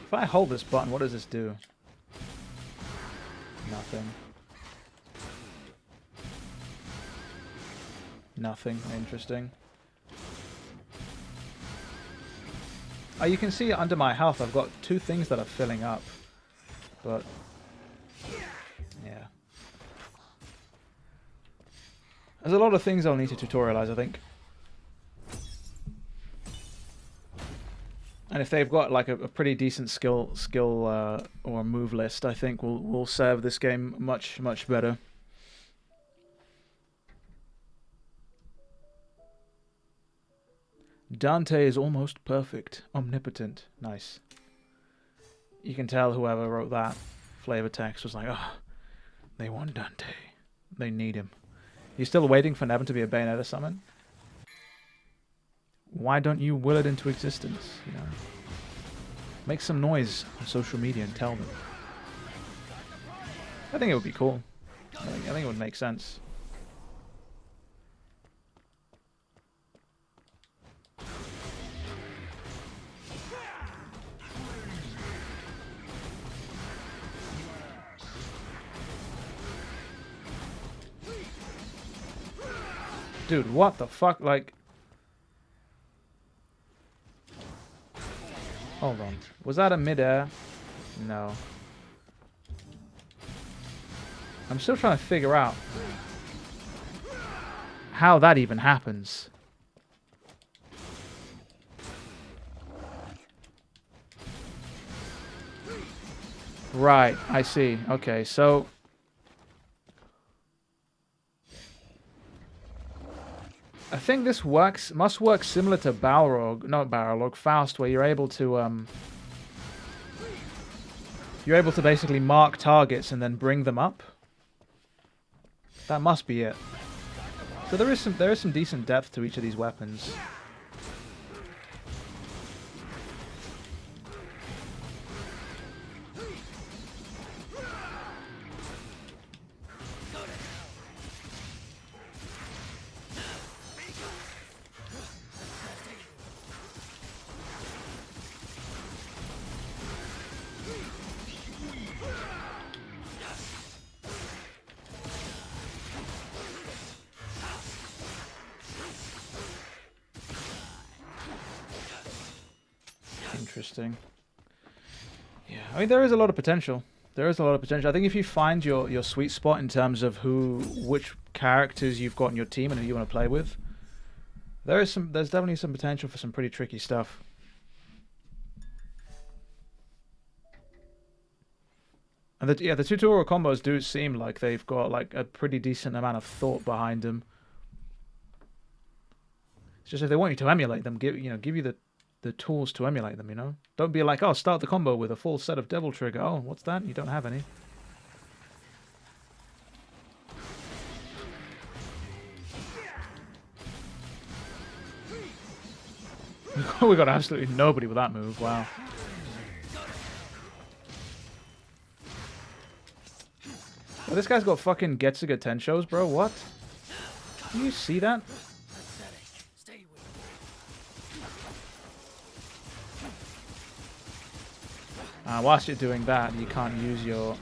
If I hold this button, what does this do? Nothing. Nothing interesting. Oh, you can see under my health I've got 2 things that are filling up. But yeah. There's a lot of things I'll need to tutorialize, I think. And if they've got like a pretty decent skill or move list, I think will serve this game much better. Dante is almost perfect, omnipotent. Nice. You can tell whoever wrote that flavor text was like, oh, they want Dante. They need him. You still waiting for Nevin to be a Bayonetta summon? Why don't you will it into existence? You know, make some noise on social media and tell them. I think it would be cool. I think it would make sense. Dude, what the fuck? Like, hold on. Was that a mid-air? No. I'm still trying to figure out how that even happens. Right, I see. Okay, so I think this must work similar to Balrog, not Balrog, Faust, where you're able to basically mark targets and then bring them up. That must be it. So there is some decent depth to each of these weapons. Interesting. Yeah, I mean there is a lot of potential. There is a lot of potential. I think if you find your sweet spot in terms of which characters you've got in your team and who you want to play with, there's definitely some potential for some pretty tricky stuff. And the tutorial combos do seem like they've got like a pretty decent amount of thought behind them. It's just if they want you to emulate them, give you the tools to emulate them, you know? Don't be like, oh, start the combo with a full set of Devil Trigger. Oh, what's that? You don't have any. We got absolutely nobody with that move. Wow. Oh, this guy's got fucking Getsuga Tenshos, bro. What? Can you see that? Stay with Whilst you're doing that, you can't use your...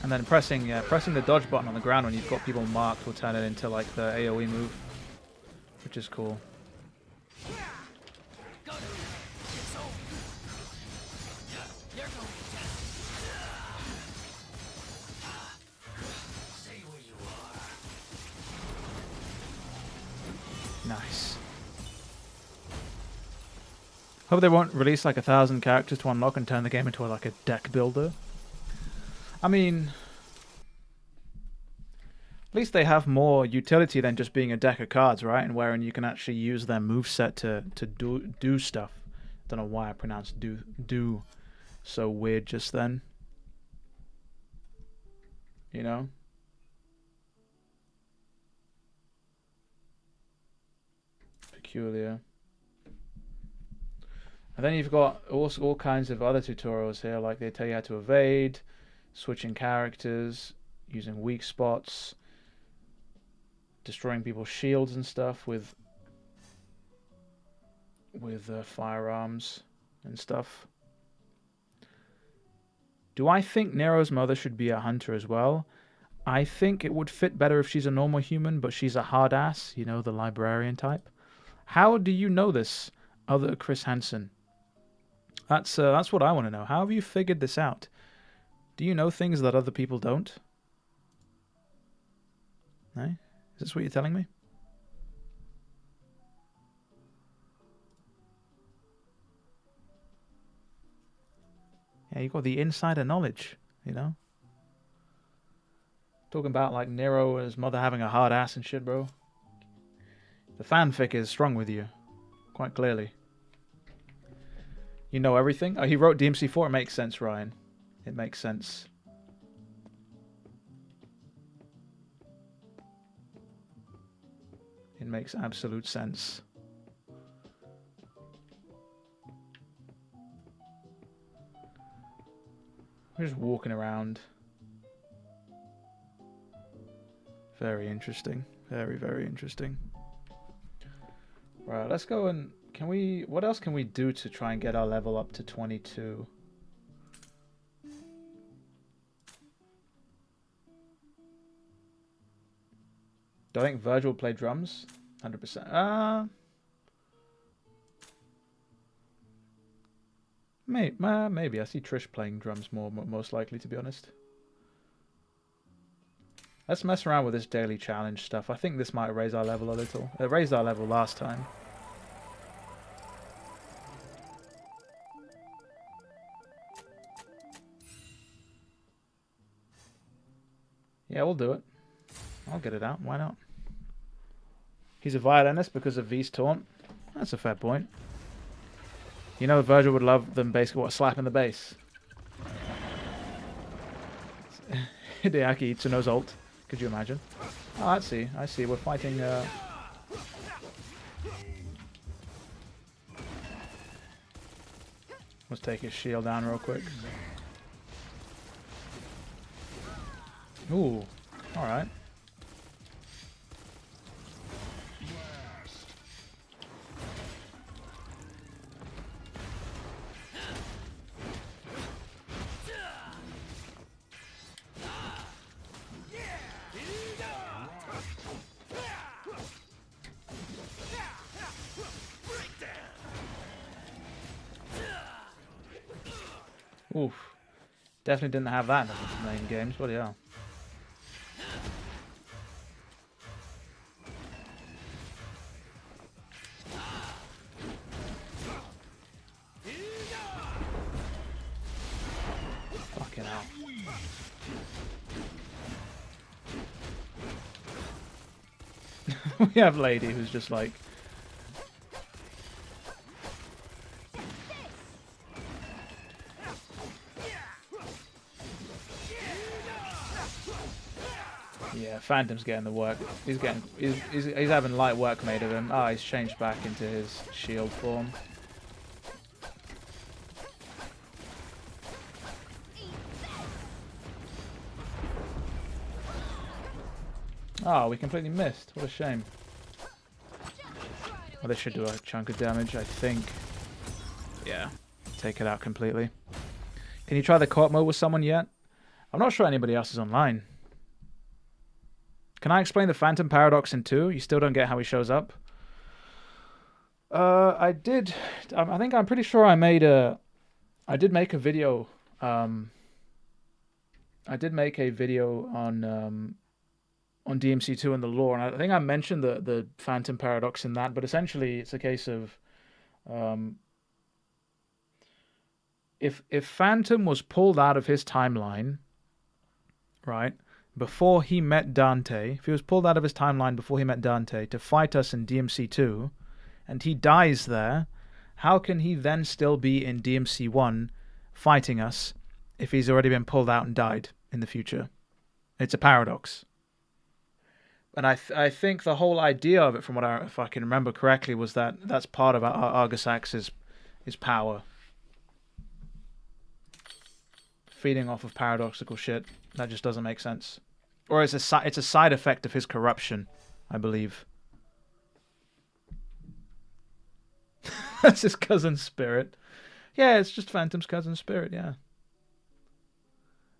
And then pressing the dodge button on the ground when you've got people marked will turn it into like the AoE move, which is cool. Nice. Hope they won't release like 1,000 characters to unlock and turn the game into like a deck builder. I mean, at least they have more utility than just being a deck of cards, right? And wherein you can actually use their moveset to do stuff. Don't know why I pronounced do so weird just then. You know? Peculiar. And then you've got all kinds of other tutorials here, like they tell you how to evade, switching characters, using weak spots, destroying people's shields and stuff with firearms and stuff. Do I think Nero's mother should be a hunter as well? I think it would fit better if she's a normal human, but she's a hard ass, you know, the librarian type. How do you know this, other Chris Hansen? That's what I want to know. How have you figured this out? Do you know things that other people don't? No? Is this what you're telling me? Yeah, you got the insider knowledge, you know? Talking about like Nero and his mother having a hard ass and shit, bro. The fanfic is strong with you, quite clearly. You know everything? Oh, he wrote DMC4. It makes sense, Ryan. It makes sense. It makes absolute sense. We're just walking around. Very interesting. Very, very interesting. Right, let's go and... Can we... What else can we do to try and get our level up to 22? Do I think Virgil will play drums? 100%. Maybe. I see Trish playing drums most likely, to be honest. Let's mess around with this daily challenge stuff. I think this might raise our level a little. It raised our level last time. Yeah, we'll do it. I'll get it out. Why not? He's a violinist because of V's taunt. That's a fair point. You know, Virgil would love them basically slapping the bass. Hideaki Itsuno's ult. Could you imagine? Oh, I see. I see. We're fighting... Let's take his shield down real quick. Ooh. Alright. Oof. Definitely didn't have that in the main games. Bloody hell. Fucking hell. We have Lady who's just like... Yeah, Phantom's getting the work. He's having light work made of him. Ah, he's changed back into his shield form. Oh, we completely missed. What a shame. Well, this should do a chunk of damage, I think. Yeah, take it out completely. Can you try the co-op mode with someone yet? I'm not sure anybody else is online. Can I explain the Phantom Paradox in 2? You still don't get how he shows up? I did. I think I'm pretty sure I did make a video. I did make a video on DMC2 and the lore, and I think I mentioned the Phantom Paradox in that. But essentially, it's a case of if Phantom was pulled out of his timeline, right? Before he met Dante, if he was pulled out of his timeline before he met Dante to fight us in DMC2, and he dies there, how can he then still be in DMC1 fighting us if he's already been pulled out and died in the future? It's a paradox. And I think the whole idea of it, from if I can remember correctly, was that that's part of Argus Ax's power. feeding off of paradoxical shit. That just doesn't make sense. Or it's a side effect of his corruption, I believe. That's his cousin's spirit. Yeah, it's just Phantom's cousin's spirit, yeah.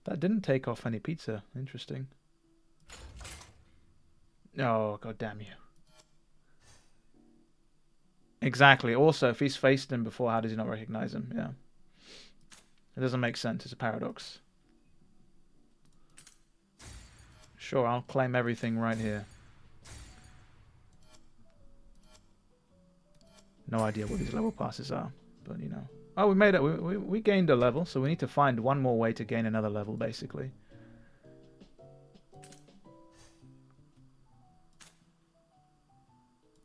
That didn't take off any pizza. Interesting. Oh, god damn you. Exactly. Also, if he's faced him before, how does he not recognize him? Yeah. It doesn't make sense. It's a paradox. Sure, I'll claim everything right here. No idea what these level passes are, but you know. Oh, we made it. We gained a level, so we need to find one more way to gain another level, basically.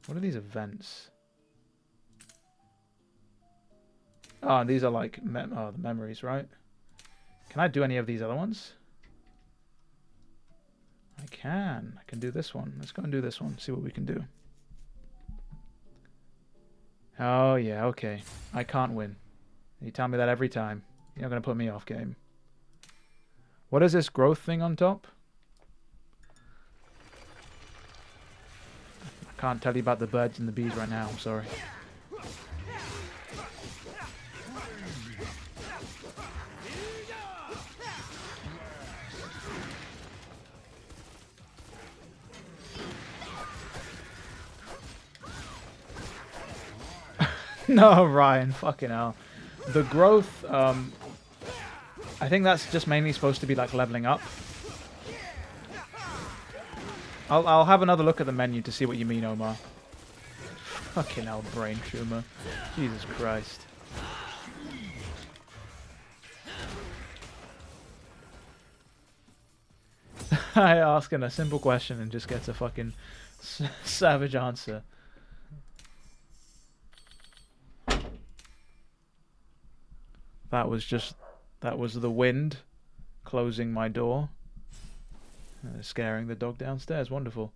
What are these events? Oh, these are like the memories, right? Can I do any of these other ones? I can. I can do this one. Let's go and do this one. See what we can do. Oh, yeah, okay. I can't win. You tell me that every time. You're not going to put me off game. What is this growth thing on top? I can't tell you about the birds and the bees right now. I'm sorry. No, Ryan, fucking hell. The growth, I think that's just mainly supposed to be like leveling up. I'll have another look at the menu to see what you mean, Omar. Fucking hell, brain tumor. Jesus Christ. I ask him a simple question and just gets a fucking savage answer. That was the wind closing my door, scaring the dog downstairs. Wonderful.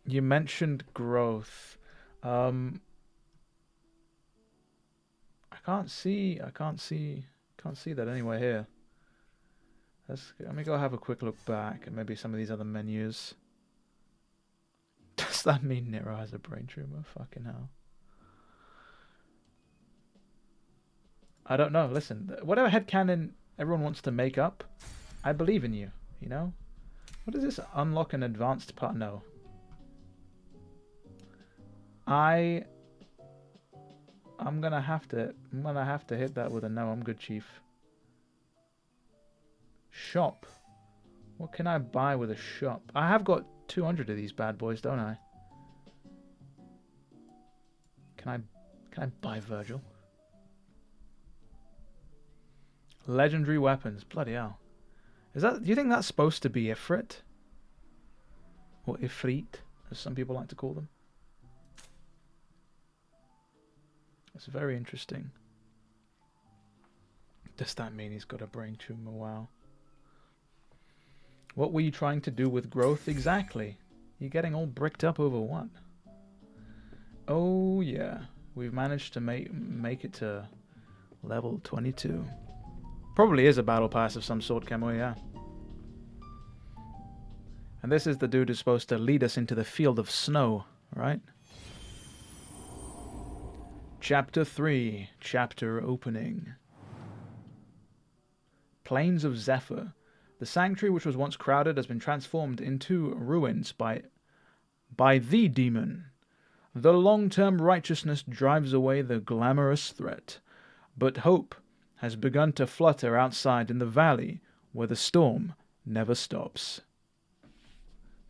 You mentioned growth. I can't see that anywhere here. Let me go have a quick look back at maybe some of these other menus. Does that mean Nero has a brain tumor? Fucking hell. I don't know. Listen, whatever headcanon everyone wants to make up, I believe in you, you know? What is this? Unlock an advanced part? No. I'm gonna have to hit that with a no. I'm good, Chief. Shop. What can I buy with a shop? I have got 200 of these bad boys, don't I? Can I buy Virgil? Legendary weapons. Bloody hell. Do you think that's supposed to be Ifrit? Or Ifrit, as some people like to call them? It's very interesting. Does that mean he's got a brain tumor? Wow. What were you trying to do with growth exactly? You're getting all bricked up over what? Oh yeah. We've managed to make it to level 22. Probably is a battle pass of some sort, Kemo, yeah. And this is the dude who's supposed to lead us into the field of snow, right? Chapter 3. Chapter opening. Plains of Zephyr. The sanctuary which was once crowded has been transformed into ruins by the demon. The long-term righteousness drives away the glamorous threat, but hope has begun to flutter outside in the valley where the storm never stops.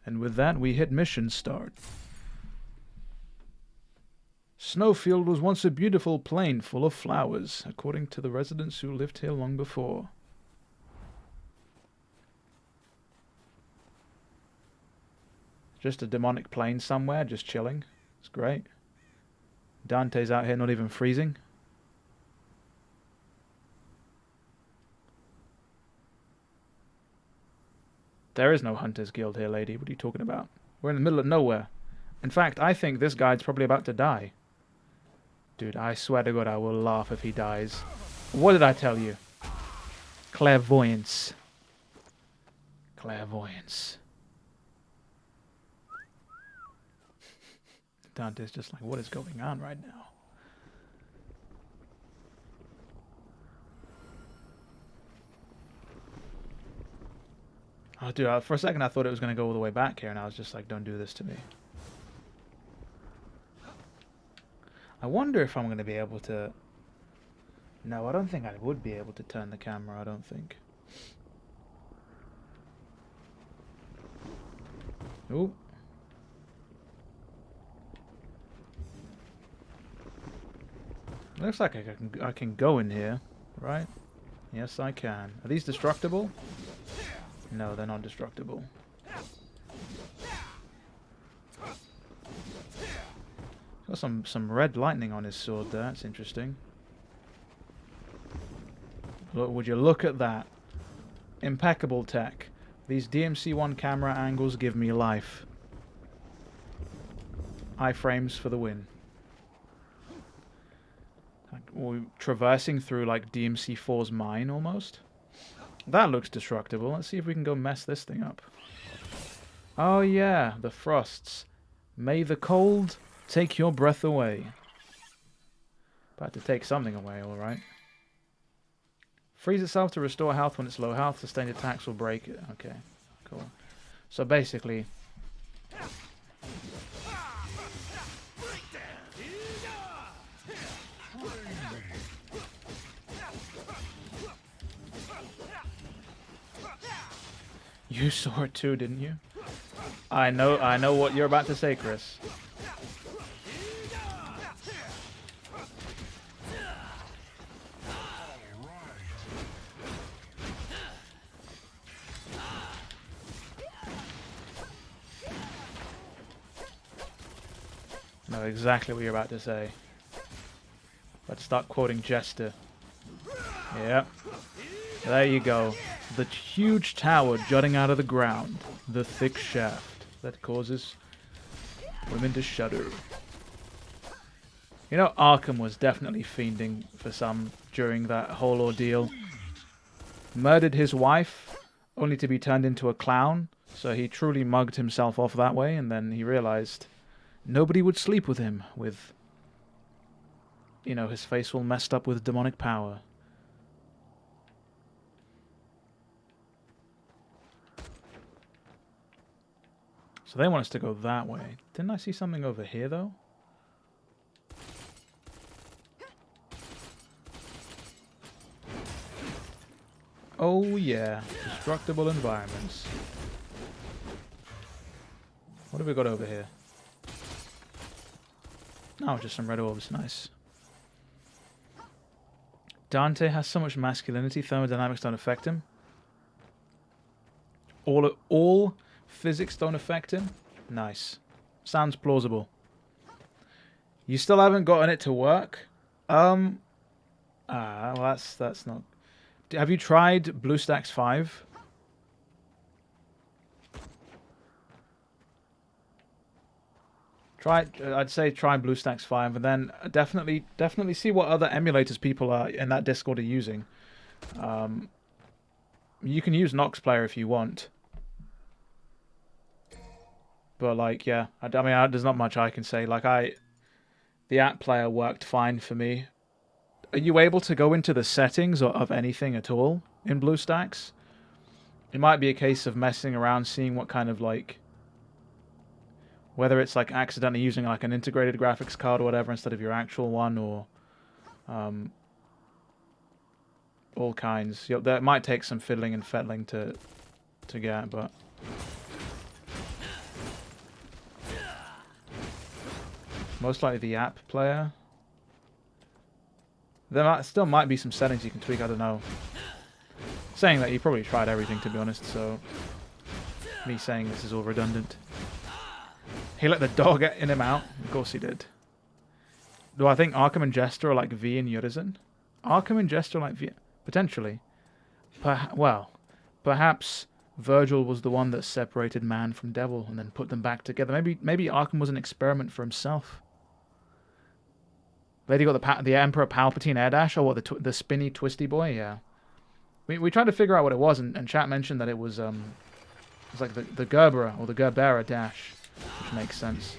And with that, we hit mission start. Snowfield was once a beautiful plain full of flowers, according to the residents who lived here long before. Just a demonic plain somewhere, just chilling. It's great. Dante's out here not even freezing. There is no Hunter's Guild here, lady. What are you talking about? We're in the middle of nowhere. In fact, I think this guy's probably about to die. Dude, I swear to God I will laugh if he dies. What did I tell you? Clairvoyance. Clairvoyance. Dante's just like, what is going on right now? Oh, dude, for a second I thought it was going to go all the way back here, and I was just like, don't do this to me. I wonder if I'm going to be able to... No, I don't think I would be able to turn the camera, I don't think. Ooh. Looks like I can go in here, right? Yes, I can. Are these destructible? No, they're not destructible. Got some red lightning on his sword there. That's interesting. Look, would you look at that? Impeccable tech. These DMC1 camera angles give me life. Iframes for the win. We're traversing through like DMC4's mine almost. That looks destructible. Let's see if we can go mess this thing up. Oh yeah, the frosts. May the cold take your breath away. About to take something away, alright. Freeze itself to restore health when it's low health. Sustained attacks will break it. Okay, cool. So basically... You saw it too, didn't you? I know what you're about to say, Chris. I know exactly what you're about to say. Let's start quoting Jester. Yep. There you go. The huge tower jutting out of the ground. The thick shaft that causes women to shudder. You know, Arkham was definitely fiending for some during that whole ordeal. Murdered his wife, only to be turned into a clown. So he truly mugged himself off that way, and then he realized nobody would sleep with him with, you know, his face all messed up with demonic power. So they want us to go that way. Didn't I see something over here, though? Oh, yeah. Destructible environments. What have we got over here? Oh, just some red orbs. Nice. Dante has so much masculinity, thermodynamics don't affect him. All physics don't affect him? Nice. Sounds plausible. You still haven't gotten it to work? Well, that's not... Have you tried BlueStacks 5? I'd say try BlueStacks 5, and then definitely see what other emulators people are in that Discord are using. You can use Nox Player if you want. But, like, yeah, I mean, there's not much I can say. Like, the app player worked fine for me. Are you able to go into the settings of anything at all in BlueStacks? It might be a case of messing around, seeing what kind of, like... Whether it's, like, accidentally using, like, an integrated graphics card or whatever instead of your actual one, or... all kinds. That might take some fiddling and fettling to get, but... Most likely the app player. There still might be some settings you can tweak, I don't know. Saying that, you probably tried everything, to be honest, so... Me saying this is all redundant. He let the dog in him out? Of course he did. Do I think Arkham and Jester are like V and Urizen? Arkham and Jester are like V... Potentially. Well, perhaps Virgil was the one that separated man from devil and then put them back together. Maybe Arkham was an experiment for himself. Lady got the Emperor Palpatine air dash, or what, the spinny twisty boy? Yeah. We tried to figure out what it was, and chat mentioned that it was like the Gerbera or the Gerbera dash, which makes sense.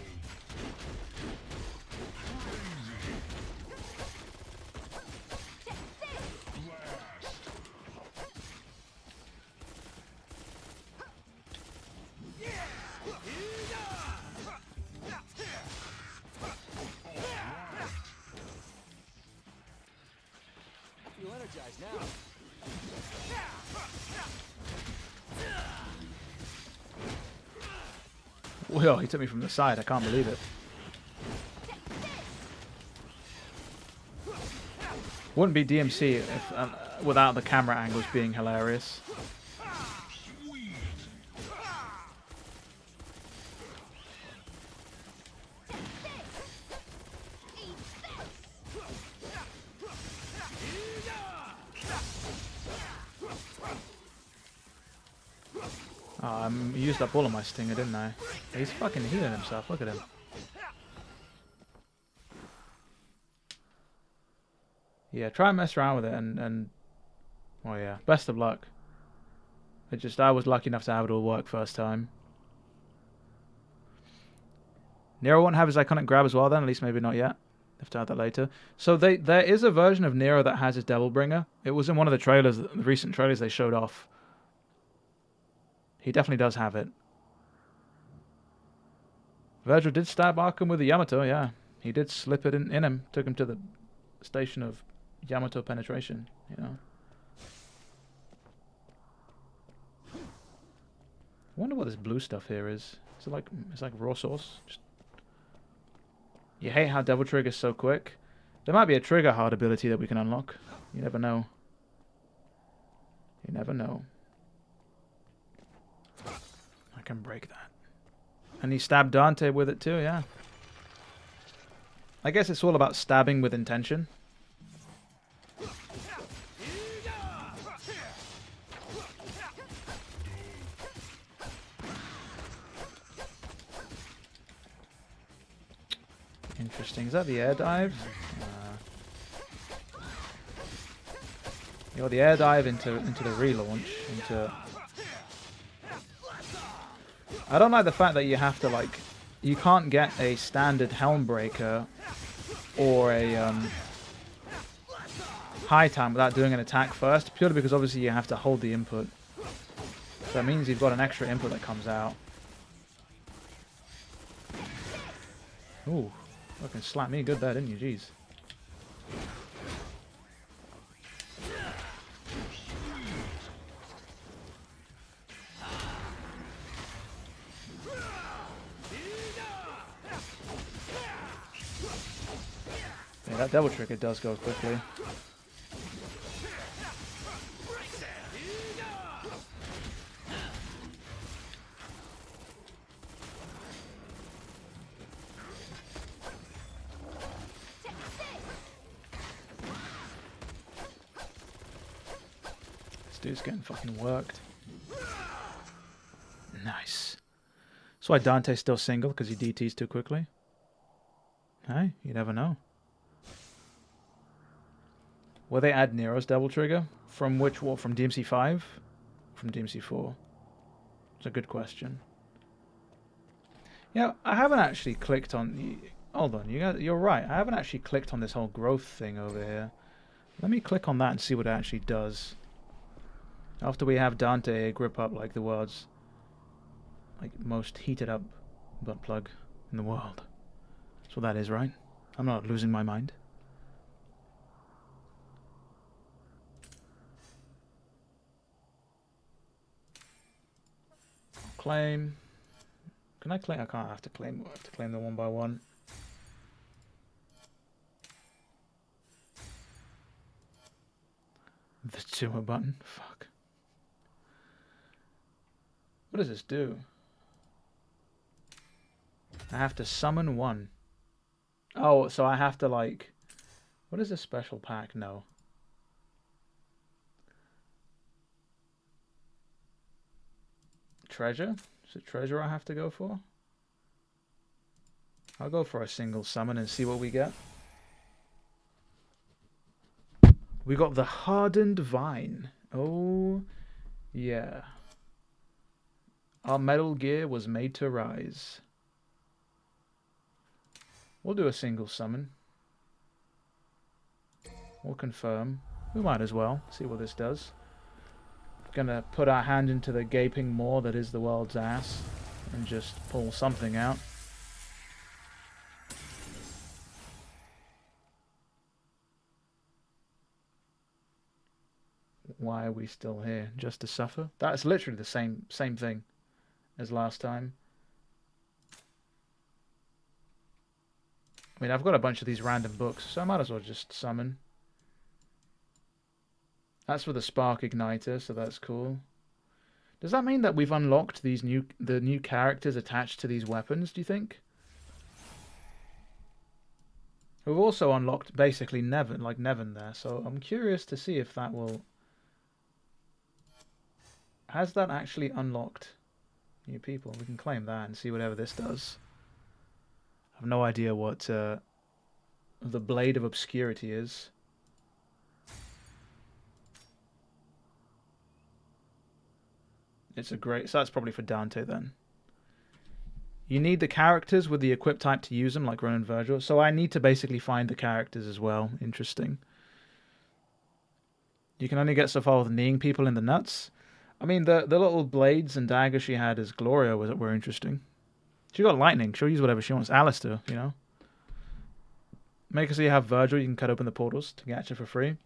Feel energized now. Whoa, he took me from the side. I can't believe it. Wouldn't be DMC if without the camera angles being hilarious. Oh, I used up all of my stinger, didn't I? He's fucking healing himself. Look at him. Yeah, try and mess around with it and oh yeah, best of luck. I was lucky enough to have it all work first time. Nero won't have his iconic grab as well then, at least maybe not yet. Have to add that later. So there is a version of Nero that has his Devil Bringer. It was in one of the trailers, the recent trailers they showed off. He definitely does have it. Virgil did stab Arkham with the Yamato, yeah. He did slip it in him. Took him to the station of Yamato penetration, you know. I wonder what this blue stuff here is. Is it like, it's like raw sauce? Just... You hate how Devil Trigger's so quick. There might be a trigger hard ability that we can unlock. You never know. You never know. I can break that. And he stabbed Dante with it too, yeah. I guess it's all about stabbing with intention. Interesting. Is that the air dive? You know, the air dive into the relaunch. I don't like the fact that you have to, like, you can't get a standard helm breaker or a high time without doing an attack first, purely because obviously you have to hold the input. So that means you've got an extra input that comes out. Ooh, fucking slapped me good there, didn't you? Jeez. Yeah, that Devil Trigger does go quickly. This dude's getting fucking worked. Nice. That's why Dante's still single, because he DTs too quickly. Hey, you never know. Will they add Nero's Devil Trigger? From which war? From DMC 5? From DMC 4? It's a good question. Yeah, I haven't actually clicked on... Hold on, you're right. I haven't actually clicked on this whole growth thing over here. Let me click on that and see what it actually does. After we have Dante grip up like the world's most heated up butt plug in the world. That's what that is, right? I'm not losing my mind. Claim. Can I claim? I can't. I have to claim them one by one. The tumor button. Fuck. What does this do? I have to summon one. Oh, so I have to, like... What is a special pack? No. Treasure? Is it treasure I have to go for? I'll go for a single summon and see what we get. We got the Hardened Vine. Oh, yeah. Our Metal Gear was made to rise. We'll do a single summon. We'll confirm. We might as well. See what this does. Gonna put our hand into the gaping maw that is the world's ass and just pull something out. Why are we still here? Just to suffer? That's literally the same thing as last time. I mean, I've got a bunch of these random books, so I might as well just summon. That's for the Spark Igniter, so that's cool. Does that mean that we've unlocked the new characters attached to these weapons, do you think? We've also unlocked basically Nevin there, so I'm curious to see if that will... Has that actually unlocked new people? We can claim that and see whatever this does. I have no idea what the Blade of Obscurity is. It's a great... So that's probably for Dante then. You need the characters with the equip type to use them, like Ronan Virgil. So I need to basically find the characters as well. Interesting. You can only get so far with kneeing people in the nuts. I mean, the little blades and daggers she had as Gloria were interesting. She got lightning. She'll use whatever she wants. Alistair, you know. Make her so you have Virgil. You can cut open the portals to get you for free.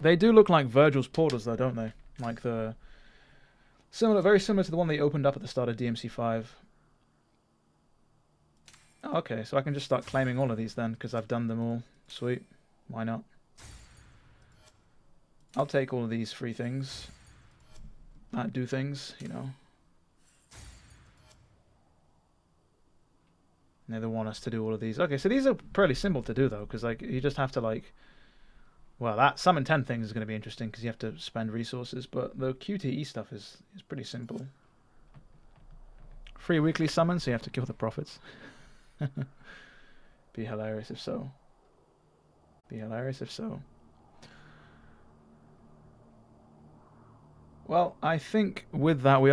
They do look like Virgil's portals, though, don't they? Like the... very similar to the one they opened up at the start of DMC5. Oh, okay, so I can just start claiming all of these then, because I've done them all. Sweet. Why not? I'll take all of these free things. That do things, you know. They don't want us to do all of these. Okay, so these are pretty simple to do, though, because like you just have to, like... Well, that summon 10 things is going to be interesting, because you have to spend resources, but the QTE stuff is pretty simple. Free weekly summon, so you have to kill the prophets. Be hilarious if so. Be hilarious if so. Well, I think with that we